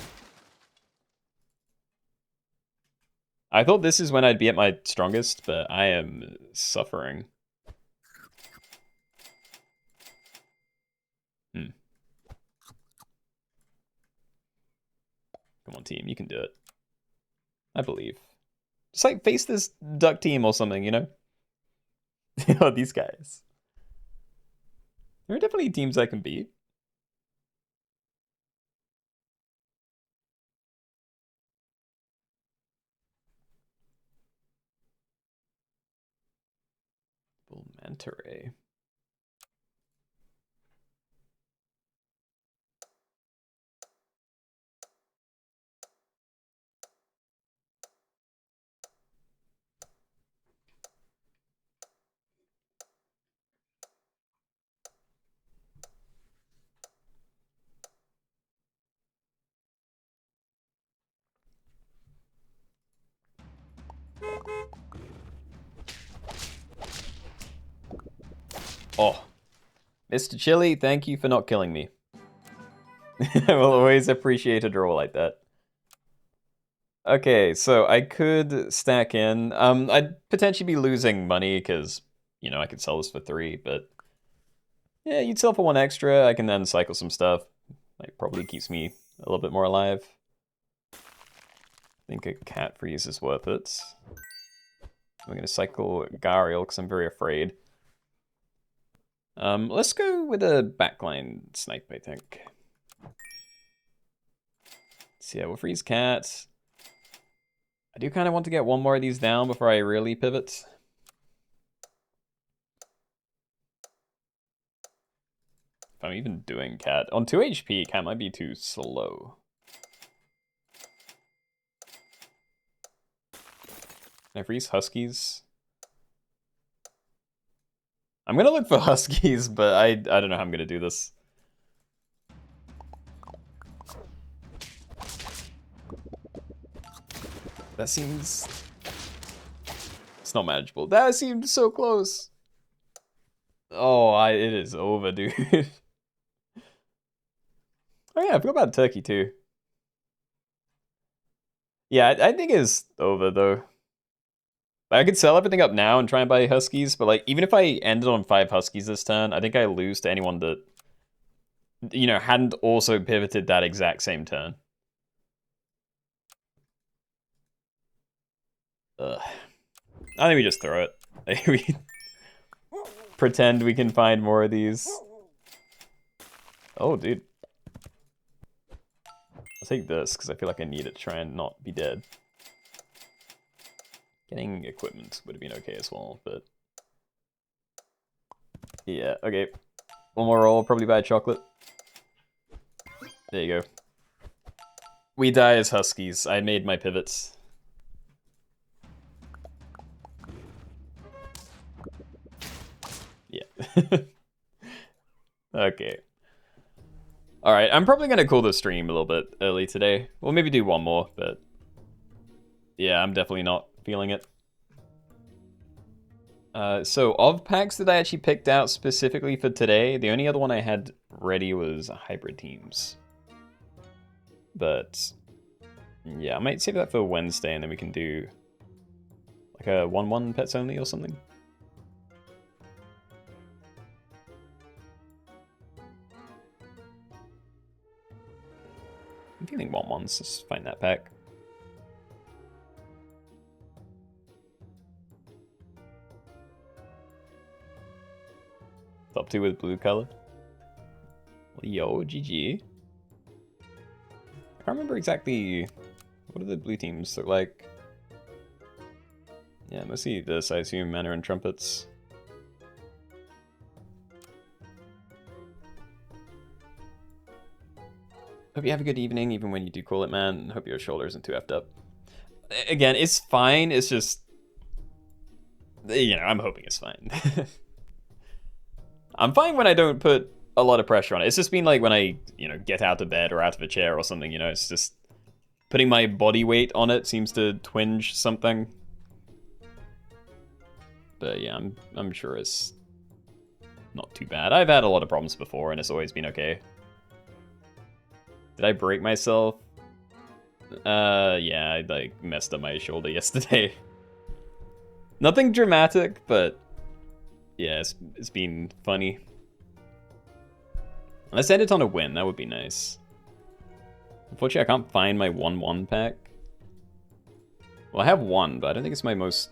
I thought this is when I'd be at my strongest, but I am suffering. Come on, team, you can do it. I believe. Just like face this duck team or something, you know? Oh, these guys. There are definitely teams I can beat. Manta Ray. Oh, Mr. Chili, thank you for not killing me. I will always appreciate a draw like that. Okay, so I could stack in. I'd potentially be losing money because, you know, I could sell this for 3, but yeah, you'd sell for 1 extra. I can then cycle some stuff. Like, probably keeps me a little bit more alive. I think a cat freeze is worth it. I'm going to cycle Gariel because I'm very afraid. Let's go with a backline snipe, I think. So yeah, we'll freeze cat. I do kind of want to get 1 more of these down before I really pivot. If I'm even doing cat. On 2 HP, cat might be too slow. Can I freeze huskies? I'm gonna look for huskies, but I don't know how I'm gonna do this. That seems... It's not manageable. That seemed so close. Oh, it is over, dude. Oh yeah, I forgot about turkey too. Yeah, I think it's over though. I could sell everything up now and try and buy Huskies, but like even if I ended on 5 Huskies this turn, I think I lose to anyone that, you know, hadn't also pivoted that exact same turn. Ugh. I think we just throw it. We pretend we can find more of these. Oh, dude. I'll take this, because I feel like I need it to try and not be dead. Getting equipment would have been okay as well, but... yeah, okay. One more roll, probably buy a chocolate. There you go. We die as Huskies. I made my pivots. Yeah. Okay. Alright, I'm probably going to call the stream a little bit early today. We'll maybe do one more, but... yeah, I'm definitely not feeling it. So, of packs that I actually picked out specifically for today, the only other one I had ready was Hybrid Teams. But... yeah, I might save that for Wednesday, and then we can do... like a 1-1 pets only or something. I'm feeling 1-1s, just find that pack. Top 2 with blue color. Yo, GG. I can't remember exactly... what do the blue teams look like? Yeah, mostly this, I assume, Manor and Trumpets. Hope you have a good evening, even when you do call it, man. Hope your shoulder isn't too effed up. Again, it's fine, it's just... you know, I'm hoping it's fine. I'm fine when I don't put a lot of pressure on it. It's just been like when I, you know, get out of bed or out of a chair or something, you know, it's just... putting my body weight on it seems to twinge something. But yeah, I'm sure it's not too bad. I've had a lot of problems before and it's always been okay. Did I break myself? Yeah, I like messed up my shoulder yesterday. Nothing dramatic, but yeah, it's been funny. Let's end it on a win, that would be nice. Unfortunately, I can't find my 1-1 pack. Well, I have one, but I don't think it's my most...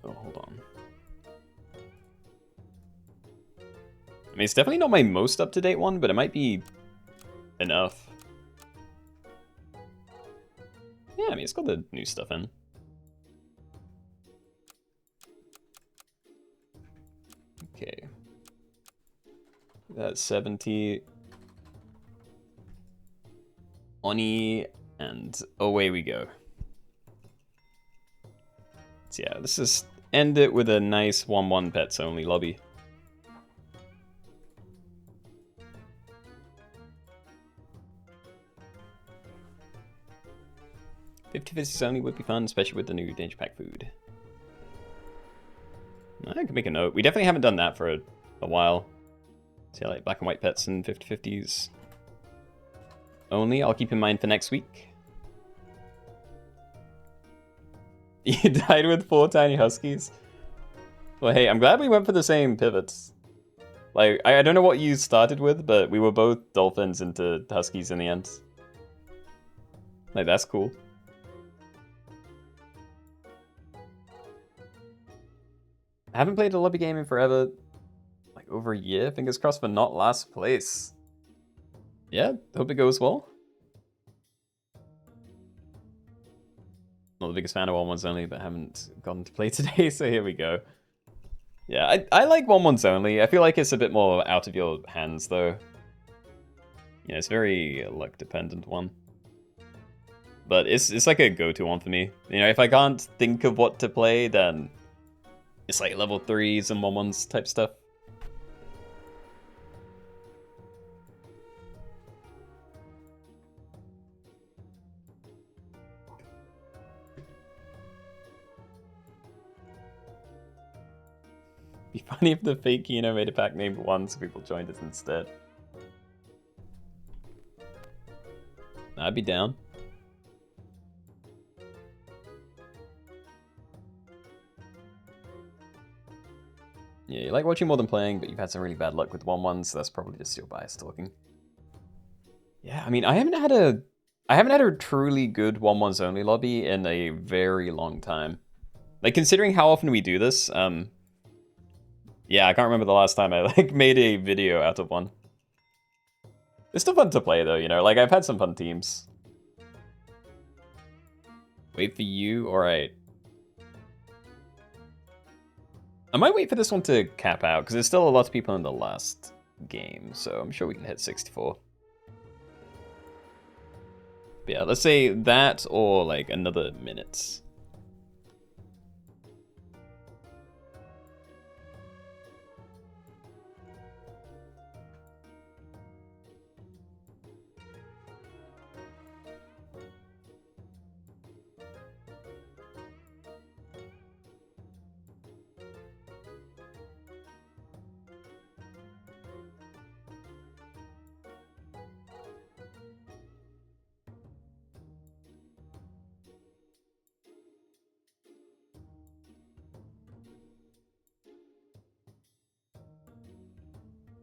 oh, hold on. I mean, it's definitely not my most up-to-date one, but it might be enough. Yeah, I mean, it's got the new stuff in. Okay. That's 70. Oni, and away we go. So yeah, let's just end it with a nice 1-1 pets only lobby. $50 only would be fun, especially with the new Danger Pack food. I can make a note. We definitely haven't done that for a while. So yeah, like black and white pets and 50/50s only. I'll keep in mind for next week. You died with 4 tiny huskies? Well, hey, I'm glad we went for the same pivots. Like, I don't know what you started with, but we were both dolphins into huskies in the end. Like, that's cool. I haven't played a lobby game in forever. Like, over a year. Fingers crossed for not last place. Yeah, hope it goes well. Not the biggest fan of 1-1s only, but haven't gotten to play today, so here we go. Yeah, I like 1-1s only. I feel like it's a bit more out of your hands, though. Yeah, it's very luck-dependent one. But it's like a go-to one for me. You know, if I can't think of what to play, then it's like level 3s and 1-1s type stuff. Be funny if the fake Keenoe made a pack named 1 so people joined it instead. I'd be down. Yeah, you like watching more than playing, but you've had some really bad luck with 1-1s, so that's probably just your bias talking. Yeah, I mean, I haven't had a truly good 1-1s only lobby in a very long time. Like, considering how often we do this, yeah, I can't remember the last time I, like, made a video out of one. It's still fun to play, though, you know? Like, I've had some fun teams. Wait for you? Alright. I might wait for this one to cap out, because there's still a lot of people in the last game, so I'm sure we can hit 64. But yeah, let's say that or, like, another minute.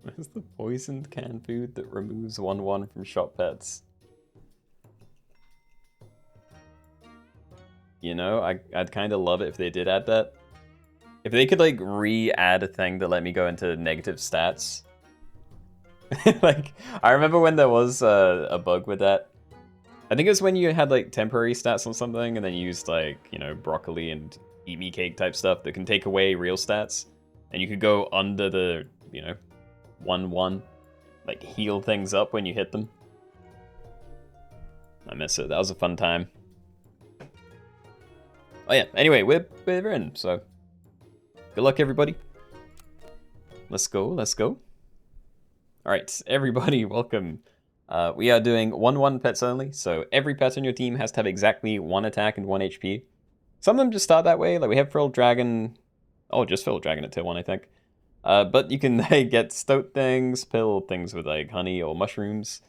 Where's the poisoned canned food that removes 1-1 from shop pets? You know, I'd kind of love it if they did add that. If they could, like, re-add a thing that let me go into negative stats. Like, I remember when there was a bug with that. I think it was when you had, like, temporary stats on something, and then you used, like, you know, broccoli and eat me cake type stuff that can take away real stats. And you could go under the, you know, 1-1, like, heal things up when you hit them. I miss it. That was a fun time. Oh yeah, anyway, we're in, so good luck, everybody. Let's go, let's go. Alright, everybody, welcome. We are doing 1-1 pets only, so every pet on your team has to have exactly 1 attack and 1 HP. Some of them just start that way, like we have Frilled Dragon. Oh, just Frilled Dragon at tier 1, I think. But you can get stoat things, pill things with like honey or mushrooms.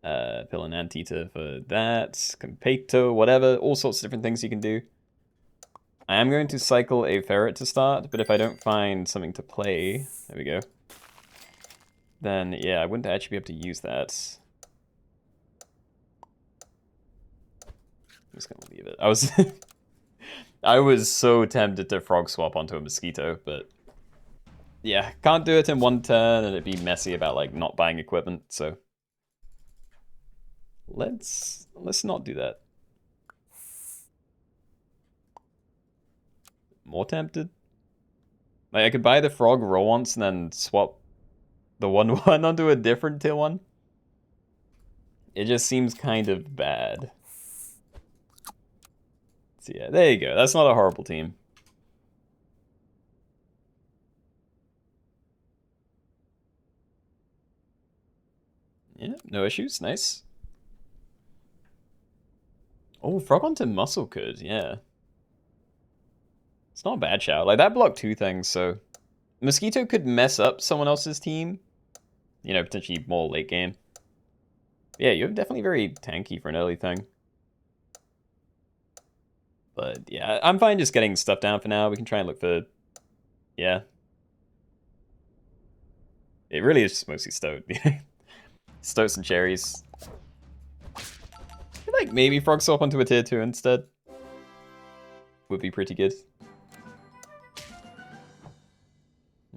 Pill an Anteater for that, Competo, whatever, all sorts of different things you can do. I am going to cycle a ferret to start, but if I don't find something to play, there we go, then yeah, I wouldn't actually be able to use that. I'm just gonna leave it. I was so tempted to frog swap onto a mosquito, but yeah, can't do it in 1 turn, and it'd be messy about like not buying equipment, so let's not do that. More tempted? Like, I could buy the frog roll once and then swap the 1-1 onto a different tier 1. It just seems kind of bad. So yeah, there you go. That's not a horrible team. Yeah, no issues. Nice. Oh, frog onto muscle could, yeah. It's not a bad shout. Like, that blocked 2 things, so mosquito could mess up someone else's team. You know, potentially more late game. Yeah, you're definitely very tanky for an early thing. But yeah, I'm fine just getting stuff down for now. We can try and look for, yeah. It really is just mostly stoat. Stoats and cherries. I feel like maybe frog swap onto a tier 2 instead would be pretty good.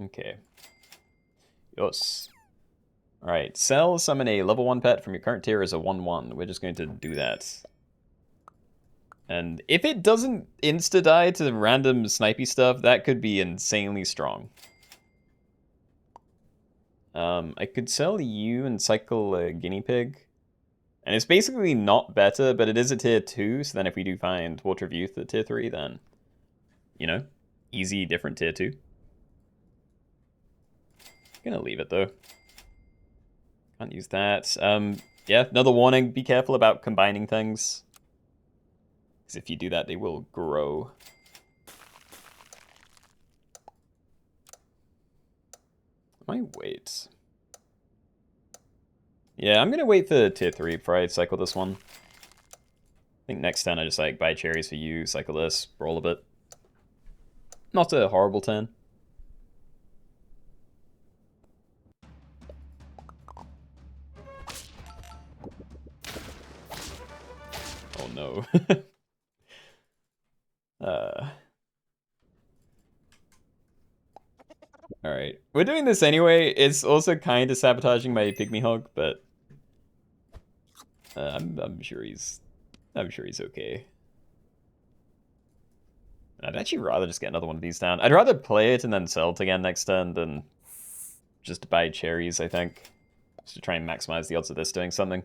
Okay. Yes. Alright, sell, summon a level 1 pet from your current tier as a 1-1. We're just going to do that. And if it doesn't insta-die to random snipey stuff, that could be insanely strong. I could sell you and cycle a guinea pig. And it's basically not better, but it is a tier 2, so then if we do find Water of Youth at tier 3, then, you know, easy, different tier 2. Gonna leave it, though. Can't use that. Yeah, another warning, be careful about combining things. Because if you do that, they will grow. I might wait. Yeah, I'm gonna wait for tier 3 before I cycle this one. I think next turn I just like buy cherries for you, cycle this, roll a bit. Not a horrible turn. Oh no. Alright. We're doing this anyway. It's also kind of sabotaging my pygmy hog, but I'm sure he's okay. I'd actually rather just get another one of these down. I'd rather play it and then sell it again next turn than just buy cherries, I think. Just to try and maximize the odds of this doing something.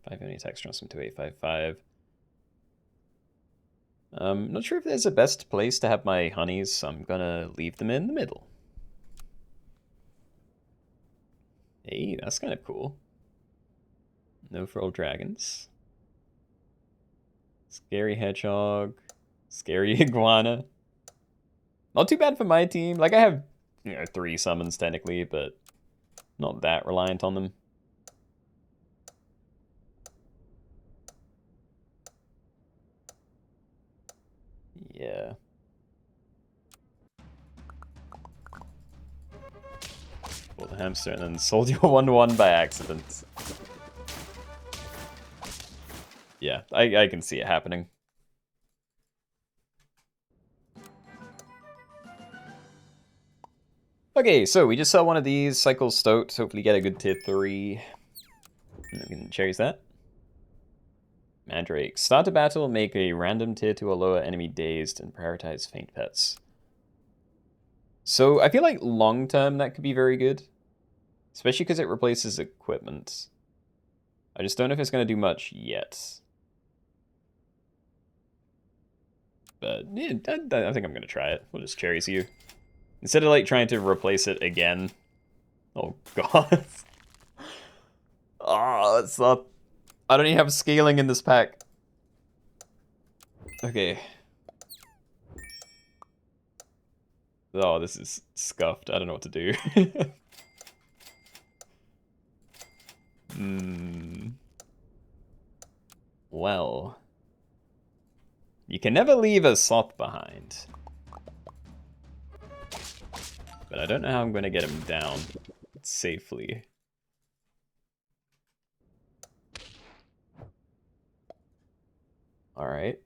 5 only attacks from 2855. Not sure if there's a best place to have my honeys, so I'm gonna leave them in the middle. Hey, that's kind of cool. No Froll Dragons. Scary Hedgehog. Scary Iguana. Not too bad for my team. Like, I have, 3 summons technically, but not that reliant on them. Yeah. Pull the hamster and then sold your 1/1 by accident. Yeah, I can see it happening. Okay, so we just sell one of these, cycle Stoat, hopefully get a good tier 3. And we can cherries that. Mandrake. Start a battle, make a random tier 2 or lower enemy dazed, and prioritize faint pets. So I feel like long term that could be very good. Especially because it replaces equipment. I just don't know if it's going to do much yet. But yeah, I think I'm going to try it. We'll just cherries you. Instead of like trying to replace it again. Oh god. Oh, it's not... I don't even have scaling in this pack. Okay. Oh, this is scuffed. I don't know what to do. Well. You can never leave a Soth behind. But I don't know how I'm going to get him down safely. Alright.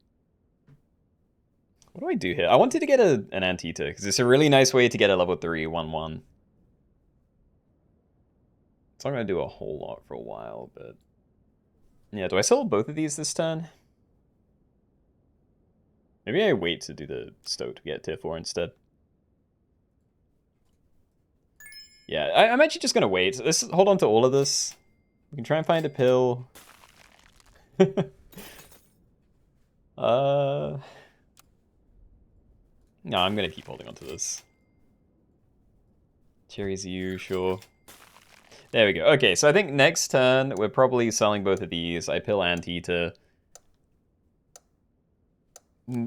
What do I do here? I wanted to get an Antita, because it's a really nice way to get a level 3 1/1. It's not going to do a whole lot for a while, but... Yeah, do I sell both of these this turn? Maybe I wait to do the Stoat to get tier 4 instead. Yeah, I'm actually just going to wait. Hold on to all of this. We can try and find a pill. No, I'm going to keep holding on to this. Cherries you, sure. There we go. Okay, so I think next turn, we're probably selling both of these. I pill Antita.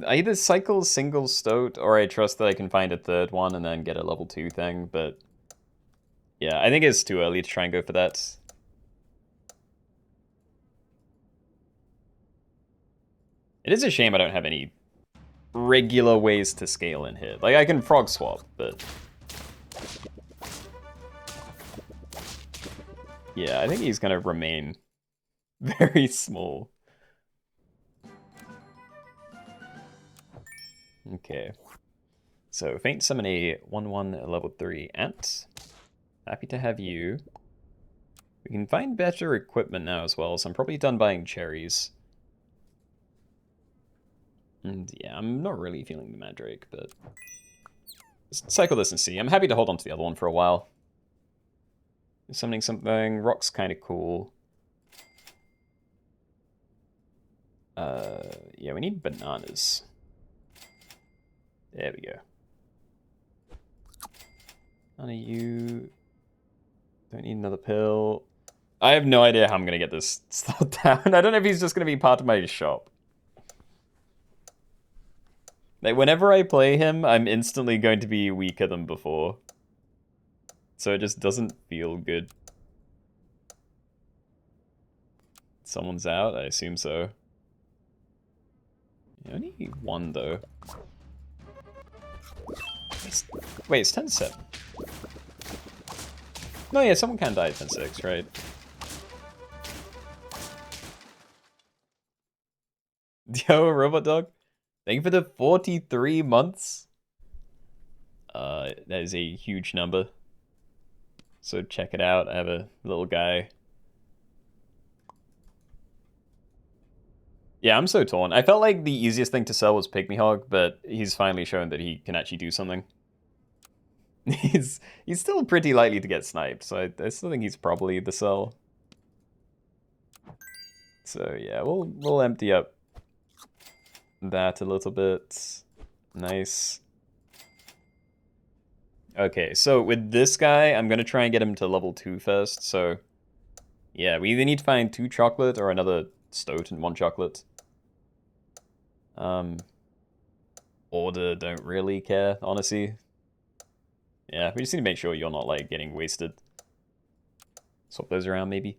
I either cycle single Stoat, or I trust that I can find a third one and then get a level 2 thing, but... Yeah, I think it's too early to try and go for that. It is a shame I don't have any regular ways to scale in here. Like, I can frog swap, but... Yeah, I think he's gonna remain very small. Okay. So, Faint Summon a 1/1 level 3 Ant. Happy to have you. We can find better equipment now as well, so I'm probably done buying cherries. And yeah, I'm not really feeling the Mandrake, but... Let's cycle this and see. I'm happy to hold on to the other one for a while. Summoning something. Rock's kind of cool. Yeah, we need bananas. There we go. None of you... Don't need another pill. I have no idea how I'm going to get this slowed down. I don't know if he's just going to be part of my shop. Like, whenever I play him, I'm instantly going to be weaker than before. So it just doesn't feel good. Someone's out? I assume so. You only need one, though. Wait, it's 10-7. No, yeah, someone can die at 10-6, right? Yo, Robot Dog. Thank you for the 43 months. That is a huge number. So check it out. I have a little guy. Yeah, I'm so torn. I felt like the easiest thing to sell was Pygmy Hog, but he's finally shown that he can actually do something. He's still pretty likely to get sniped, so I still think he's probably the sell. So yeah, we'll empty up that a little bit. Nice. Okay, so with this guy, I'm gonna try and get him to level 2 first. So yeah, we either need to find 2 chocolate or another stoat and 1 chocolate. Order don't really care, honestly. Yeah, we just need to make sure you're not like getting wasted. Swap those around maybe.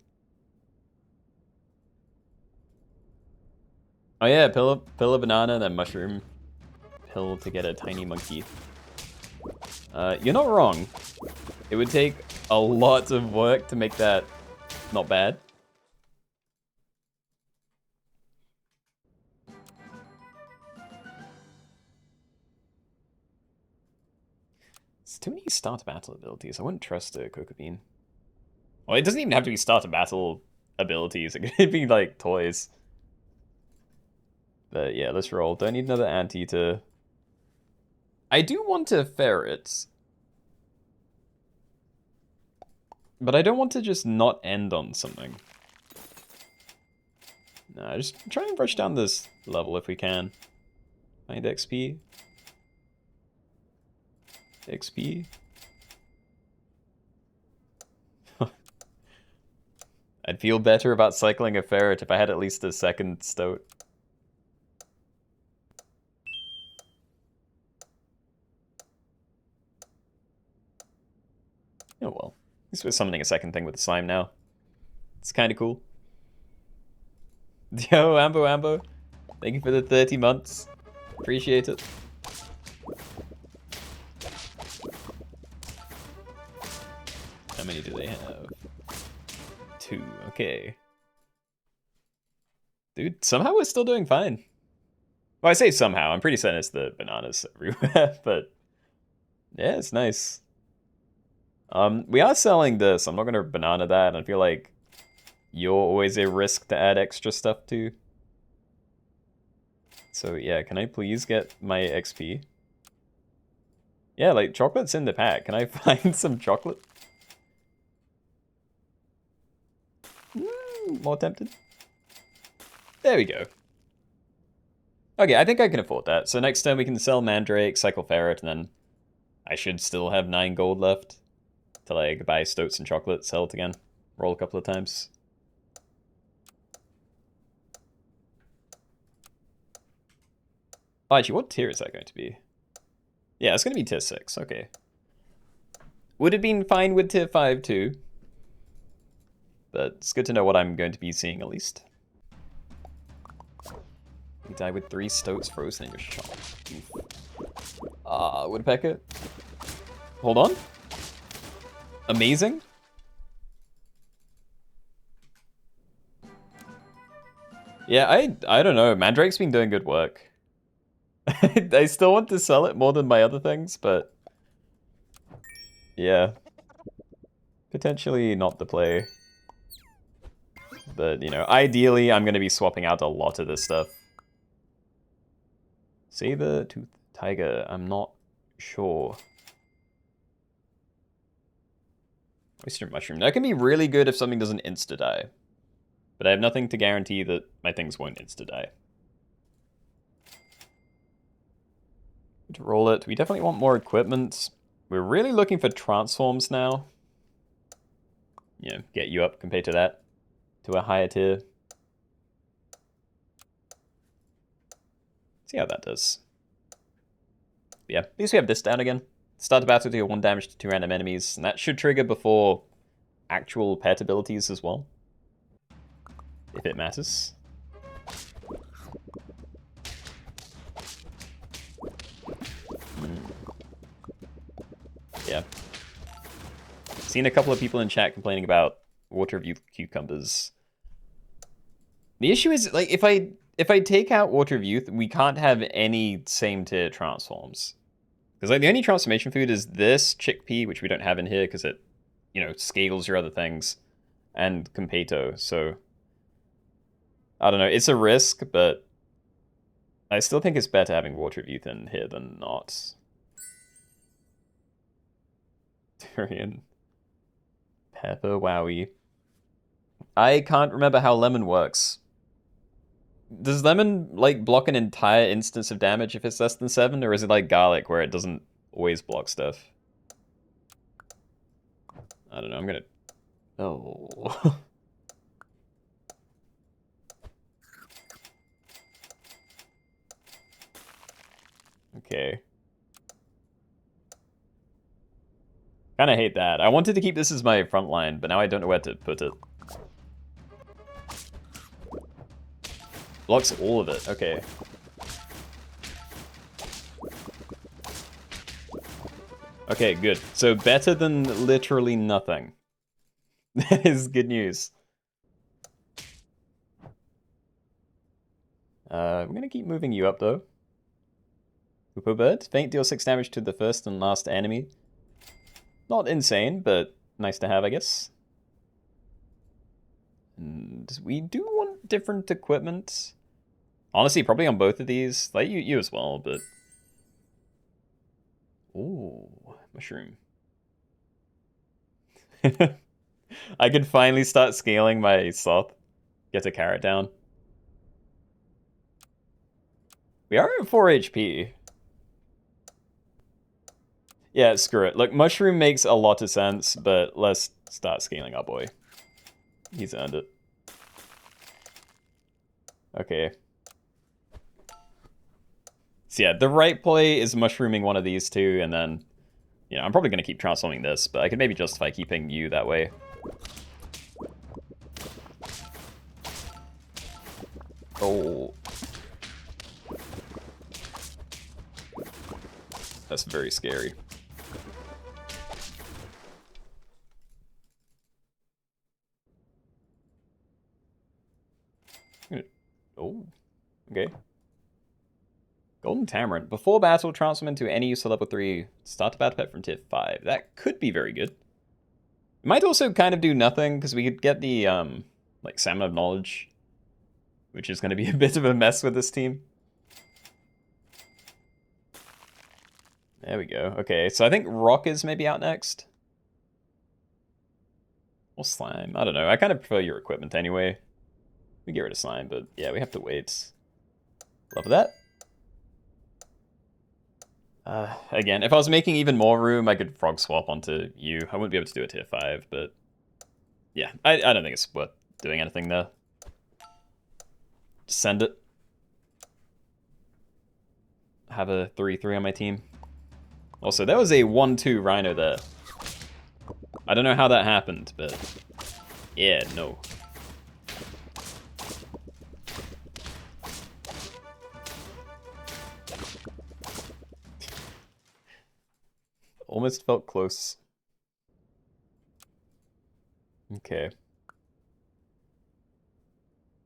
Oh yeah, pill of banana, then mushroom pill to get a tiny monkey. You're not wrong. It would take a lot of work to make that not bad. It's too many starter battle abilities. I wouldn't trust a Cocoa Bean. Well, it doesn't even have to be starter battle abilities. It could be like toys. But yeah, let's roll. Don't need another anteater. I do want a ferret. But I don't want to just not end on something. No, just try and rush down this level if we can. Find XP. XP. I'd feel better about cycling a ferret if I had at least a second stoat. Oh well. At least we're summoning a second thing with the slime now. It's kind of cool. Yo, Ambo. Thank you for the 30 months. Appreciate it. How many do they have? 2. Okay. Dude, somehow we're still doing fine. Well, I say somehow. I'm pretty certain it's the bananas everywhere, but yeah, it's nice. We are selling this. I'm not going to banana that. I feel like you're always a risk to add extra stuff to. So yeah, can I please get my XP? Yeah, like chocolate's in the pack. Can I find some chocolate? More tempted. There we go. Okay, I think I can afford that. So next turn we can sell Mandrake, cycle Ferret, and then I should still have 9 gold left to like buy stoats and chocolate, sell it again, roll a couple of times. Oh, actually, what tier is that going to be? Yeah, it's going to be tier 6, okay. Would have been fine with tier 5 too. But it's good to know what I'm going to be seeing at least. You die with 3 stoats frozen in your shop. Woodpecker. Hold on. Amazing. Yeah, I don't know. Mandrake's been doing good work. I still want to sell it more than my other things, but yeah. Potentially not the play. But, you know, ideally I'm going to be swapping out a lot of this stuff. Saber Tooth Tiger, I'm not sure. Oyster Mushroom. That can be really good if something doesn't insta-die. But I have nothing to guarantee that my things won't insta-die. To roll it, we definitely want more equipment. We're really looking for transforms now. Yeah, get you up compared to that. To a higher tier. See how that does. But yeah, at least we have this down again. Start the battle to deal 1 damage to 2 random enemies, and that should trigger before actual pet abilities as well. If it matters. Yeah. Seen a couple of people in chat complaining about water view cucumbers. The issue is, like, if I if I take out Water of Youth, we can't have any same tier transforms. Because like the only transformation food is this chickpea, which we don't have in here because it, scales your other things, and Competo. So I don't know. It's a risk, but I still think it's better having Water of Youth in here than not. Durian. Pepper, wowie. I can't remember how Lemon works. Does Lemon, like, block an entire instance of damage if it's less than 7? Or is it like Garlic, where it doesn't always block stuff? I don't know, I'm gonna... Oh... Okay. Kinda hate that. I wanted to keep this as my front line, but now I don't know where to put it. Blocks all of it, okay. Okay, good. So better than literally nothing. That is good news. We're gonna keep moving you up, though. Hoopoe Bird. Faint deals 6 damage to the first and last enemy. Not insane, but nice to have, I guess. And we do want different equipment. Honestly, probably on both of these. Like, you as well, but... Ooh, mushroom. I could finally start scaling my sloth. Get a carrot down. We are at 4 HP. Yeah, screw it. Look, mushroom makes a lot of sense, but let's start scaling our boy. He's earned it. Okay. So yeah, the right play is mushrooming one of these two, and then, I'm probably going to keep transforming this, but I could maybe justify keeping you that way. Oh. That's very scary. Oh, okay. Golden Tamarind. Before battle, transform into any use of level 3. Start a battle pet from tier 5. That could be very good. It might also kind of do nothing, because we could get the, like, Salmon of Knowledge, which is going to be a bit of a mess with this team. There we go. Okay, so I think Rock is maybe out next. Or Slime. I don't know. I kind of prefer your equipment anyway. We get rid of Slime, but yeah, we have to wait. Love that. Again, if I was making even more room, I could frog swap onto you. I wouldn't be able to do a tier 5, but yeah, I don't think it's worth doing anything there. Just send it. Have a 3-3 on my team. Also, there was a 1-2 Rhino there. I don't know how that happened, but yeah, no. Almost felt close. Okay.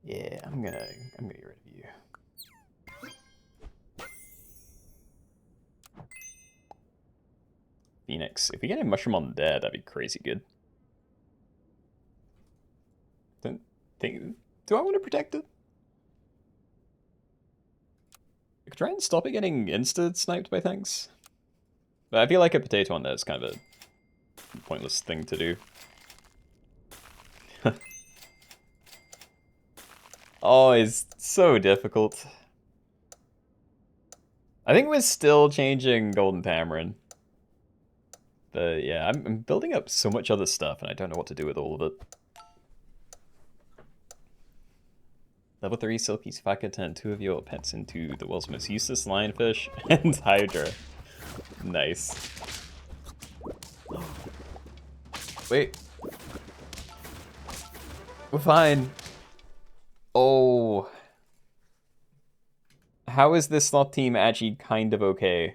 Yeah, I'm gonna get rid of you. Phoenix. If we get a mushroom on there, that'd be crazy good. Don't think. Do I want to protect it? I could try and stop it getting insta sniped by things. But I feel like a potato on there is kind of a pointless thing to do. Oh, it's so difficult. I think we're still changing Golden Tamarin. But yeah, I'm building up so much other stuff, and I don't know what to do with all of it. Level 3 Silky Spaka, turn 2 of your pets into the world's most useless lionfish and Hydra. Nice. Wait. We're fine. Oh. How is this sloth team actually kind of okay?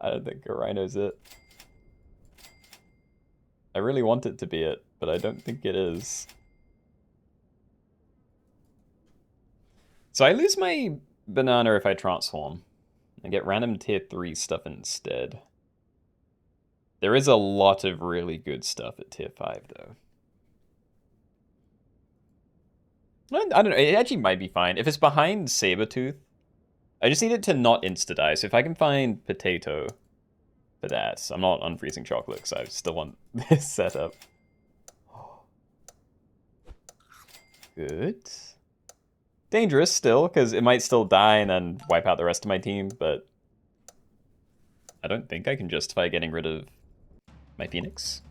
I don't think a Rhino's it. I really want it to be it, but but I don't think it is. So I lose my banana if I transform. I get random tier 3 stuff instead. There is a lot of really good stuff at tier 5, though. I don't know, it actually might be fine. If it's behind Sabertooth, I just need it to not insta-die. So if I can find Potato for that, I'm not unfreezing chocolate because I still want this setup. Good. Dangerous still, because it might still die and then wipe out the rest of my team, but I don't think I can justify getting rid of my Phoenix.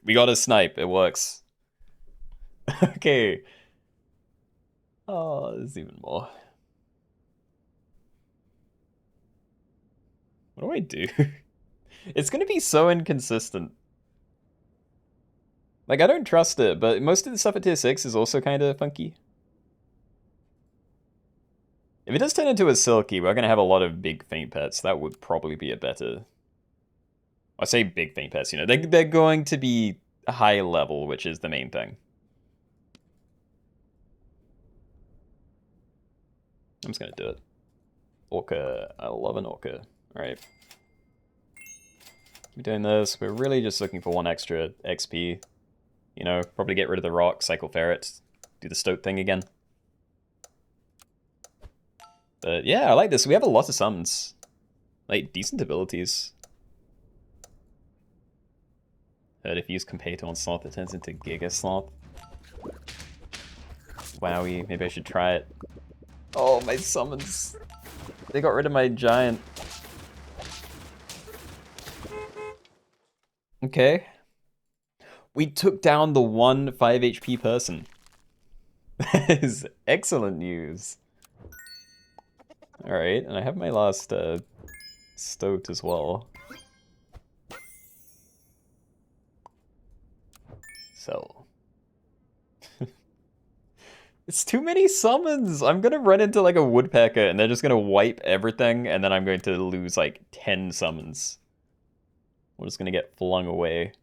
We got a snipe, it works. Okay. Oh, there's even more. What do I do? It's gonna be so inconsistent. Like, I don't trust it, but most of the stuff at tier 6 is also kind of funky. If it does turn into a Silky, we're gonna have a lot of big faint pets. That would probably be a better... I say big faint pets, you know, they're going to be high level, which is the main thing. I'm just gonna do it. Orca, I love an Orca. Alright. We're doing this, we're really just looking for one extra XP. You know, probably get rid of the rock, cycle ferret, do the stoat thing again. But yeah, I like this. We have a lot of summons. Like, decent abilities. Heard if you use Compator on Sloth, it turns into Giga Sloth. Wowie, maybe I should try it. Oh, my summons. They got rid of my giant. Okay. We took down the one 5 HP person. That is excellent news. Alright, and I have my last stoat as well. So. It's too many summons! I'm gonna run into like a woodpecker and they're just gonna wipe everything and then I'm going to lose like 10 summons. We're just gonna get flung away.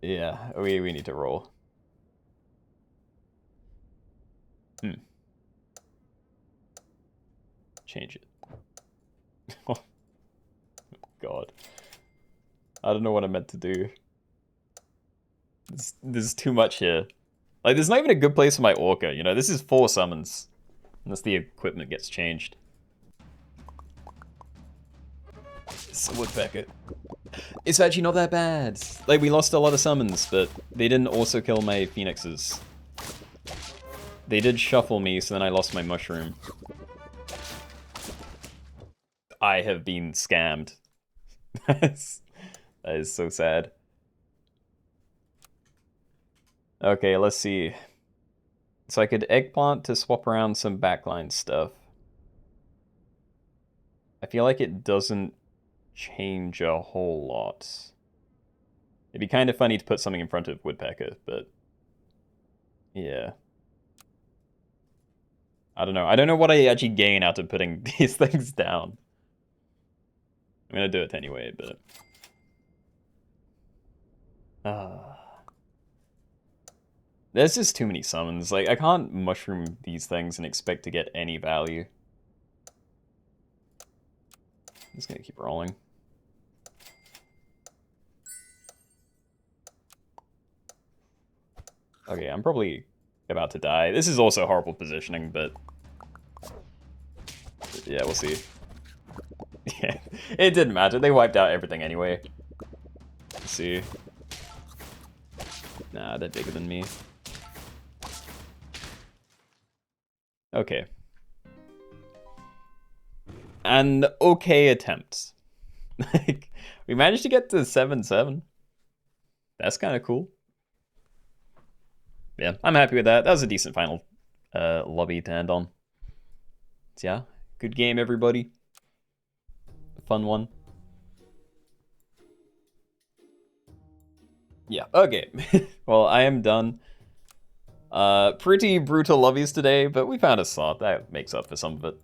Yeah, we need to roll. Change it. Oh, God. I don't know what I meant to do. There's too much here. Like, there's not even a good place for my Orca, you know? This is 4 summons. Unless the equipment gets changed. It's a woodpecker. It's actually not that bad. Like, we lost a lot of summons, but they didn't also kill my phoenixes. They did shuffle me, so then I lost my mushroom. I have been scammed. That is so sad. Okay, let's see. So I could eggplant to swap around some backline stuff. I feel like it doesn't change a whole lot. It'd be kind of funny to put something in front of woodpecker, but yeah. I don't know. I don't know what I actually gain out of putting these things down. I'm gonna do it anyway, but... There's just too many summons. Like, I can't mushroom these things and expect to get any value. I'm just gonna keep rolling. Okay, I'm probably about to die. This is also horrible positioning, but... yeah, we'll see. Yeah, it didn't matter. They wiped out everything anyway. Let's see. Nah, they're bigger than me. Okay. An okay attempt. Like, we managed to get to 7-7. That's kind of cool. Yeah, I'm happy with that. That was a decent final lobby to end on. So yeah, good game, everybody. Fun one. Yeah, okay. Well, I am done. Pretty brutal lobbies today, but we found a slot. That makes up for some of it.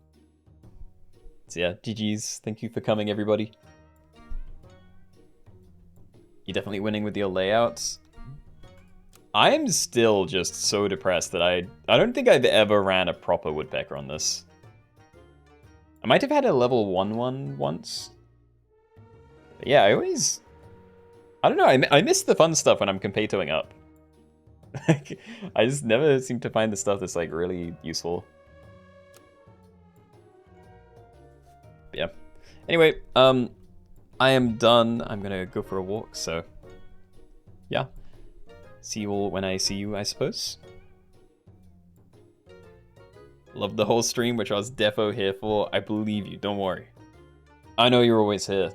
So yeah, GG's. Thank you for coming, everybody. You're definitely winning with your layouts. I am still just so depressed that I don't think I've ever ran a proper woodpecker on this. I might have had a level 1 one once. But yeah, I don't know, I miss the fun stuff when I'm competoing up. I just never seem to find the stuff that's like really useful. But yeah. Anyway, I am done. I'm gonna go for a walk, so yeah. See you all when I see you, I suppose. Love the whole stream, which I was defo here for. I believe you, don't worry. I know you're always here,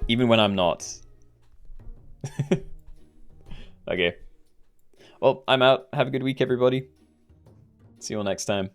even when I'm not. Okay. Well, I'm out. Have a good week, everybody. See you all next time.